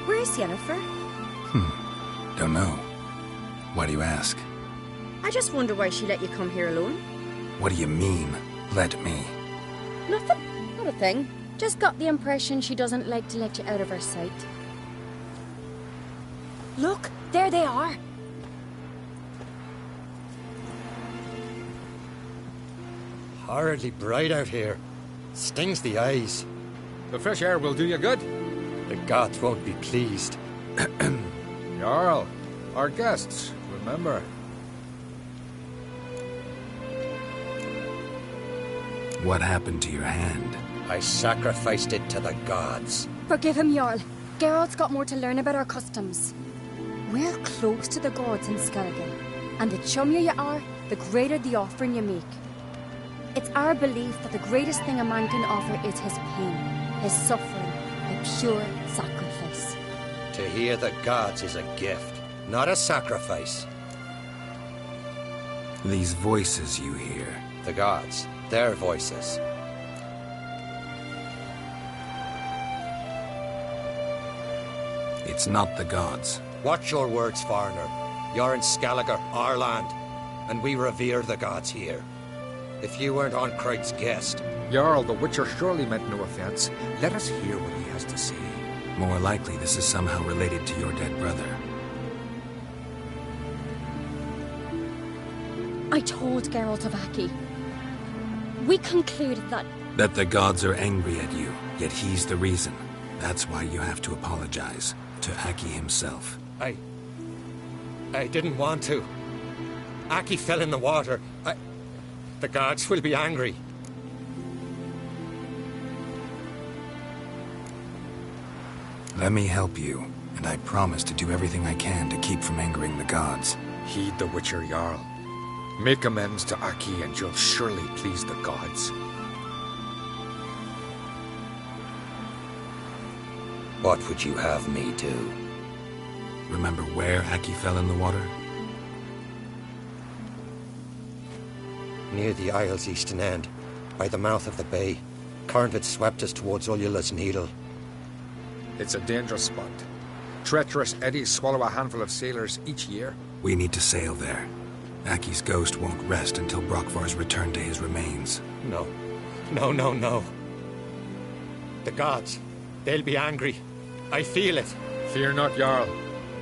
Where's Yennefer? Don't know. Why do you ask? I just wonder why she let you come here alone. What do you mean, let me? Nothing. Not a thing. Just got the impression she doesn't like to let you out of her sight. Look, there they are. Horridly bright out here. Stings the eyes. The fresh air will do you good. The gods won't be pleased. Jarl, our guests, remember. What happened to your hand? I sacrificed it to the gods. Forgive him, Jarl. Geralt's got more to learn about our customs. We're close to the gods in Skellige, and the chummier you are, the greater the offering you make. It's our belief that the greatest thing a man can offer is his pain, his suffering, a pure sacrifice. To hear the gods is a gift, not a sacrifice. These voices you hear. The gods, their voices. It's not the gods. Watch your words, foreigner. You're in Skellige, our land, and we revere the gods here. If you weren't on Craig's guest... Jarl, the Witcher surely meant no offense. Let us hear what he has to say. More likely this is somehow related to your dead brother. I told Geralt of Aki. We concluded that... That the gods are angry at you, yet he's the reason. That's why you have to apologize. To Aki himself. I didn't want to. Aki fell in the water. The gods will be angry. Let me help you, and I promise to do everything I can to keep from angering the gods. Heed the Witcher Jarl. Make amends to Aki and you'll surely please the gods. What would you have me do? Remember where Aki fell in the water? Near the Isle's eastern end, by the mouth of the bay. Current had swept us towards Ullula's Needle. It's a dangerous spot. Treacherous eddies swallow a handful of sailors each year. We need to sail there. Aki's ghost won't rest until Brokvar's returned to his remains. No. No. The gods, they'll be angry. I feel it. Fear not, Jarl.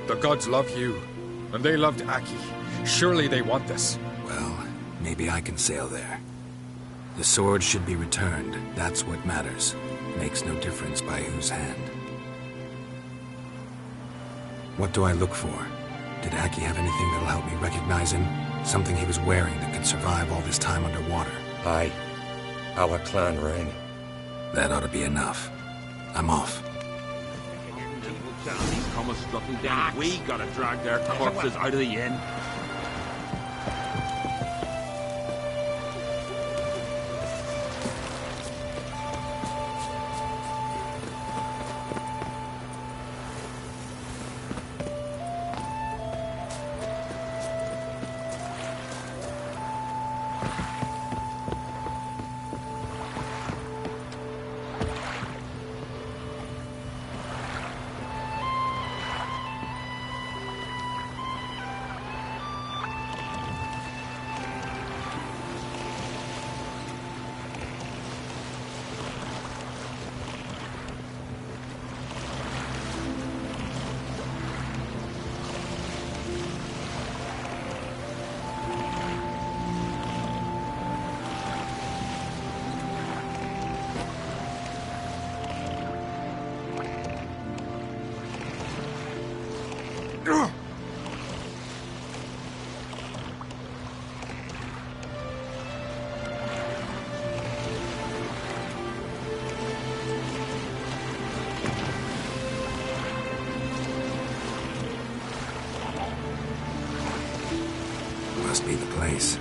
The gods love you, and they loved Aki. Surely they want this. Well, maybe I can sail there. The sword should be returned. That's what matters. Makes no difference by whose hand. What do I look for? Did Aki have anything that'll help me recognize him? Something he was wearing that could survive all this time underwater? Aye. Our clan ring. That ought to be enough. I'm off. These comers struck me down. We gotta drag their corpses out of the inn. Must be the place.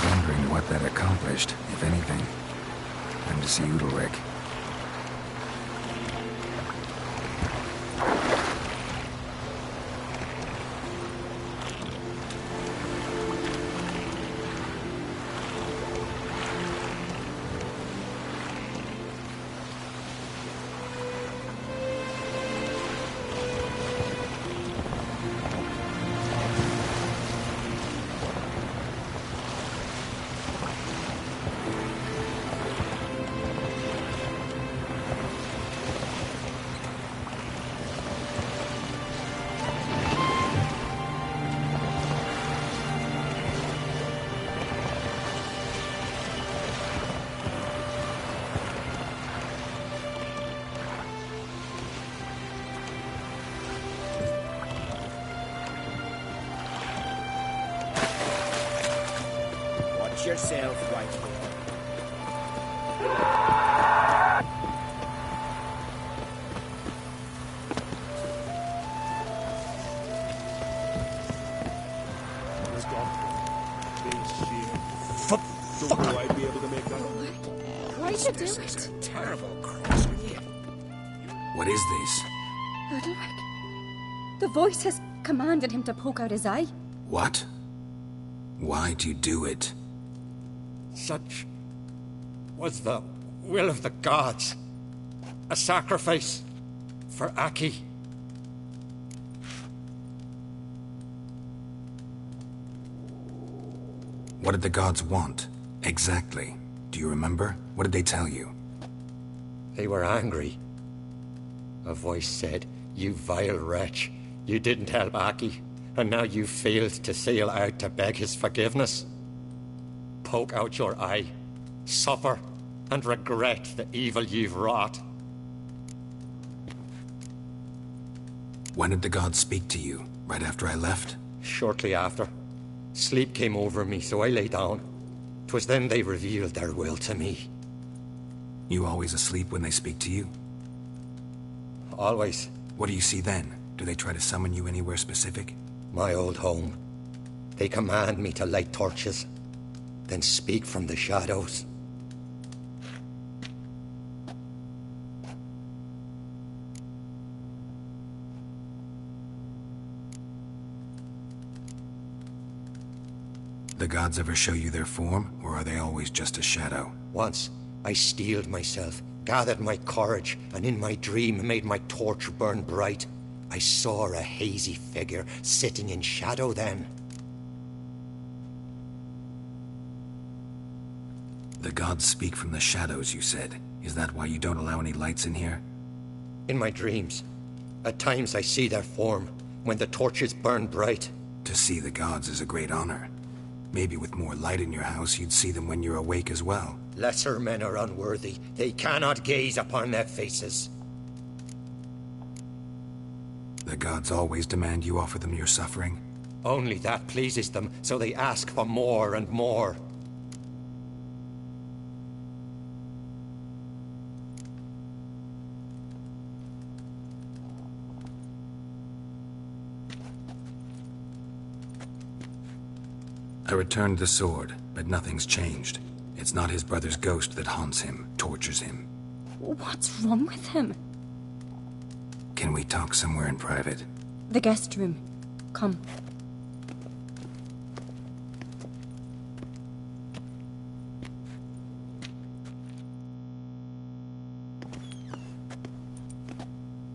Wondering what that accomplished, if anything. Time to see Udalryk. Yourself right here. Don't know I'd be able to make that. Why'd you do it? Terrible cross with you. What is this? Udalryk. The voice has commanded him to poke out his eye. What? Why'd you do it? Such was the will of the gods. A sacrifice for Aki. What did the gods want? Exactly. Do you remember? What did they tell you? They were angry. A voice said, "You vile wretch. You didn't help Aki, and now you failed to sail out to beg his forgiveness. Poke out your eye, suffer, and regret the evil you've wrought." When did the gods speak to you? Right after I left? Shortly after. Sleep came over me, so I lay down. 'Twas then they revealed their will to me. You always asleep when they speak to you? Always. What do you see then? Do they try to summon you anywhere specific? My old home. They command me to light torches, then speak from the shadows. The gods ever show you their form, or are they always just a shadow? Once, I steeled myself, gathered my courage, and in my dream made my torch burn bright. I saw a hazy figure sitting in shadow then. The gods speak from the shadows, you said. Is that why you don't allow any lights in here? In my dreams. At times I see their form, when the torches burn bright. To see the gods is a great honor. Maybe with more light in your house, you'd see them when you're awake as well. Lesser men are unworthy. They cannot gaze upon their faces. The gods always demand you offer them your suffering? Only that pleases them, so they ask for more and more. I returned the sword, but nothing's changed. It's not his brother's ghost that haunts him, tortures him. What's wrong with him? Can we talk somewhere in private? The guest room. Come.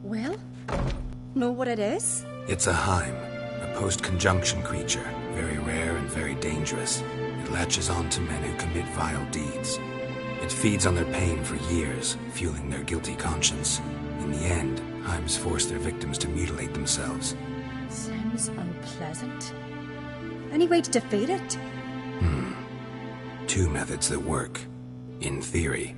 Well? Know what it is? It's a Heim, a post-conjunction creature. Very rare and very dangerous. It latches on to men who commit vile deeds. It feeds on their pain for years, fueling their guilty conscience. In the end, Heims force their victims to mutilate themselves. Sounds unpleasant. Any way to defeat it? Two methods that work. In theory.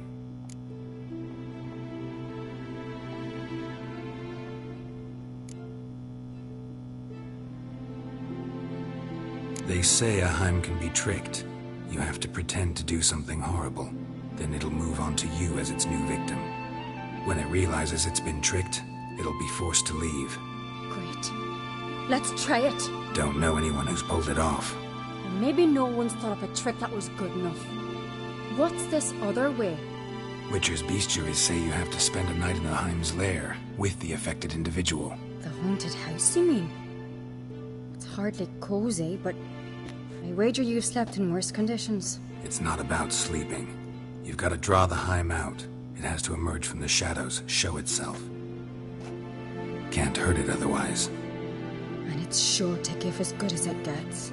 They say a Heim can be tricked. You have to pretend to do something horrible. Then it'll move on to you as its new victim. When it realizes it's been tricked, it'll be forced to leave. Great. Let's try it. Don't know anyone who's pulled it off. Maybe no one's thought of a trick that was good enough. What's this other way? Witcher's bestiaries say you have to spend a night in the Heim's lair with the affected individual. The haunted house, you mean? It's hardly cozy, but I wager you've slept in worse conditions. It's not about sleeping. You've got to draw the Heim out. It has to emerge from the shadows, show itself. Can't hurt it otherwise. And it's sure to give as good as it gets.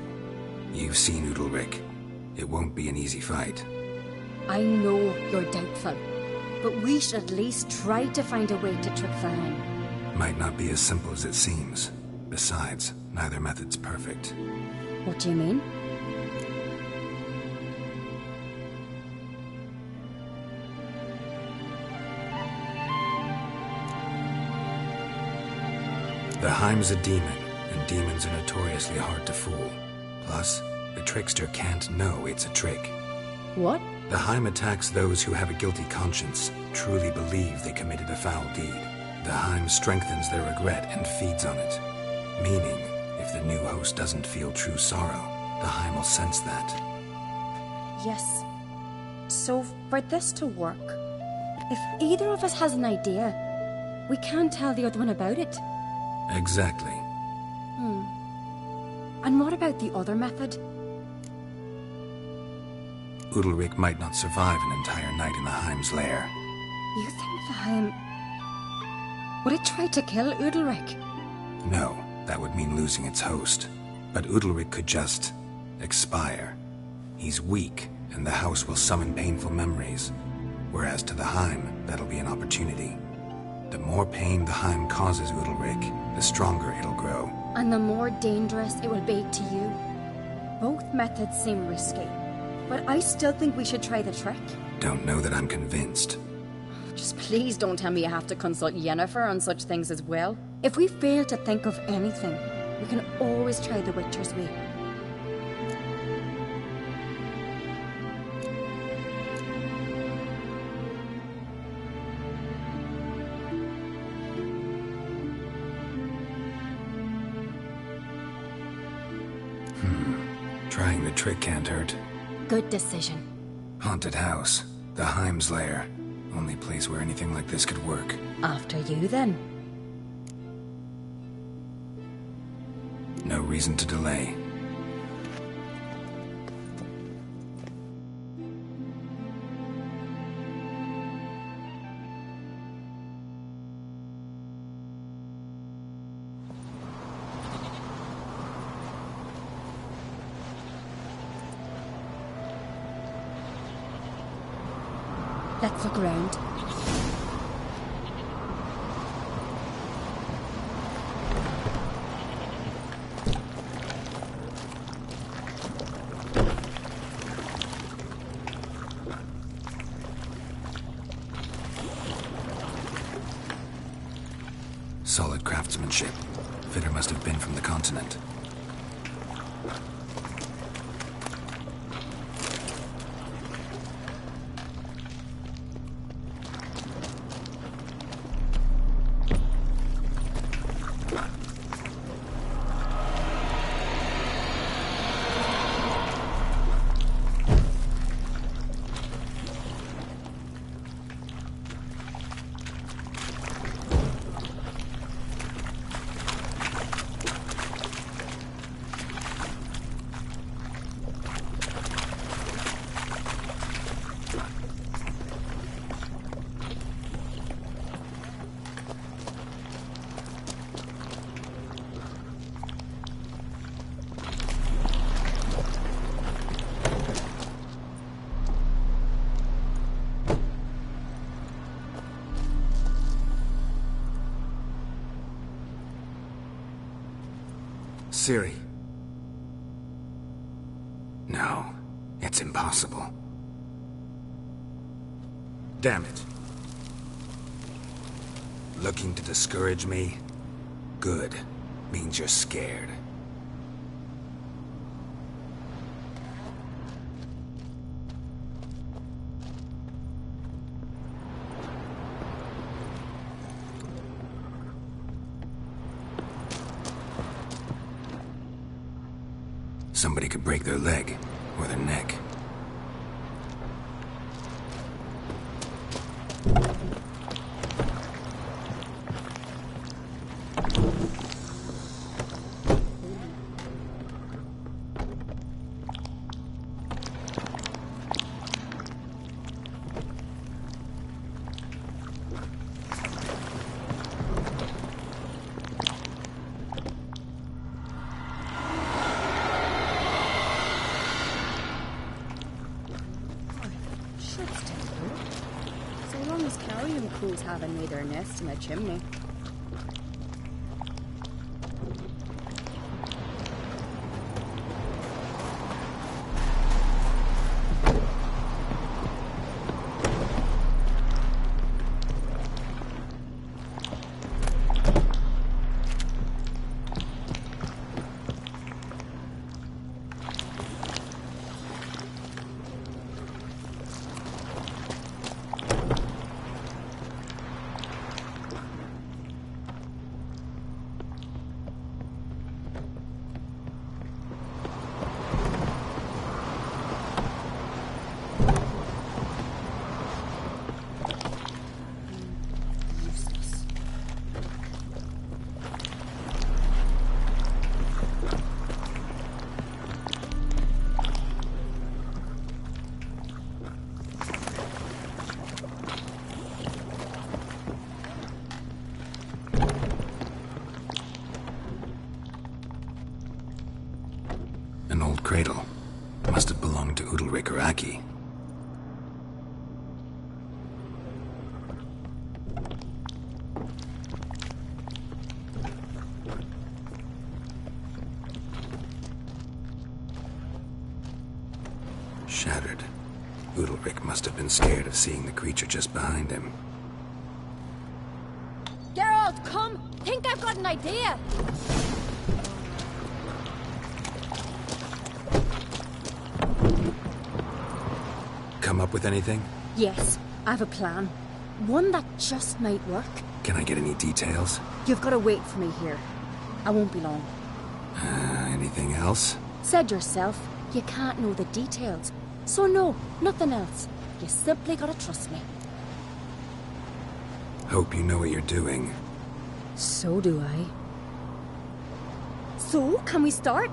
You've seen Udalryk. It won't be an easy fight. I know you're doubtful, but we should at least try to find a way to trick the Heim. Might not be as simple as it seems. Besides, neither method's perfect. What do you mean? The Heim's a demon, and demons are notoriously hard to fool. Plus, the trickster can't know it's a trick. What? The Heim attacks those who have a guilty conscience, truly believe they committed a foul deed. The Heim strengthens their regret and feeds on it. Meaning, if the new host doesn't feel true sorrow, the Heim will sense that. Yes. So, for this to work, if either of us has an idea, we can tell the other one about it. Exactly. And what about the other method? Udalryk might not survive an entire night in the Heim's lair. You think the Heim... would it try to kill Udalryk? No, that would mean losing its host. But Udalryk could just... expire. He's weak, and the house will summon painful memories. Whereas to the Heim, that'll be an opportunity. The more pain the Heim causes Udalryk, the stronger it'll grow. And the more dangerous it will be to you. Both methods seem risky, but I still think we should try the trick. Don't know that I'm convinced. Just please don't tell me you have to consult Yennefer on such things as well. If we fail to think of anything, we can always try the Witcher's way. Trying the trick can't hurt. Good decision. Haunted house. The Heim's lair. Only place where anything like this could work. After you, then. No reason to delay. Let's look around. Solid craftsmanship. Fitter must have been from the continent. Ciri. No, it's impossible. Damn it. Looking to discourage me? Good. Means you're scared. Somebody could break their leg, or their neck. Haven't made their nest in a chimney. An old cradle. Must have belonged to Udalryk or Aki. Shattered. Udalryk must have been scared of seeing the creature just behind him. Geralt, come! Think I've got an idea! Come up with anything? Yes, I have a plan. One that just might work. Can I get any details? You've got to wait for me here. I won't be long. Anything else? Said yourself, you can't know the details. So no, nothing else. You simply gotta trust me. Hope you know what you're doing. So do I. So, can we start?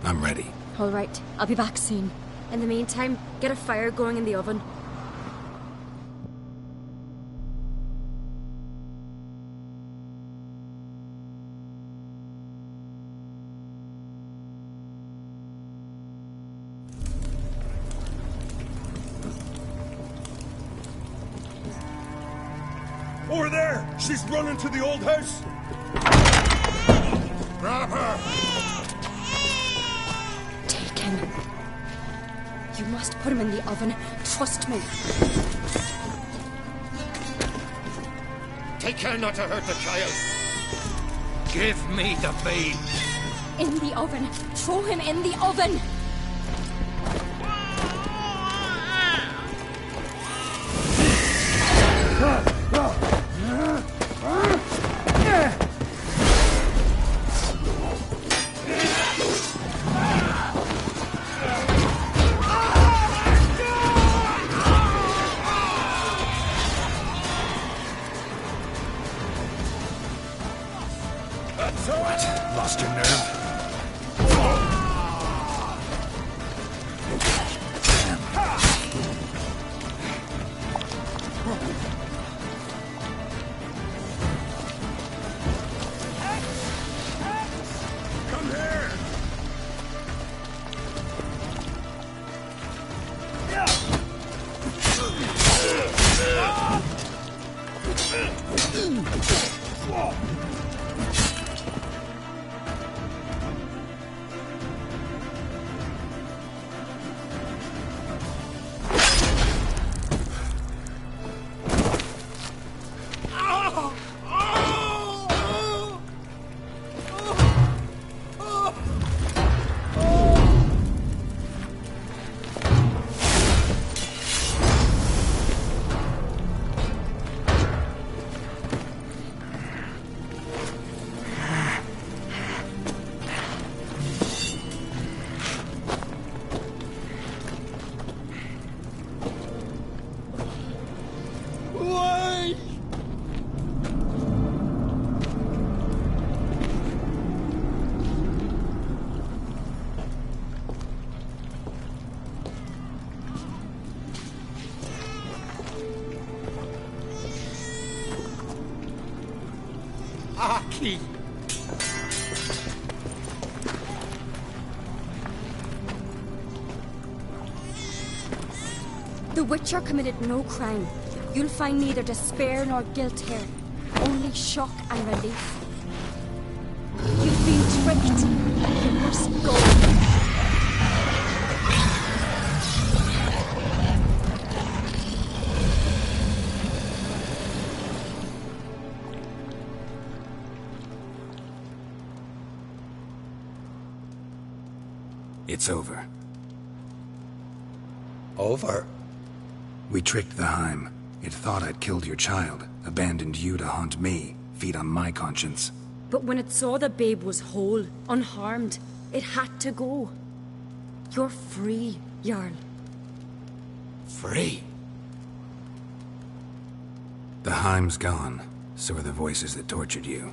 I'm ready. All right, I'll be back soon. In the meantime, get a fire going in the oven. Over there! She's running to the old house! Grab her! Take him. You must put him in the oven. Trust me. care not to hurt the child. Give me the babe. In the oven. Throw him in the oven. What? Lost your nerve? Aki! The Witcher committed no crime. You'll find neither despair nor guilt here. Only shock and relief. You've been tricked. You must go. It's over. Over? We tricked the Heim. It thought I'd killed your child, abandoned you to haunt me, feed on my conscience. But when it saw the babe was whole, unharmed, it had to go. You're free, Jarl. Free? The Heim's gone, so are the voices that tortured you.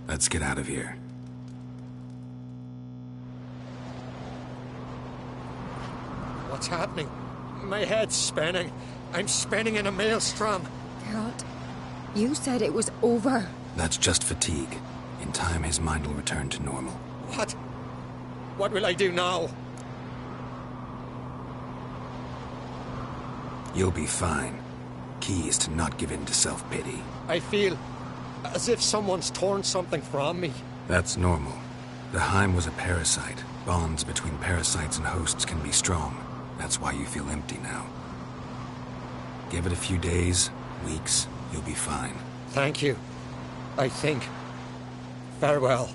Let's get out of here. What's happening? My head's spinning. I'm spinning in a maelstrom. Geralt, you said it was over. That's just fatigue. In time, his mind will return to normal. What? What will I do now? You'll be fine. Key is to not give in to self-pity. I feel as if someone's torn something from me. That's normal. The Heim was a parasite. Bonds between parasites and hosts can be strong. That's why you feel empty now. Give it a few days, weeks, you'll be fine. Thank you. I think. Farewell.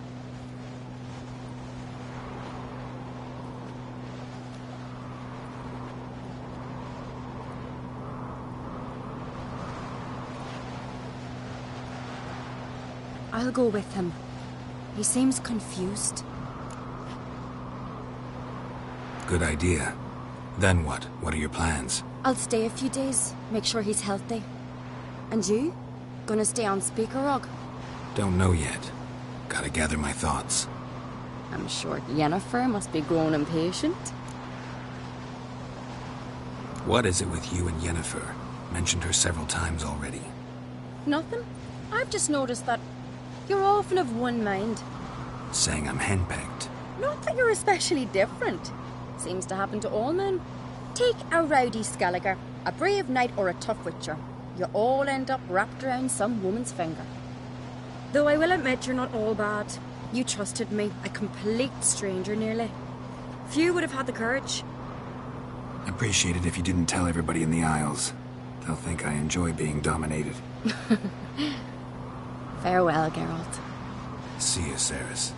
I'll go with him. He seems confused. Good idea. Then what? What are your plans? I'll stay a few days, make sure he's healthy. And you? Gonna stay on Speakerog? Don't know yet. Gotta gather my thoughts. I'm sure Yennefer must be grown impatient. What is it with you and Yennefer? Mentioned her several times already. Nothing. I've just noticed that you're often of one mind. Saying I'm henpecked. Not that you're especially different. Seems to happen to all men. Take a rowdy Skelliger, a brave knight or a tough witcher. You all end up wrapped around some woman's finger. Though I will admit you're not all bad. You trusted me, a complete stranger nearly. Few would have had the courage. Appreciate it if you didn't tell everybody in the Isles. They'll think I enjoy being dominated. Farewell, Geralt. See you, Cerys.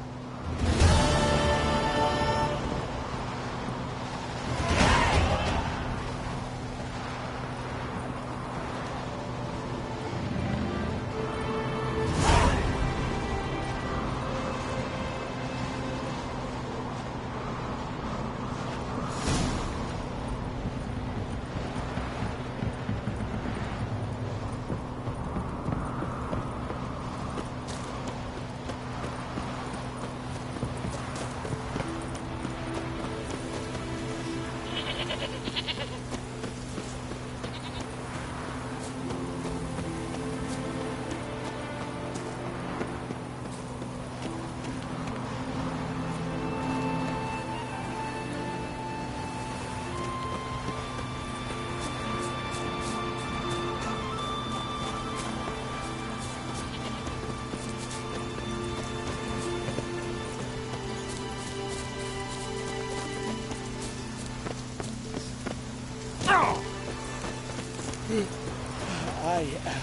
I am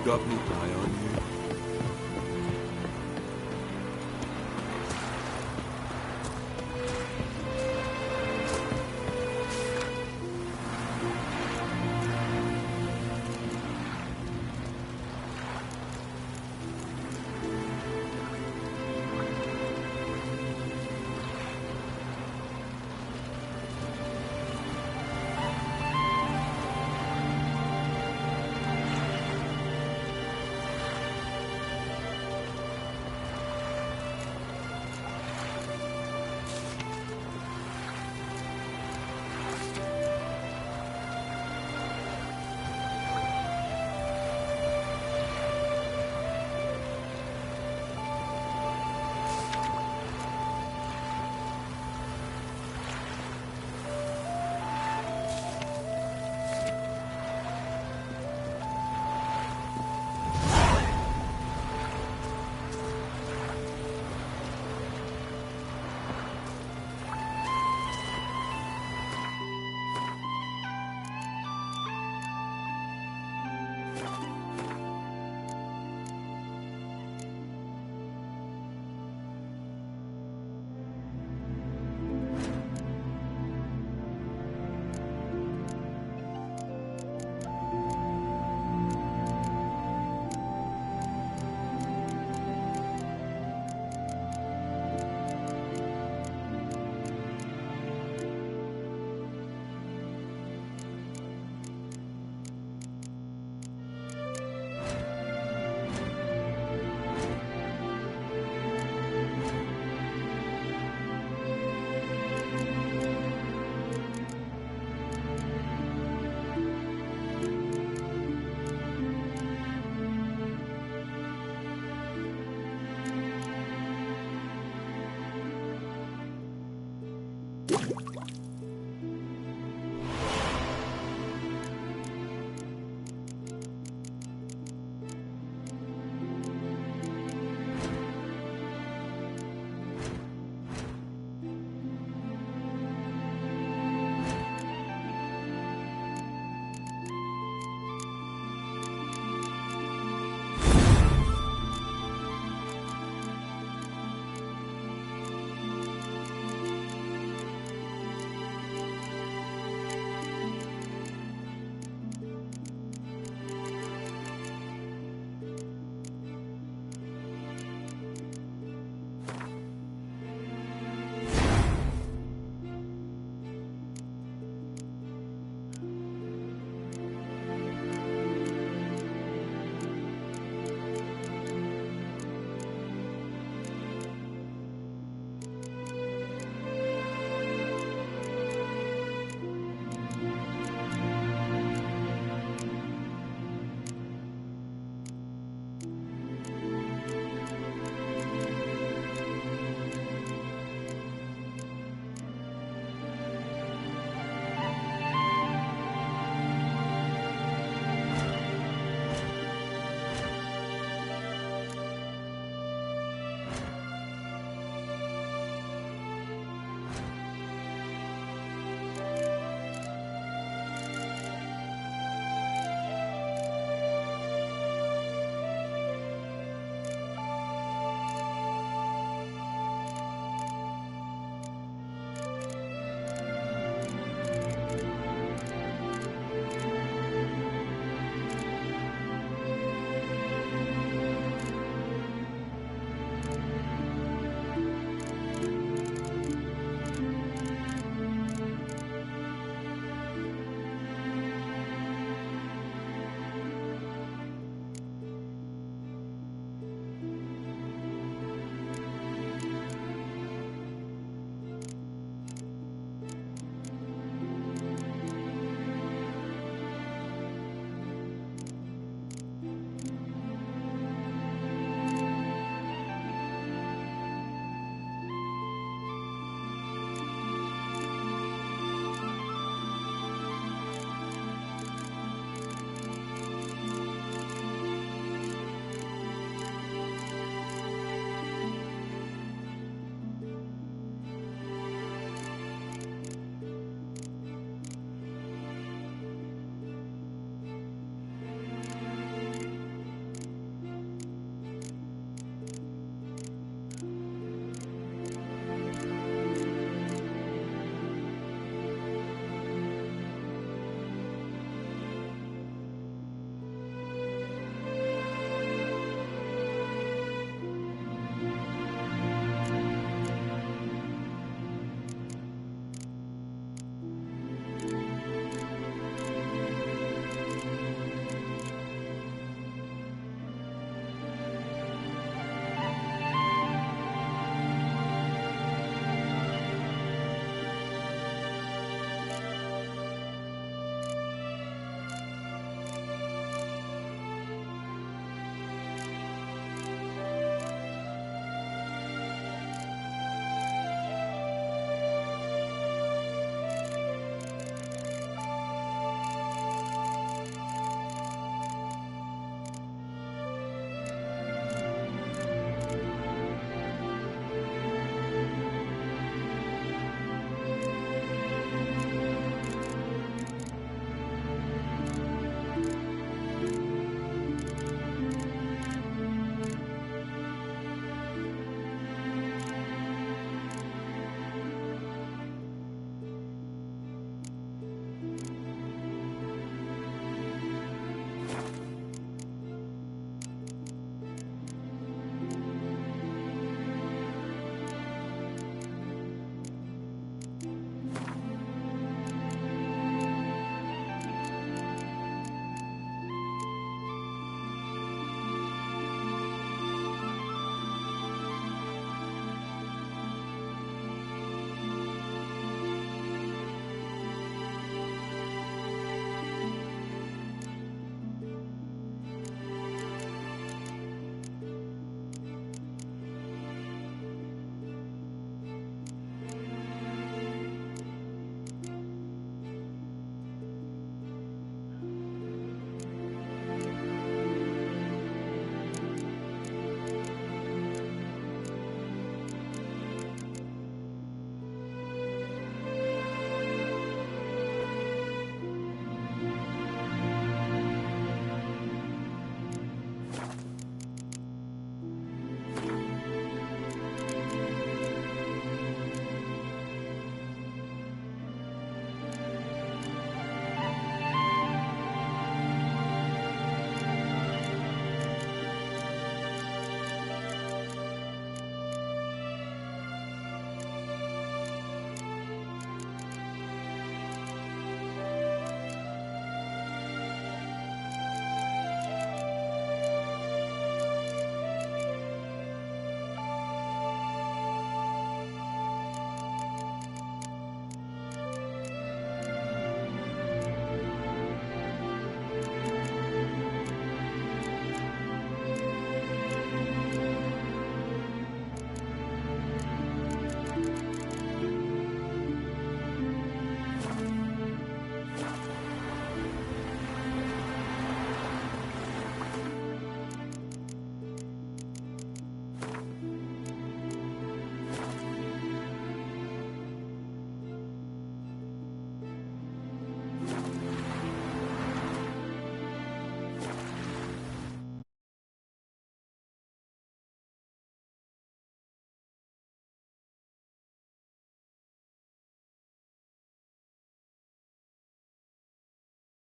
Got me eye on you.